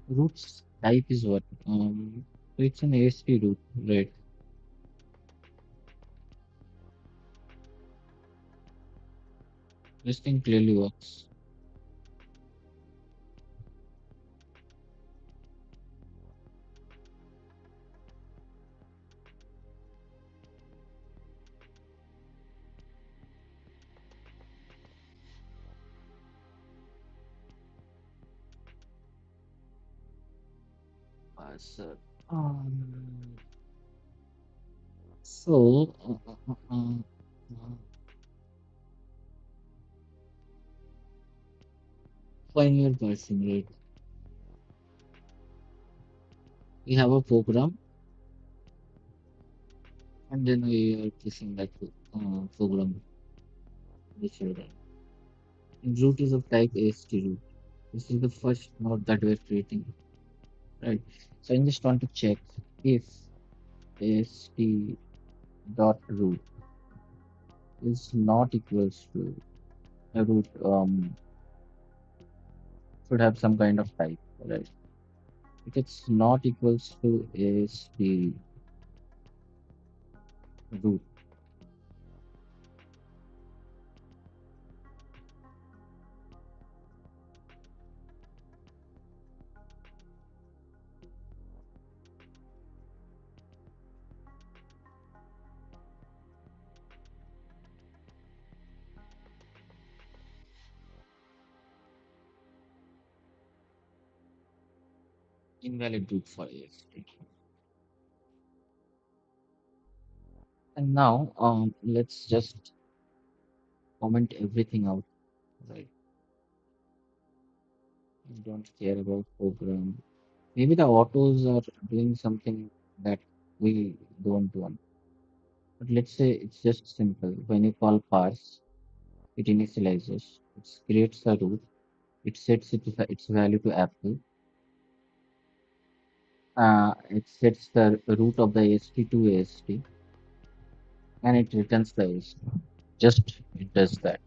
Root's type is what? So it's an AST root, right? This thing clearly works. So, um, so when parsing, right? We have a program, and then we are pushing that program. Which will run. And root is of type AST root. This is the first node that we're creating, right? So I just want to check if AST dot root is not equals to a root should have some kind of type, right? If it's not equals to AST root, invalid root for AST. And now let's just comment everything out, right? We don't care about program. Maybe the autos are doing something that we don't want. But let's say it's just simple. When you call parse, it initializes, it creates a root, it sets its value to Apple, it sets the root of the AST to AST, and it returns the AST. Just it does that.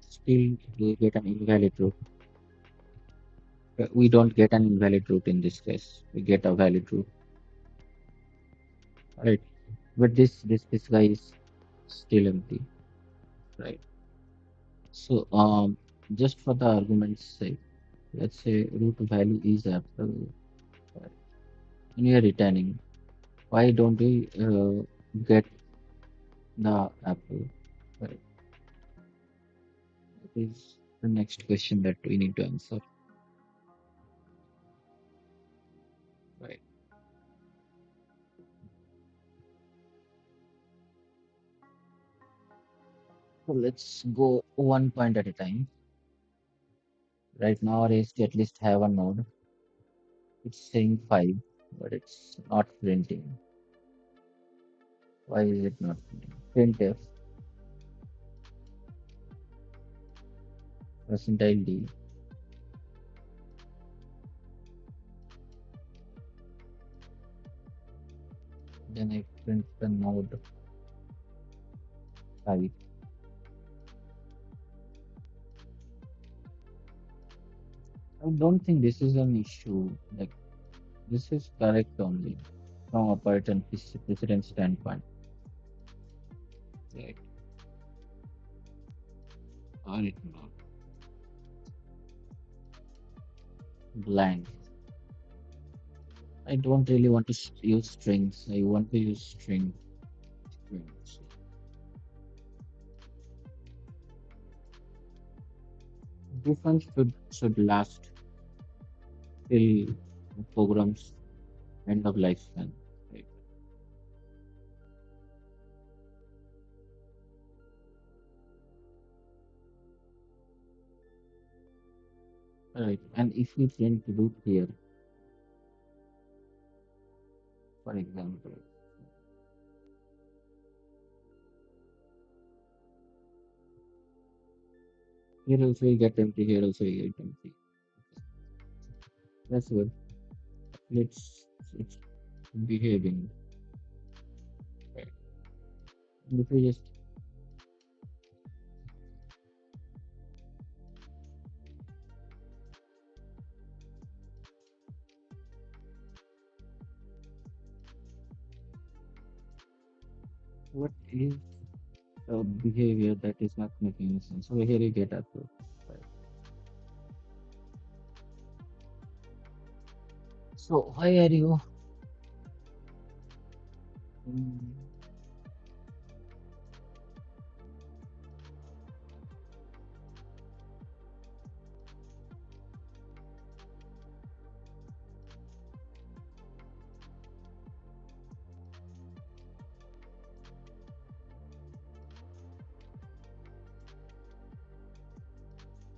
Still, we get an invalid root. We don't get an invalid root in this case. We get a valid root, right? But this guy is still empty, right? So just for the argument's sake, let's say root value is Apple, right? And we are returning. Why don't we get the Apple? Right. That is the next question that we need to answer. Right. So let's go one point at a time. Right now, our AST at least have a node. It's saying 5, but it's not printing. Why is it not printing? Printf percentile D. Then I print the node 5. I don't think this is an issue. Like This is correct only from operator and precedent standpoint. Right. Or it not. Blank. I don't really want to use strings. I want to use strings. This one should last till the program's end of lifespan. Right. Right. And if we print root here, for example, here also we get empty, here also we get empty. That's good. It's behaving. Right. If we just what is a behavior that is not making any sense? So here you get upload. Right. So why are you? Mm,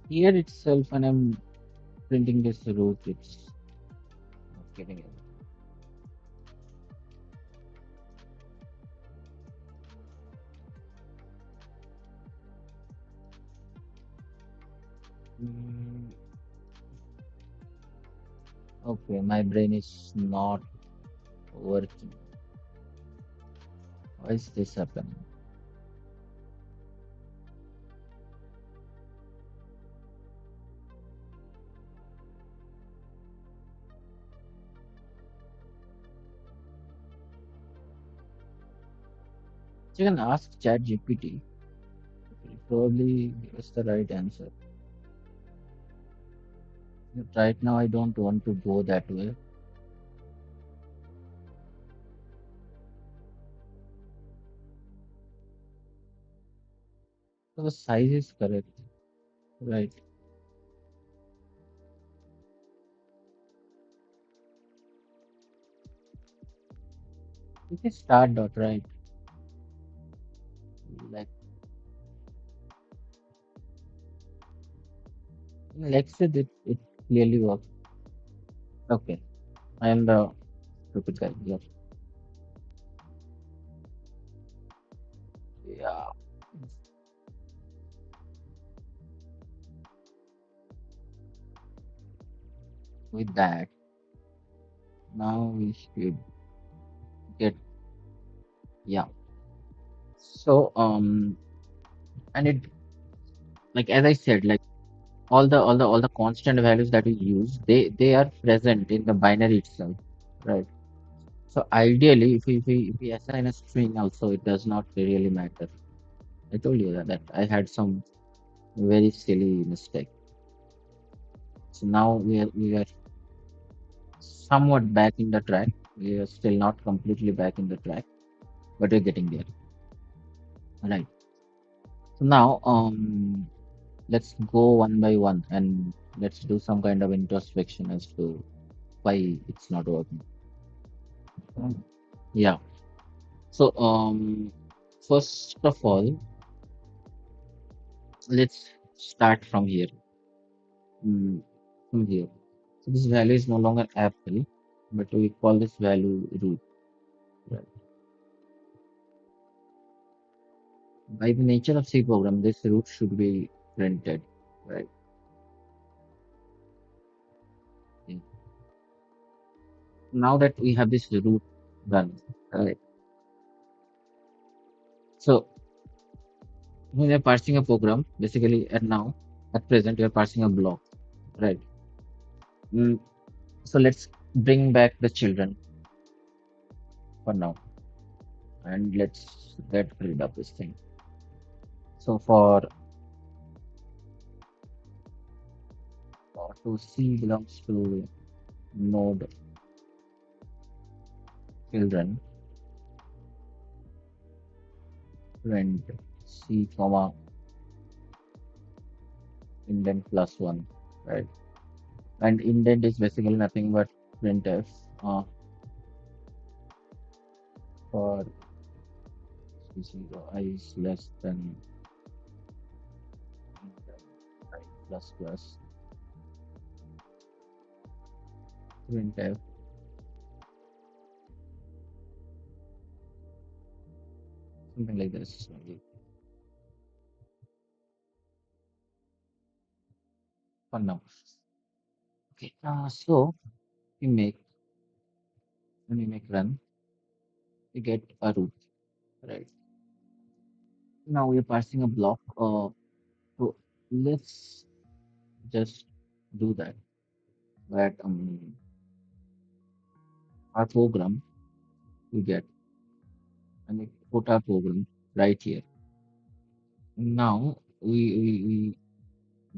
here itself, when I'm printing this root, it's not getting it. Mm, okay, my brain is not working. Why is this happening? So you can ask ChatGPT. It probably give us the right answer. But right now, I don't want to go that way. So the size is correct, right? It is start dot, right? Like in Lexit, it clearly works. Okay, I am the stupid guy. Yeah, yeah. With that, now we should get yeah. So and it like as I said, like all the constant values that we use, they are present in the binary itself, right? So ideally, if we assign a string also, it does not really matter. I told you that I had some very silly mistake. So now we are somewhat back in the track. We are still not completely back in the track, but we're getting there. Right. So now let's go one by one and let's do some kind of introspection as to why it's not working. Yeah. So first of all, let's start from here. Mm, from here. So this value is no longer apple, but we call this value root. Right. By the nature of C program, this root should be printed. Right. Yeah. Now that we have this root done, right. So when you're parsing a program, basically at now, at present, you're parsing a block. Right. Mm, so let's bring back the children for now, and let's get rid of this thing. So to C belongs to node children, print C comma indent plus one, right? And indent is basically nothing but printf for zero I is less than I plus plus printf something like this maybe for now. Okay, so we make when we make run, we get a root, right? Now we're parsing a block. So let's just do that. That our program we get and we put our program right here. Now we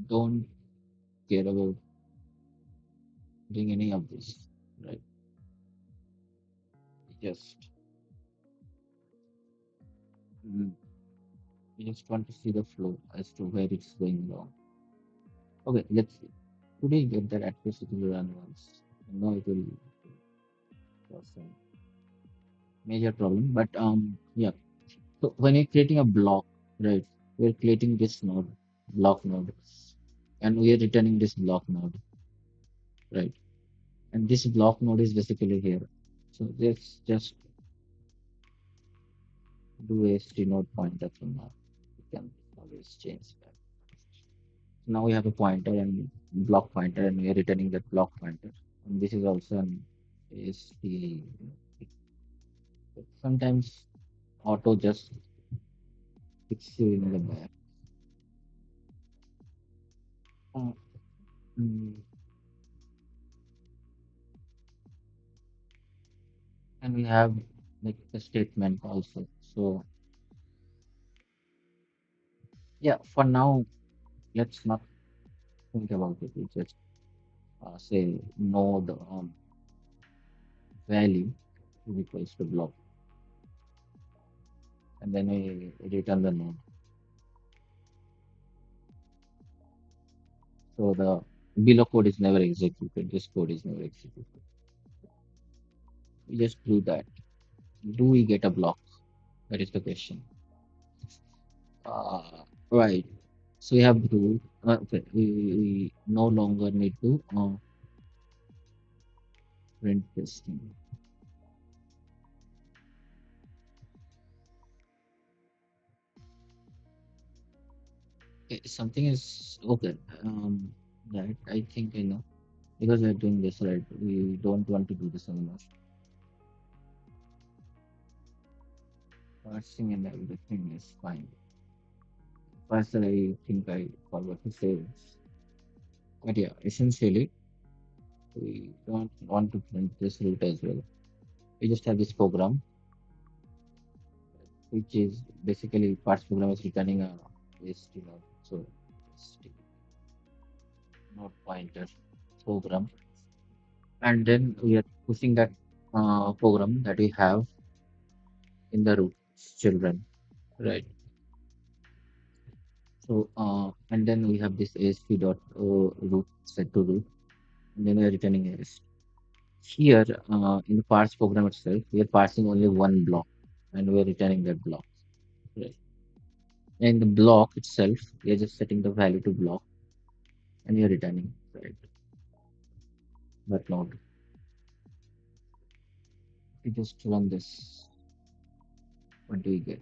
don't care about doing any of this, right? Just mm, we just want to see the flow as to where it's going wrong. Okay, let's see. Today get that accuracy to run once. No, it will cause a major problem, but yeah. So when you're creating a block, right, we're creating this node, block node, and we are returning this block node, right? And this block node is basically here. So let's just do AST node pointer from now. We can always change that. Now we have a pointer and block pointer, and we are returning that block pointer. And this is also an AST. Sometimes auto just kicks you in the back. Uh, mm, and we have like the statement also. So yeah, for now, let's not think about it. We just say node value is equals to block, and then we return the node. So the below code is never executed. This code is never executed. We just do that. Do we get a block? That is the question. Right. So we have to okay. We no longer need to print this thing. Okay, something is okay. Right. I think I know because we're doing this right. We don't want to do this anymore. Parsing and everything is fine. First, I think I forgot to say this. But yeah, essentially, we don't want to print this root as well. We just have this program, which is basically parts program is returning a AST node. So, AST node pointer program. And then we are pushing that program that we have in the root children, right? So, and then we have this ASP dot root set to root, and then we are returning AST. Here, in the parse program itself, we are parsing only one block, and we are returning that block. Right. In the block itself, we are just setting the value to block, and we are returning right that node. We just run this. What do we get?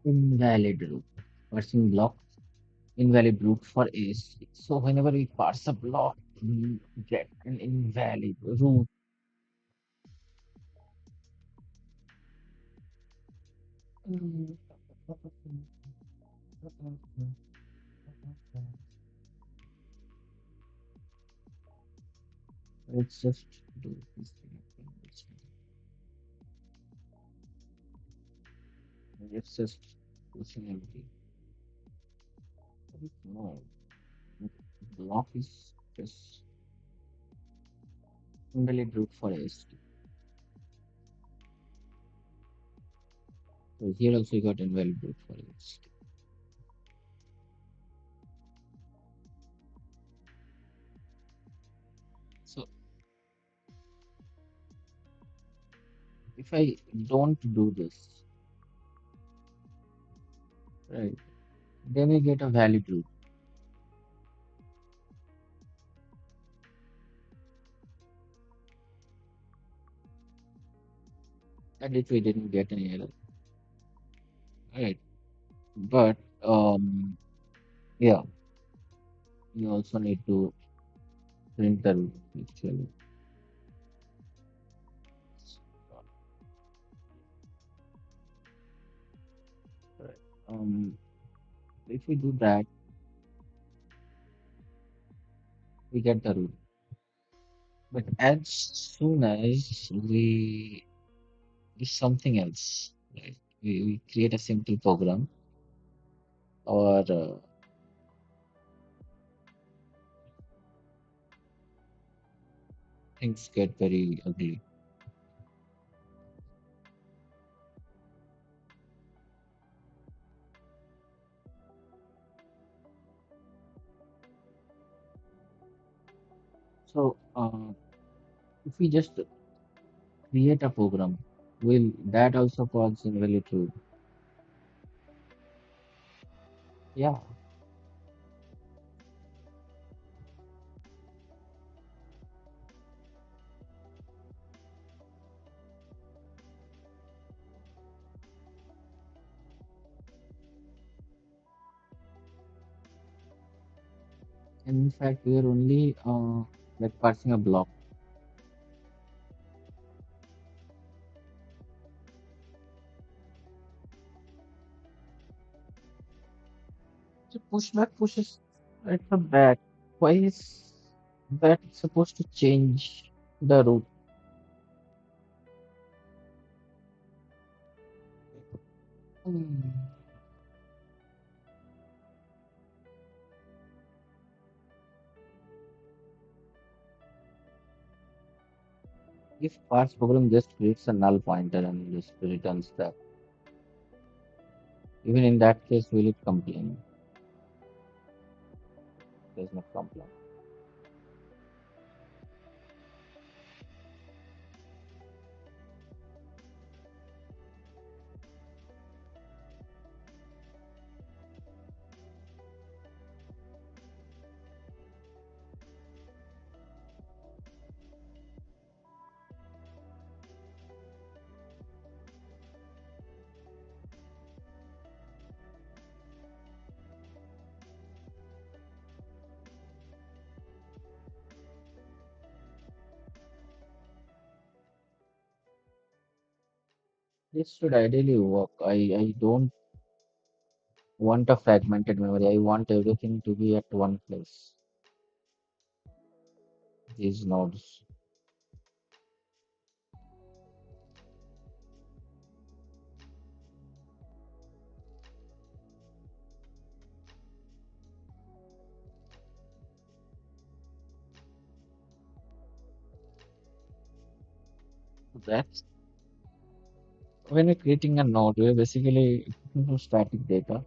Invalid root. Parsing block invalid root for ASC. So whenever we parse a block, we get an invalid root. Let's just do this thing. Let's just question empty. No, block is just invalid root for AST. So here also you got invalid root for AST. So if I don't do this, right, then I get a valid root. And if we didn't get any error, right? But yeah, you also need to print the root actually. Right. If we do that, we get the root. But as soon as we do something else, right? We create a simple program or things get very ugly. So if we just create a program, will that also falls invalid root? Yeah. And in fact, we are only like parsing a block. So pushback pushes at the back. Why is that supposed to change the root? Hmm. If parse program just creates a null pointer and just returns that, even in that case, will it complain? Does not complain. This should ideally work. I don't want a fragmented memory. I want everything to be at one place. These nodes. That's when we're creating a node, we're basically static data.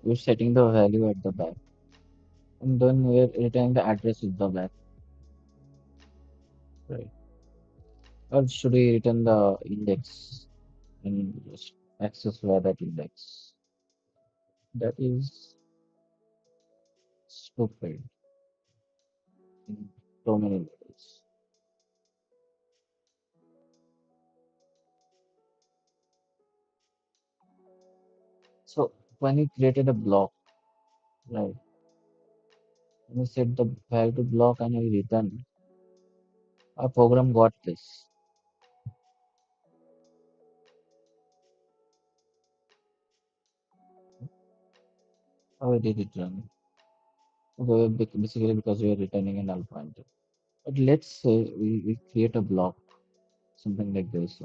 We're setting the value at the back, and then we're returning the address with the back, right? Or should we return the index and just access via that index? That is stupid in so many ways. So when we created a block, right? When we set the value to block and we return, our program got this. How did it run? Okay, basically because we are returning a null pointer. But let's say we create a block, something like this,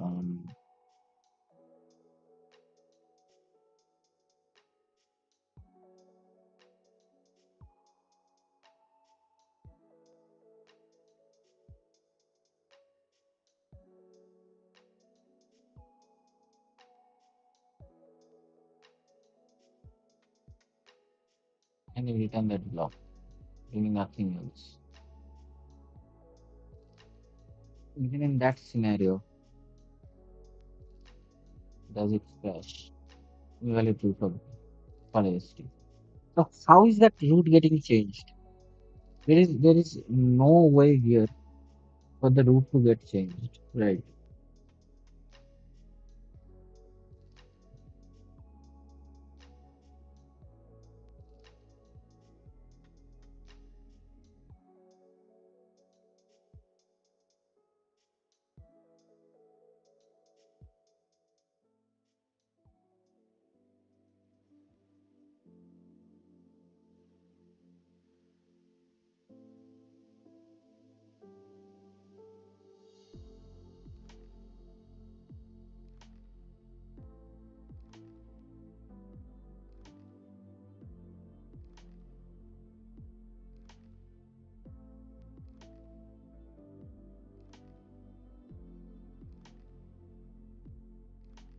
and we return that block, doing nothing else. Even in that scenario, does it crash? Valid root for AST. So how is that root getting changed? There is no way here for the root to get changed, right?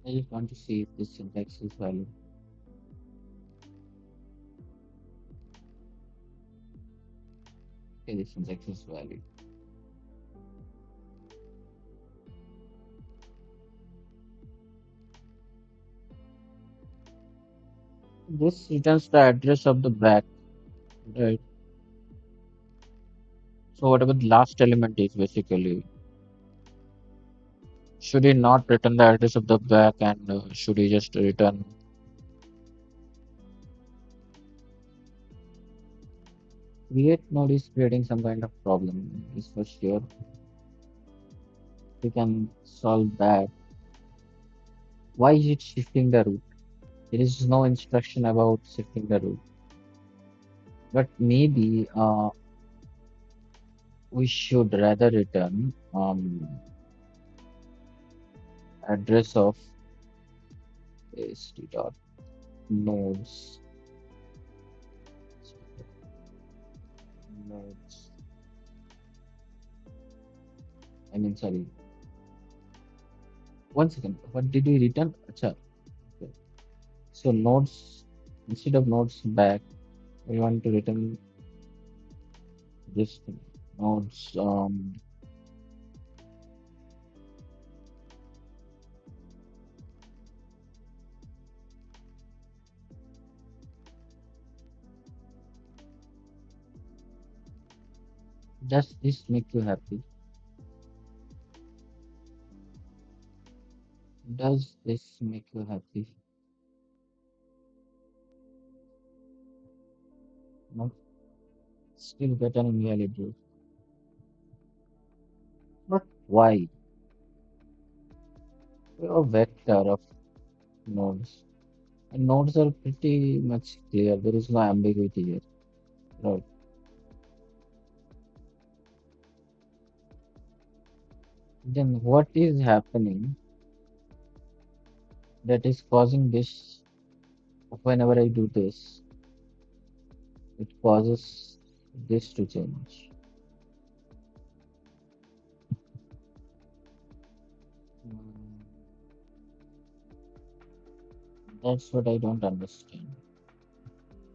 I just want to see if this syntax is valid. Okay, this syntax is valid. This returns the address of the back, right? So whatever the last element is basically, should he not return the address of the back and should he just return create node is creating some kind of problem, is for sure. We can solve that. Why is it shifting the root? There is no instruction about shifting the root. But maybe we should rather return address of ast dot nodes nodes. I mean, sorry. One second. What did we return? Acha. Okay. So nodes instead of nodes back, we want to return this thing. Nodes. Does this make you happy? Does this make you happy? No. Still better in reality. But why? We have a vector of nodes. And nodes are pretty much clear. There is no ambiguity here. Right. Then what is happening that is causing this? Whenever I do this, it causes this to change. Mm, That's what I don't understand.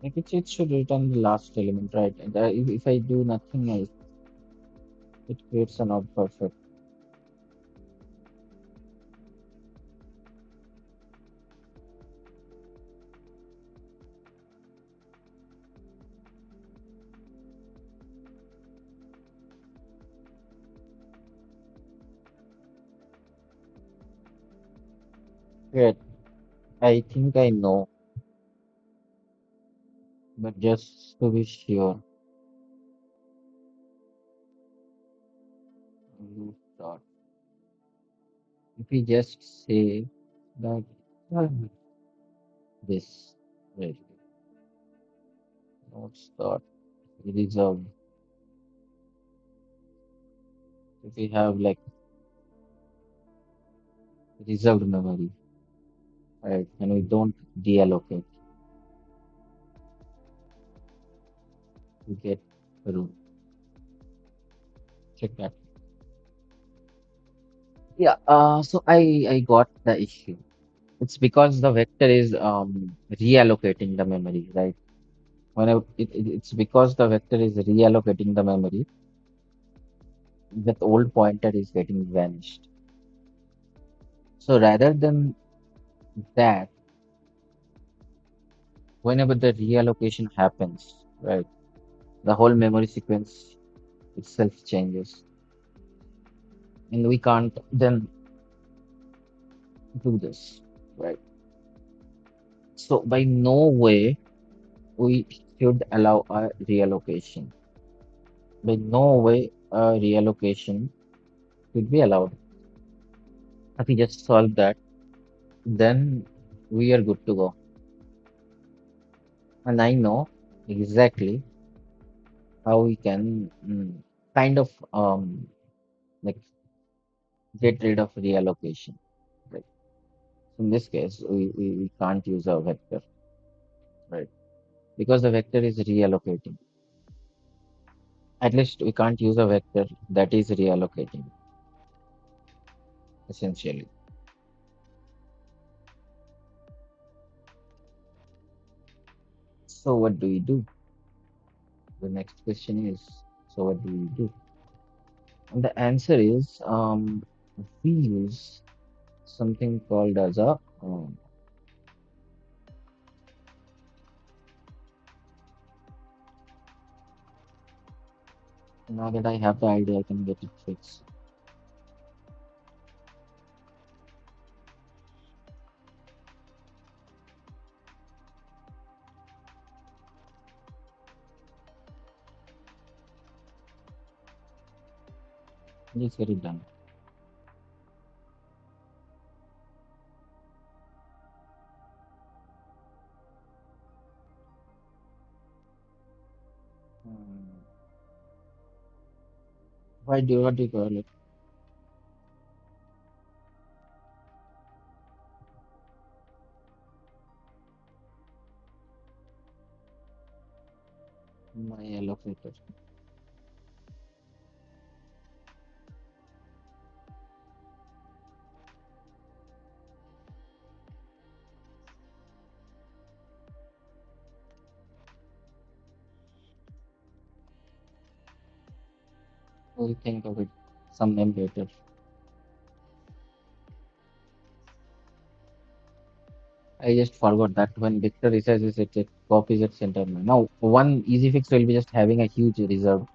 Like it should return the last element, right? And if I do nothing else, it creates a not perfect. Great. I think I know, but just to be sure, root dot. If we just say that uh, this, right, notes dot reserved, if we have like reserved memory, right, and we don't deallocate, we get room. Check that. Yeah, so I got the issue. It's because the vector is reallocating the memory, right? Whenever it's because the vector is reallocating the memory, that old pointer is getting vanished. So rather than that, whenever the reallocation happens, right, the whole memory sequence itself changes, and we can't then do this, right? So by no way we should allow a reallocation. By no way a reallocation should be allowed. If we just solve that, then we are good to go. And I know exactly how we can kind of like get rid of reallocation. Right. In this case, we can't use a vector, right? Because the vector is reallocating. At least we can't use a vector that is reallocating, essentially. So what do we do? The next question is, so what do we do? And the answer is we use something called as a now that I have the idea, I can get it fixed. Just get it done. Hmm. What do you call it? My allocator. We'll think of it some name later. I just forgot that when Victor resizes it, it copies at center. Now, one easy fix will be just having a huge reserve,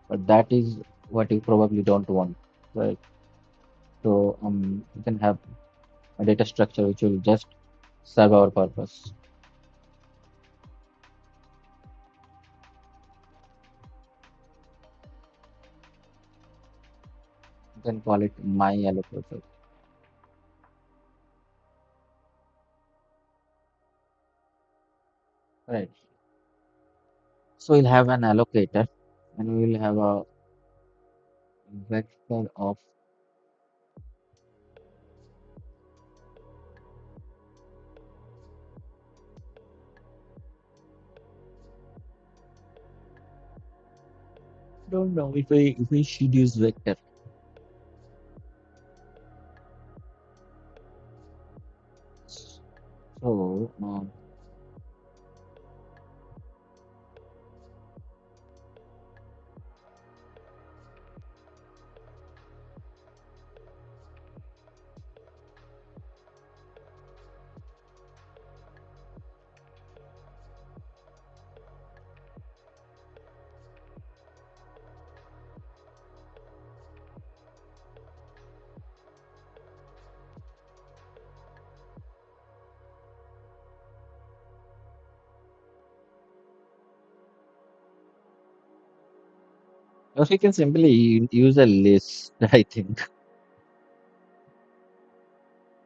but that is what you probably don't want, right? So, you can have a data structure which will just serve our purpose. You can call it my allocator, right? So we'll have an allocator, and we'll have a vector of don't know if we should use vector. So or we can simply use a list. I think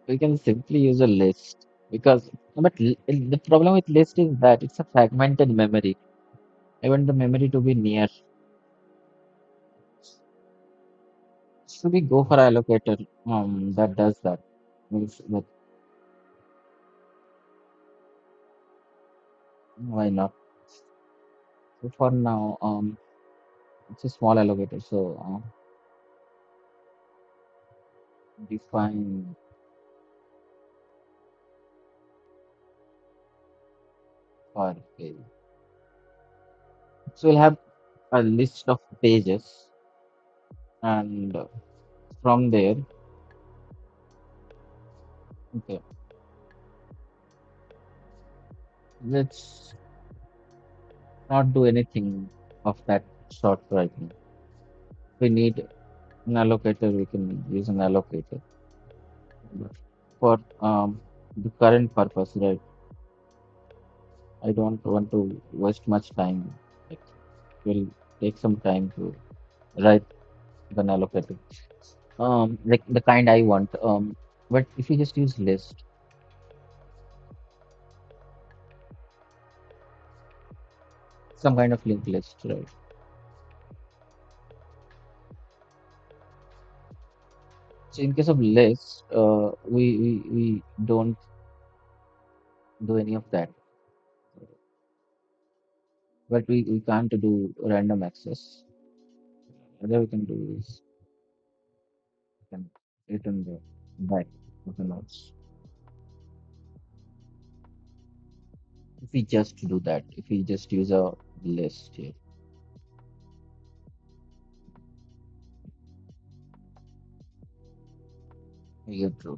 we can simply use a list because the problem with list is that it's a fragmented memory. I want the memory to be near. Should we go for allocator that does that? Means that why not? So for now, it's a small allocator. So define for page. So we'll have a list of pages, and from there, okay, let's not do anything of that sort right now. We need an allocator. We can use an allocator. But for the current purpose, right? I don't want to waste much time. It will take some time to write an allocator. Like the kind I want. But if you just use list, some kind of linked list, right? So in case of list, we don't do any of that. But we can't do random access. Other we can do is we can return the back of the nodes. If we just do that, if we just use a list here, we get true.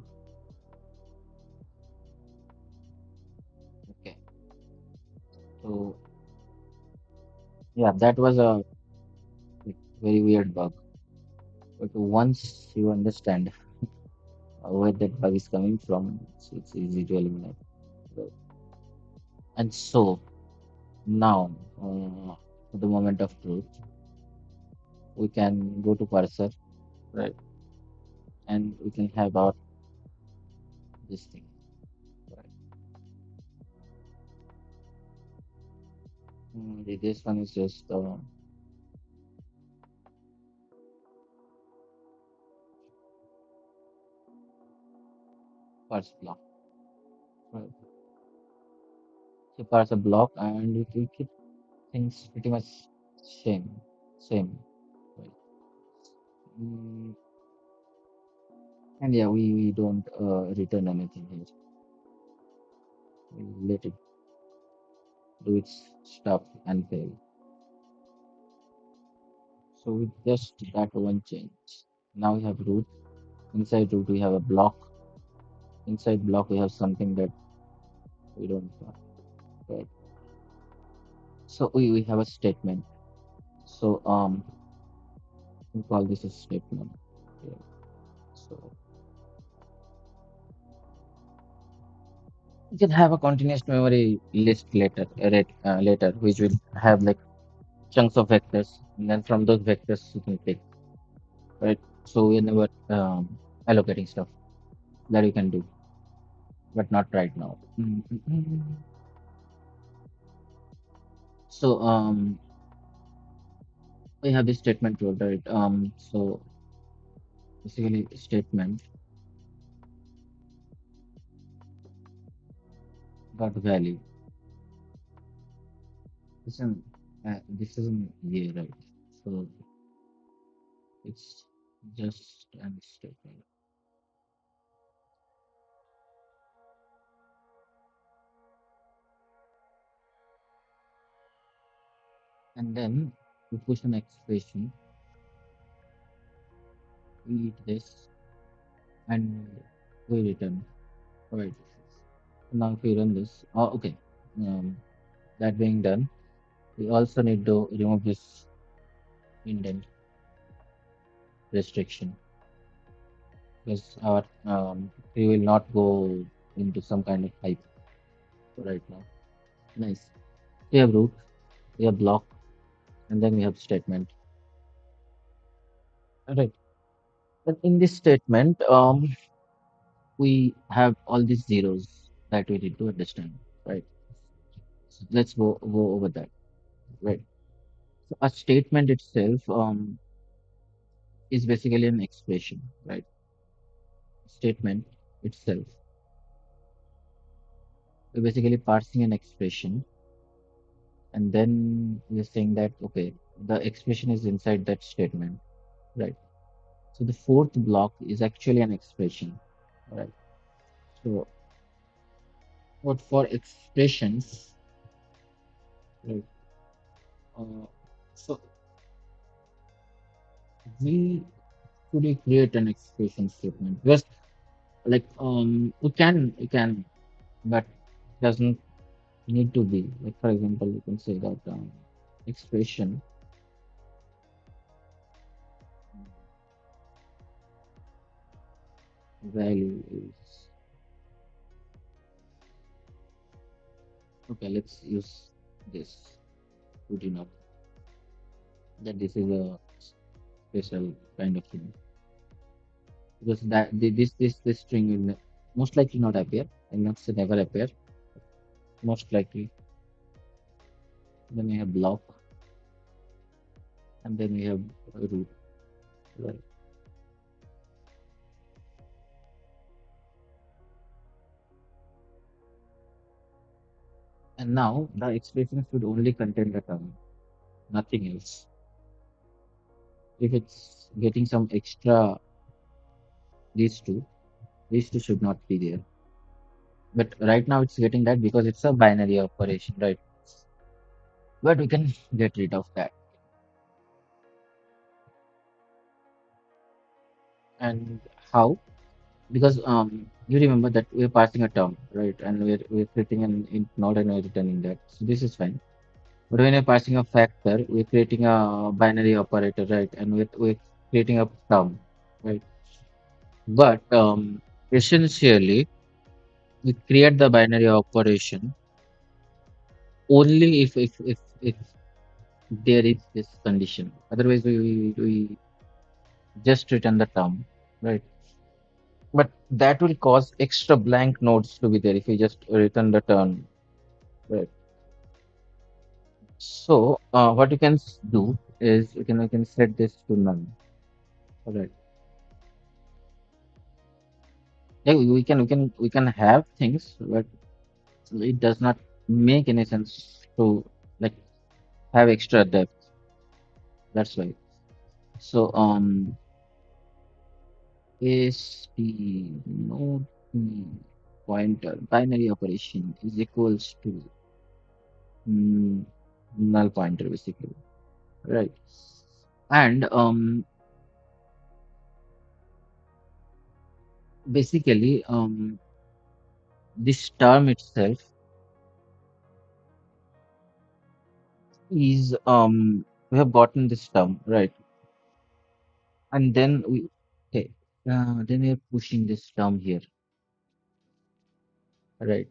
Okay. So yeah, that was a like, very weird bug. But once you understand where that bug is coming from, it's easy to eliminate. So- And so now, at the moment of truth, we can go to parser, right? And we can have our this thing. Right? This one is just parse block. Right? So parse a block, and we keep things pretty much same, same. Right? Mm, and yeah, we don't return anything here. We let it do its stuff and fail. So with just that one change, now we have root. Inside root we have a block. Inside block we have something that we don't want. Right? So we have a statement. So we call this a statement. Okay. So we can have a continuous memory list later, which will have like chunks of vectors, and then from those vectors you can pick, right? So we're never allocating stuff that you can do, but not right now. So we have this statement rule, right? So basically statement dot value. This isn't here, right? So it's just an statement, and then we push an expression. We eat this, and we return. Right. Now if we run this, oh, okay. Um, that being done, we also need to remove this indent restriction because our we will not go into some kind of hype right now. Nice. We have root, we have block, and then we have statement. Right. But in this statement, we have all these zeros that we need to understand. Right. So let's go over that. Right. So a statement itself, is basically an expression, right? Statement itself. We're basically parsing an expression, and then we're saying that okay, the expression is inside that statement, right? So the fourth block is actually an expression, right? So what for expressions, right? Uh, so we could create an expression statement because like we can but doesn't need to be like for example you can say that expression value is okay, let's use this good enough that this is a special kind of thing because this string will most likely not appear. I'll not say never appear, most likely. Then we have block and then we have root, right? And now the expression should only contain the term, nothing else. If it's getting some extra, these two, these two should not be there. But right now it's getting that because it's a binary operation, right? But we can get rid of that. And how? Because you remember that we're passing a term, right? And we're creating an int node and we're returning that. So this is fine. But when you're passing a factor, we're creating a binary operator, right? And we're creating a term, right? But essentially, we create the binary operation only if there is this condition. Otherwise, we just return the term, right? But that will cause extra blank nodes to be there if we just return the term, right? So what you can do is you can set this to none, all right? Yeah, we can have things, but it does not make any sense to like have extra depth. That's why. So AST node pointer binary operation is equals to mm, null pointer basically, right? And basically this term itself is we have gotten this term, right? And then we okay, then we are pushing this term here, right?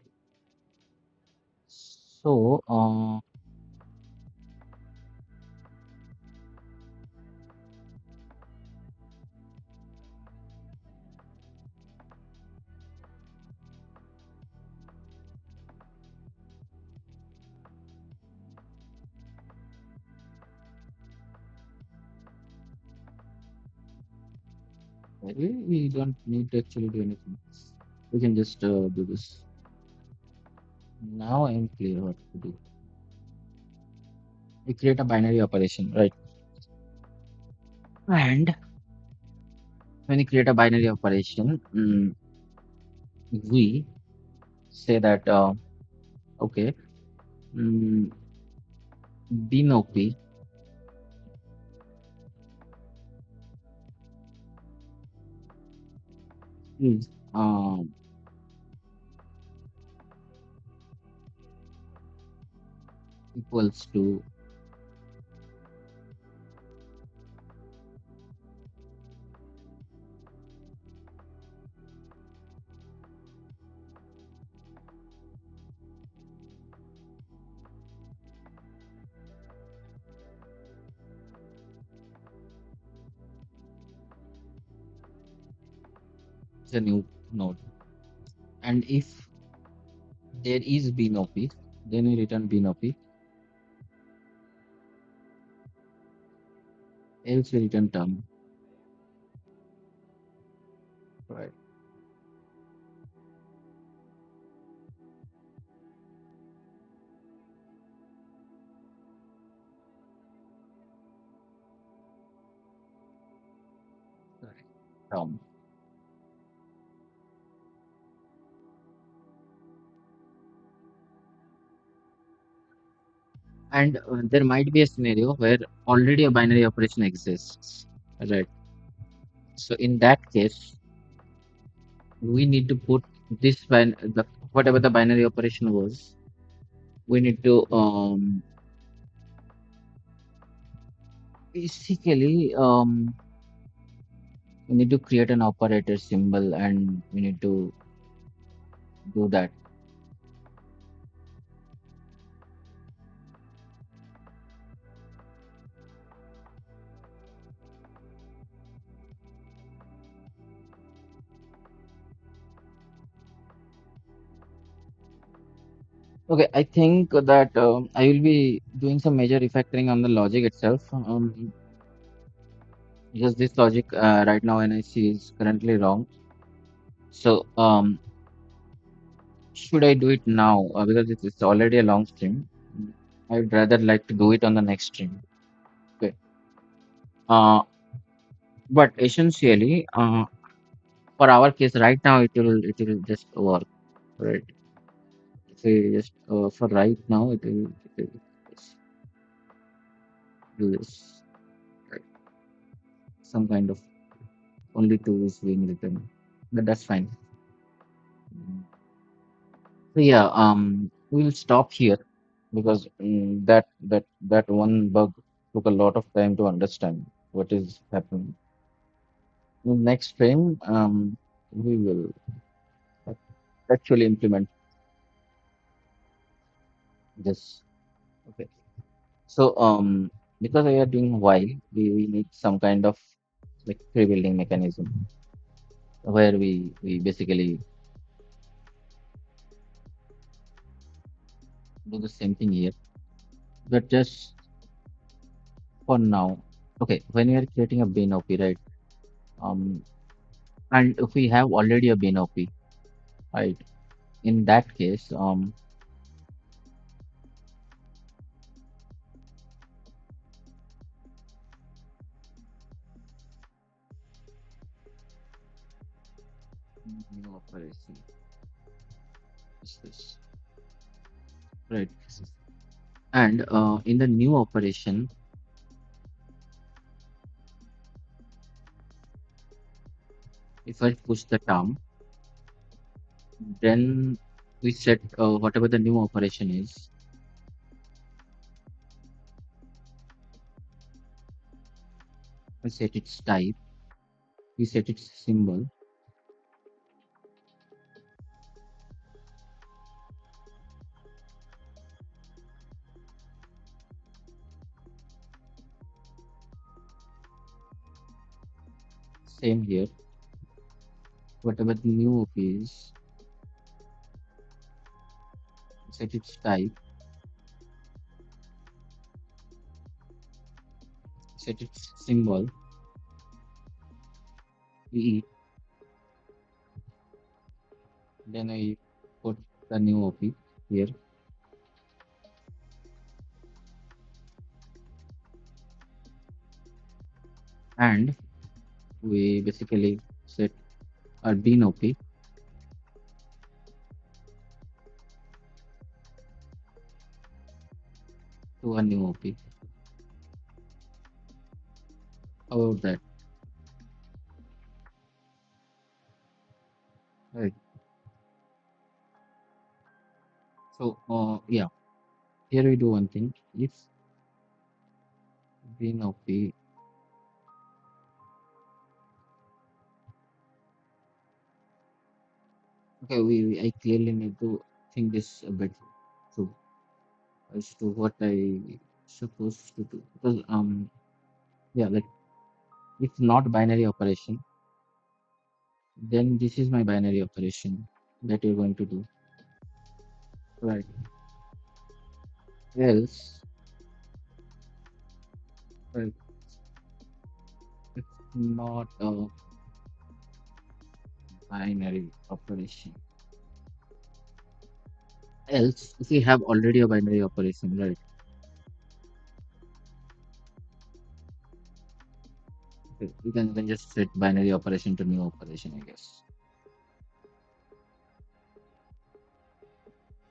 So we don't need to actually do anything. We can just do this. Now I'm clear what to do. We create a binary operation, right? And when you create a binary operation, we say that okay, mm, BNOP is equals to the new node. And if there is BNOP, then we return BNOP, else we return term. Right. Right. And there might be a scenario where already a binary operation exists. Right. So in that case, we need to put whatever the binary operation was, we need to basically we need to create an operator symbol and we need to do that. Okay, I think that I will be doing some major refactoring on the logic itself, because this logic right now when I see is currently wrong. So should I do it now? Because it's already a long stream. I would rather like to do it on the next stream. Okay. Uh, but essentially, for our case right now, it will just work, right? If we just for right now, it will just do this, right? Some kind of only two is being written, but that's fine. So yeah, we'll stop here because that one bug took a lot of time to understand what is happening. In next frame, we will actually implement this. Okay. So because we are doing while, we need some kind of like pre-building mechanism where we basically do the same thing here, but just for now. Okay, when we are creating a bin OP, right? Um, and if we have already a bin OP, right? In that case, new operation is this, right? And in the new operation, if I push the term, then we set whatever the new operation is, we set its type, we set its symbol, same here, whatever the new OP is, set its type, set its symbol, we then I put the new OP here, and we basically set our bin OP to a new OP. How about that? Right. So yeah, here we do one thing. If bin OP, okay, I clearly need to think this a bit through as to what I supposed to do, because yeah, like if not binary operation, then this is my binary operation that you're going to do, right? Else, right, it's not. binary operation. Else, if we have already a binary operation, right? Okay, we can just set binary operation to new operation, I guess,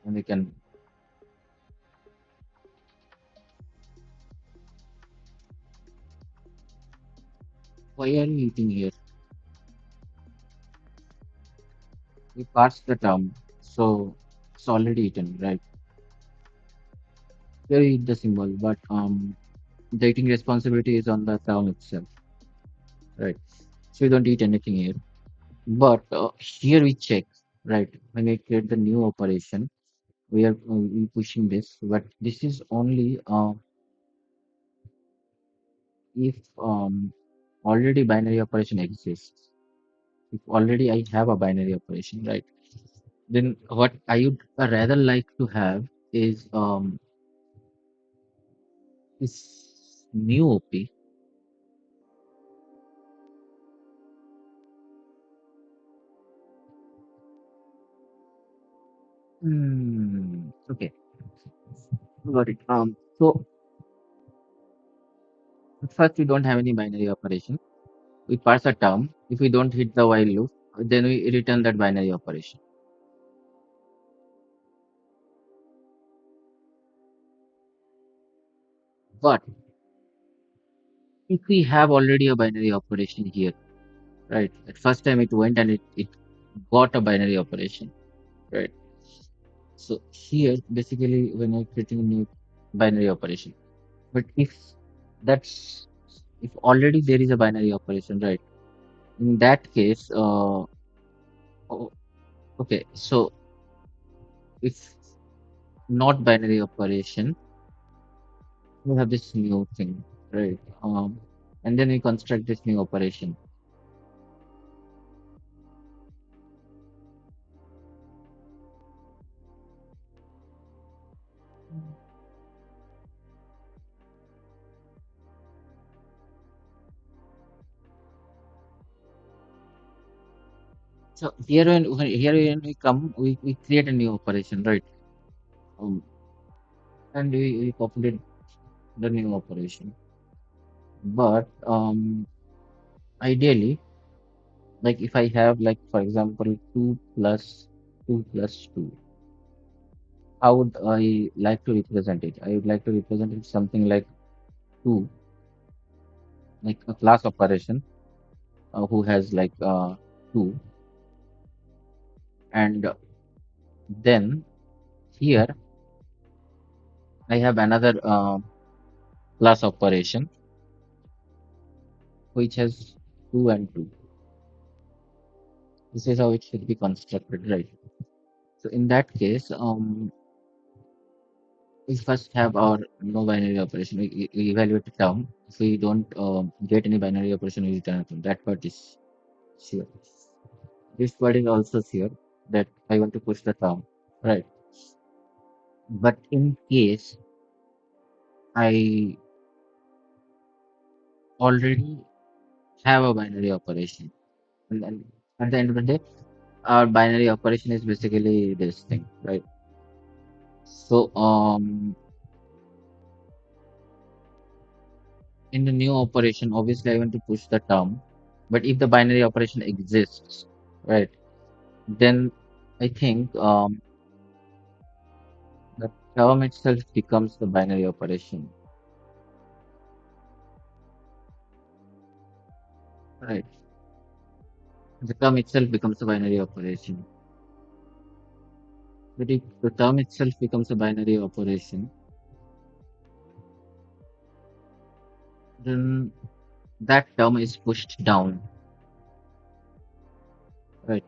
and we can. Why are you eating here? We parse the term, so it's already eaten, right? Here you eat the symbol, but the eating responsibility is on the term itself, right? So we don't eat anything here. But here we check, right? When we create the new operation, we pushing this, but this is only if already binary operation exists. If already I have a binary operation, right? Then what I would rather like to have is new OP. Okay, got it. So first we don't have any binary operation. We parse a term. If we don't hit the while loop, then we return that binary operation. But if we have already a binary operation here, right? At first time it went and it got a binary operation, right? So here basically when you're creating a new binary operation. But that's if already there is a binary operation, right? In that case, oh, okay, so if not binary operation, we have this new thing, right? And then we construct this new operation. So here when we come, we create a new operation, right? Um, and we populate the new operation. But ideally, like if I have like for example 2 plus 2 plus 2, how would I like to represent it? I would like to represent it something like 2, like a class operation who has like 2, and then here I have another class operation which has 2 and 2. This is how it should be constructed, right? So in that case, we first have our no binary operation. We evaluate the term. If we don't get any binary operation, we return a term. That part is sure. This part is also sure that I want to push the term, right? But in case I already have a binary operation, and then at the end of the day, our binary operation is basically this thing, right? So in the new operation, obviously I want to push the term, but if the binary operation exists, right, then I think the term itself becomes the binary operation, right? The term itself becomes a binary operation. But if the term itself becomes a binary operation, then that term is pushed down, right?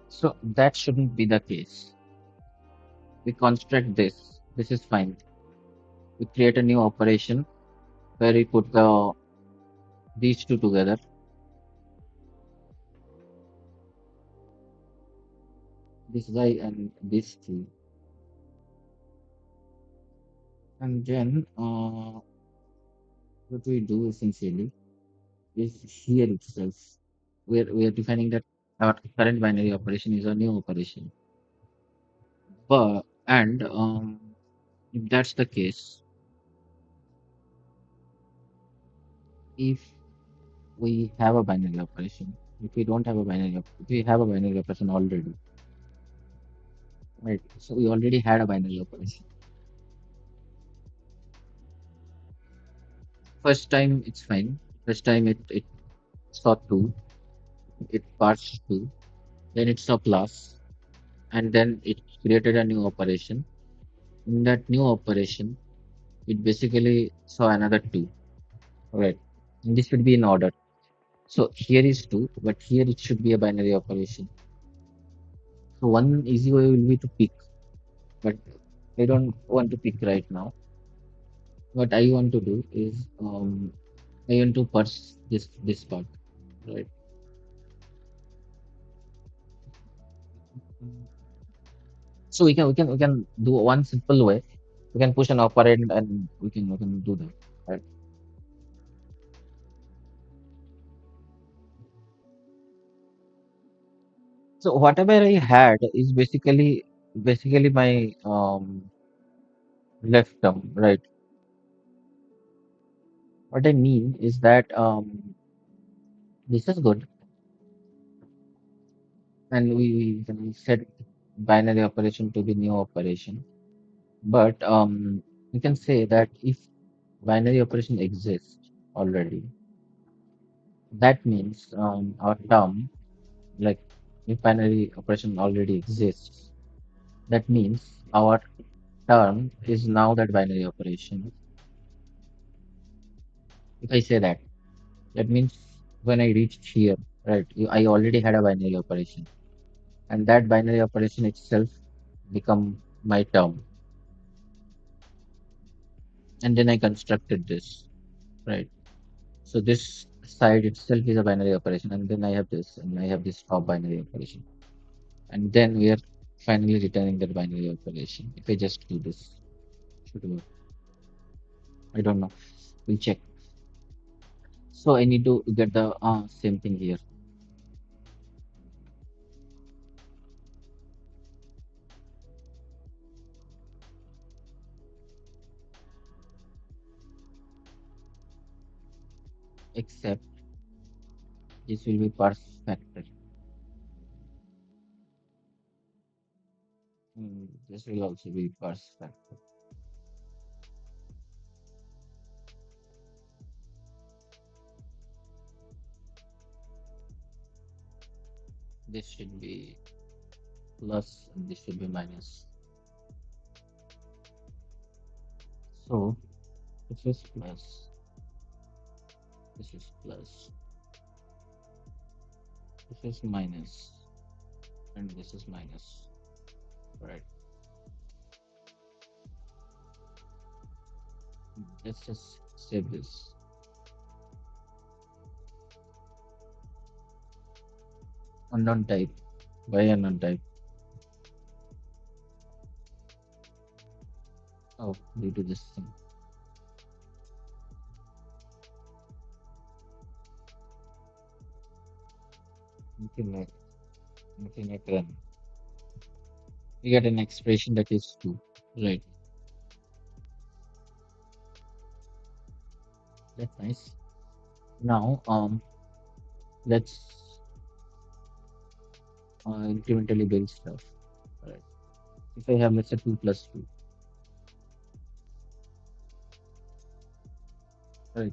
So that shouldn't be the case. We construct this. This is fine. We create a new operation where we put these two together, this guy and this two, and then what we do essentially is here itself. we're defining that our current binary operation is a new operation. But and if that's the case, if we have a binary operation, if we don't have a if we have a binary operation already, right? So we already had a binary operation. First time it's fine. First time it saw two, it parsed two, then it saw plus, and then it created a new operation. In that new operation, it basically saw another two, right? And this should be in order. So here is two, but here it should be a binary operation. So one easy way will be to pick, but I don't want to pick right now. What I want to do is I want to parse this part, right? So we can do one simple way. We can push an operand and we can do that. Right. So whatever I had is basically my left term, right? What I mean is that this is good, and we can set binary operation to be new operation. But we can say that if binary operation exists already, that means our term, like if binary operation already exists, that means our term is now that binary operation. If I say that, that means when I reached here, right, I already had a binary operation, and that binary operation itself become my term, and then I constructed this, right? So this side itself is a binary operation, and then I have this, and I have this top binary operation, and then we are finally returning that binary operation. If I just do this, should work. I don't know. We'll check. So I need to get the same thing here, except this will be parse factor. This will also be parse factor. This should be plus, and this should be minus. So this is plus, this is plus, this is minus, and this is minus. Right. Let's just save this. Unknown type. Why unknown type? Oh, due to this thing. Infinite, infinite run. We get an expression that is two. Right. That's nice. Now, let's incrementally build stuff. Right. If I have, let's say, 2 plus 2, right? So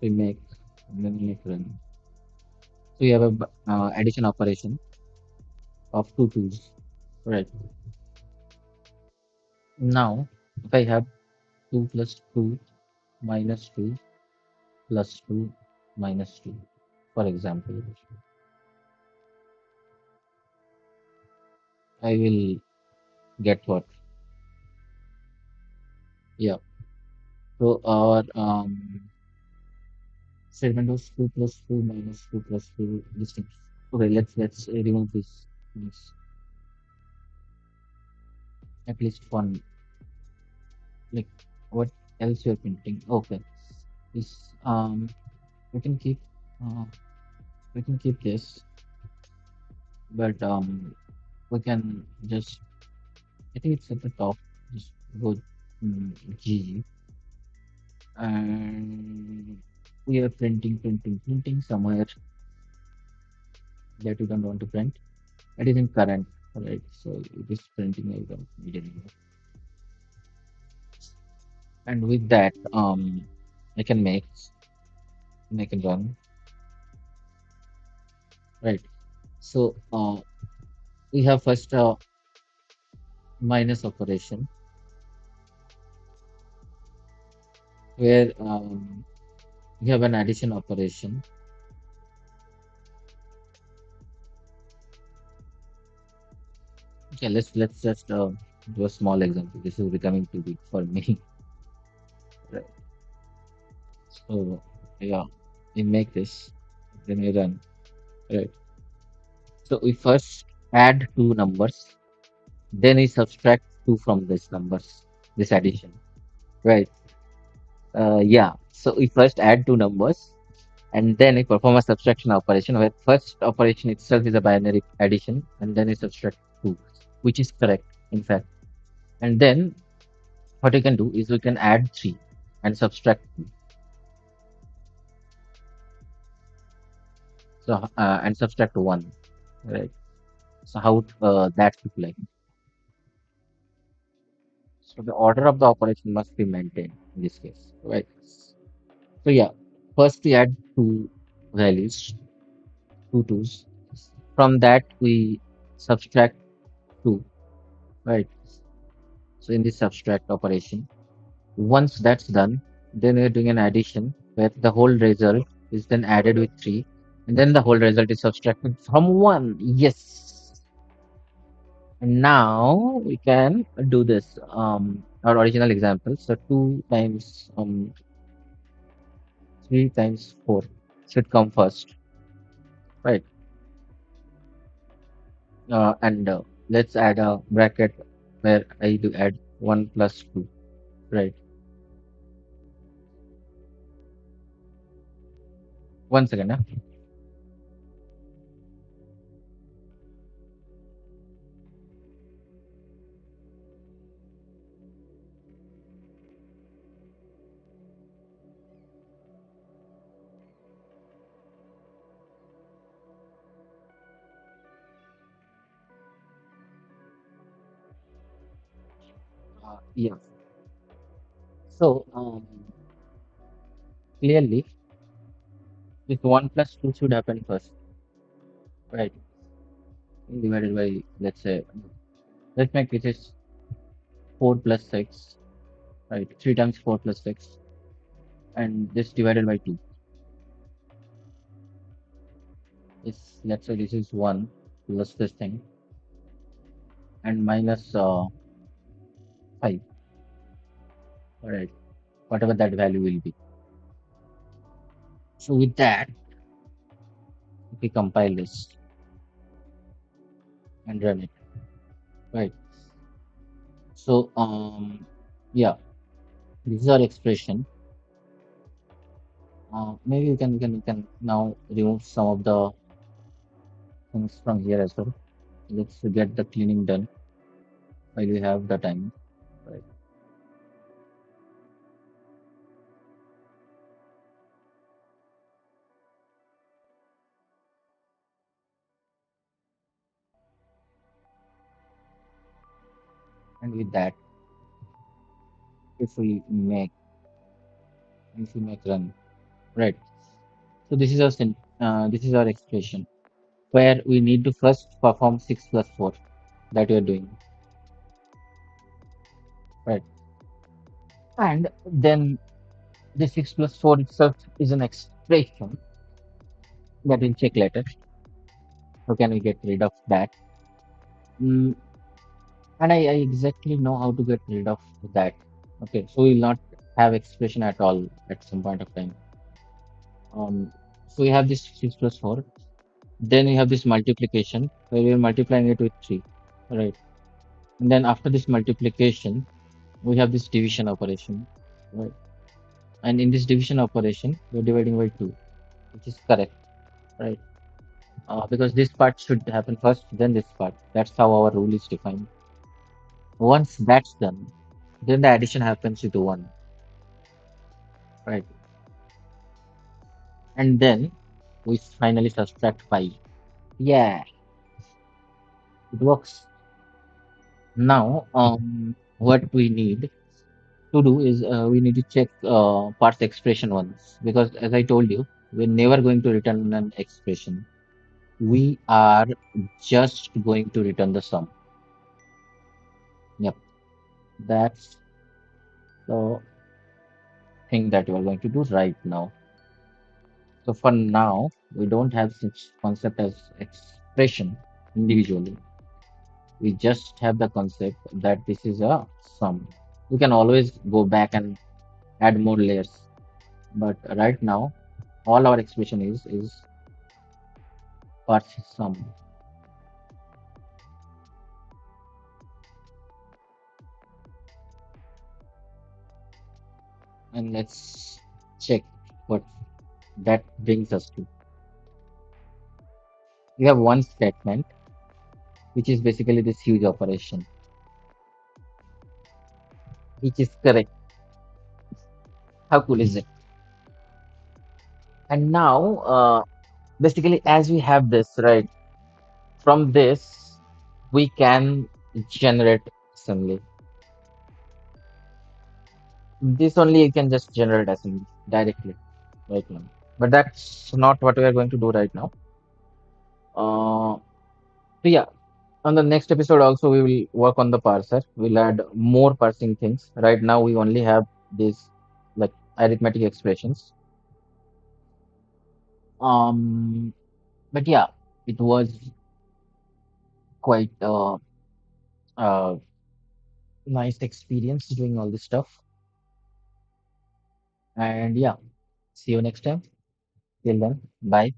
we make, and then we make run. So you have a addition operation of two twos, right? Now, if I have 2 plus 2 minus 2 plus 2 minus 2, for example, I will get what? Yeah. So our statement was 2 plus 2 minus 2 plus 2 distinct. Okay, let's remove this at least one. Like what else you're printing? Okay, this we can keep. we can keep this, but we can just, I think it's at the top, just go G, and we are printing somewhere that you don't want to print. It is in current, right? So it is printing, I don't need anymore. And with that, I can make, and I can run, right? So we have first minus operation where we have an addition operation. Okay, let's just do a small example. This is becoming too big for me. Right. So yeah, we make this, then we run. Right. So we first add two numbers, then we subtract two from these numbers, this addition. Right. Yeah. So we first add two numbers, and then we perform a subtraction operation where first operation itself is a binary addition, and then we subtract two, which is correct, in fact. And then what we can do is we can add 3 and subtract 2. So and subtract 1, right? So how that look like? So the order of the operation must be maintained in this case, right? So yeah, first we add two values, two twos. From that we subtract 2, right? So in this subtract operation, once that's done, then we're doing an addition where the whole result is then added with 3, and then the whole result is subtracted from 1. Yes. And now we can do this. Our original example. So 2 times 3 times 4 should come first, right? And let's add a bracket where I do add 1 plus 2, right? One second. Yeah. So clearly, this 1 plus 2 should happen first, right? Divided by, let's say, let's make it is 4 plus 6, right? 3 times 4 plus 6, and this divided by 2 is, let's say, this is 1 plus this thing, and minus 5, right? Whatever that value will be. So with that, if we compile this and run it, right? So yeah, this is our expression. Maybe we can now remove some of the things from here as well. Let's get the cleaning done while we have the time, right? And with that, if we make run, right? So this is our this is our expression where we need to first perform 6 plus 4 that we are doing, right? And then the 6 plus 4 itself is an expression that we'll check later. How can we get rid of that? Mm, and I exactly know how to get rid of that. Okay, so we'll not have expression at all at some point of time. So we have this 6 plus 4. Then we have this multiplication where we are multiplying it with 3, right? And then after this multiplication, we have this division operation, right? And in this division operation, we're dividing by 2, which is correct, right? because this part should happen first, then this part. That's how our rule is defined. Once that's done, then the addition happens with 1, right? And then we finally subtract 5. Yeah, it works. Now, what we need to do is we need to check parse expression once, because as I told you, we're never going to return an expression. We are just going to return the sum. Yep, that's the thing that we are going to do right now. So for now, we don't have such concept as expression individually. We just have the concept that this is a sum. We can always go back and add more layers, but right now, all our expression is parse sum. And let's check what that brings us to. We have one statement, which is basically this huge operation, which is correct. How cool is it? And now, basically, as we have this, right, from this, we can generate assembly. This only you can just generate assembly directly right now. But that's not what we are going to do right now. So yeah, on the next episode also we will work on the parser. We'll add more parsing things. Right now we only have these like arithmetic expressions. Um, but yeah, it was quite uh nice experience doing all this stuff. And yeah, see you next time. Till then, bye.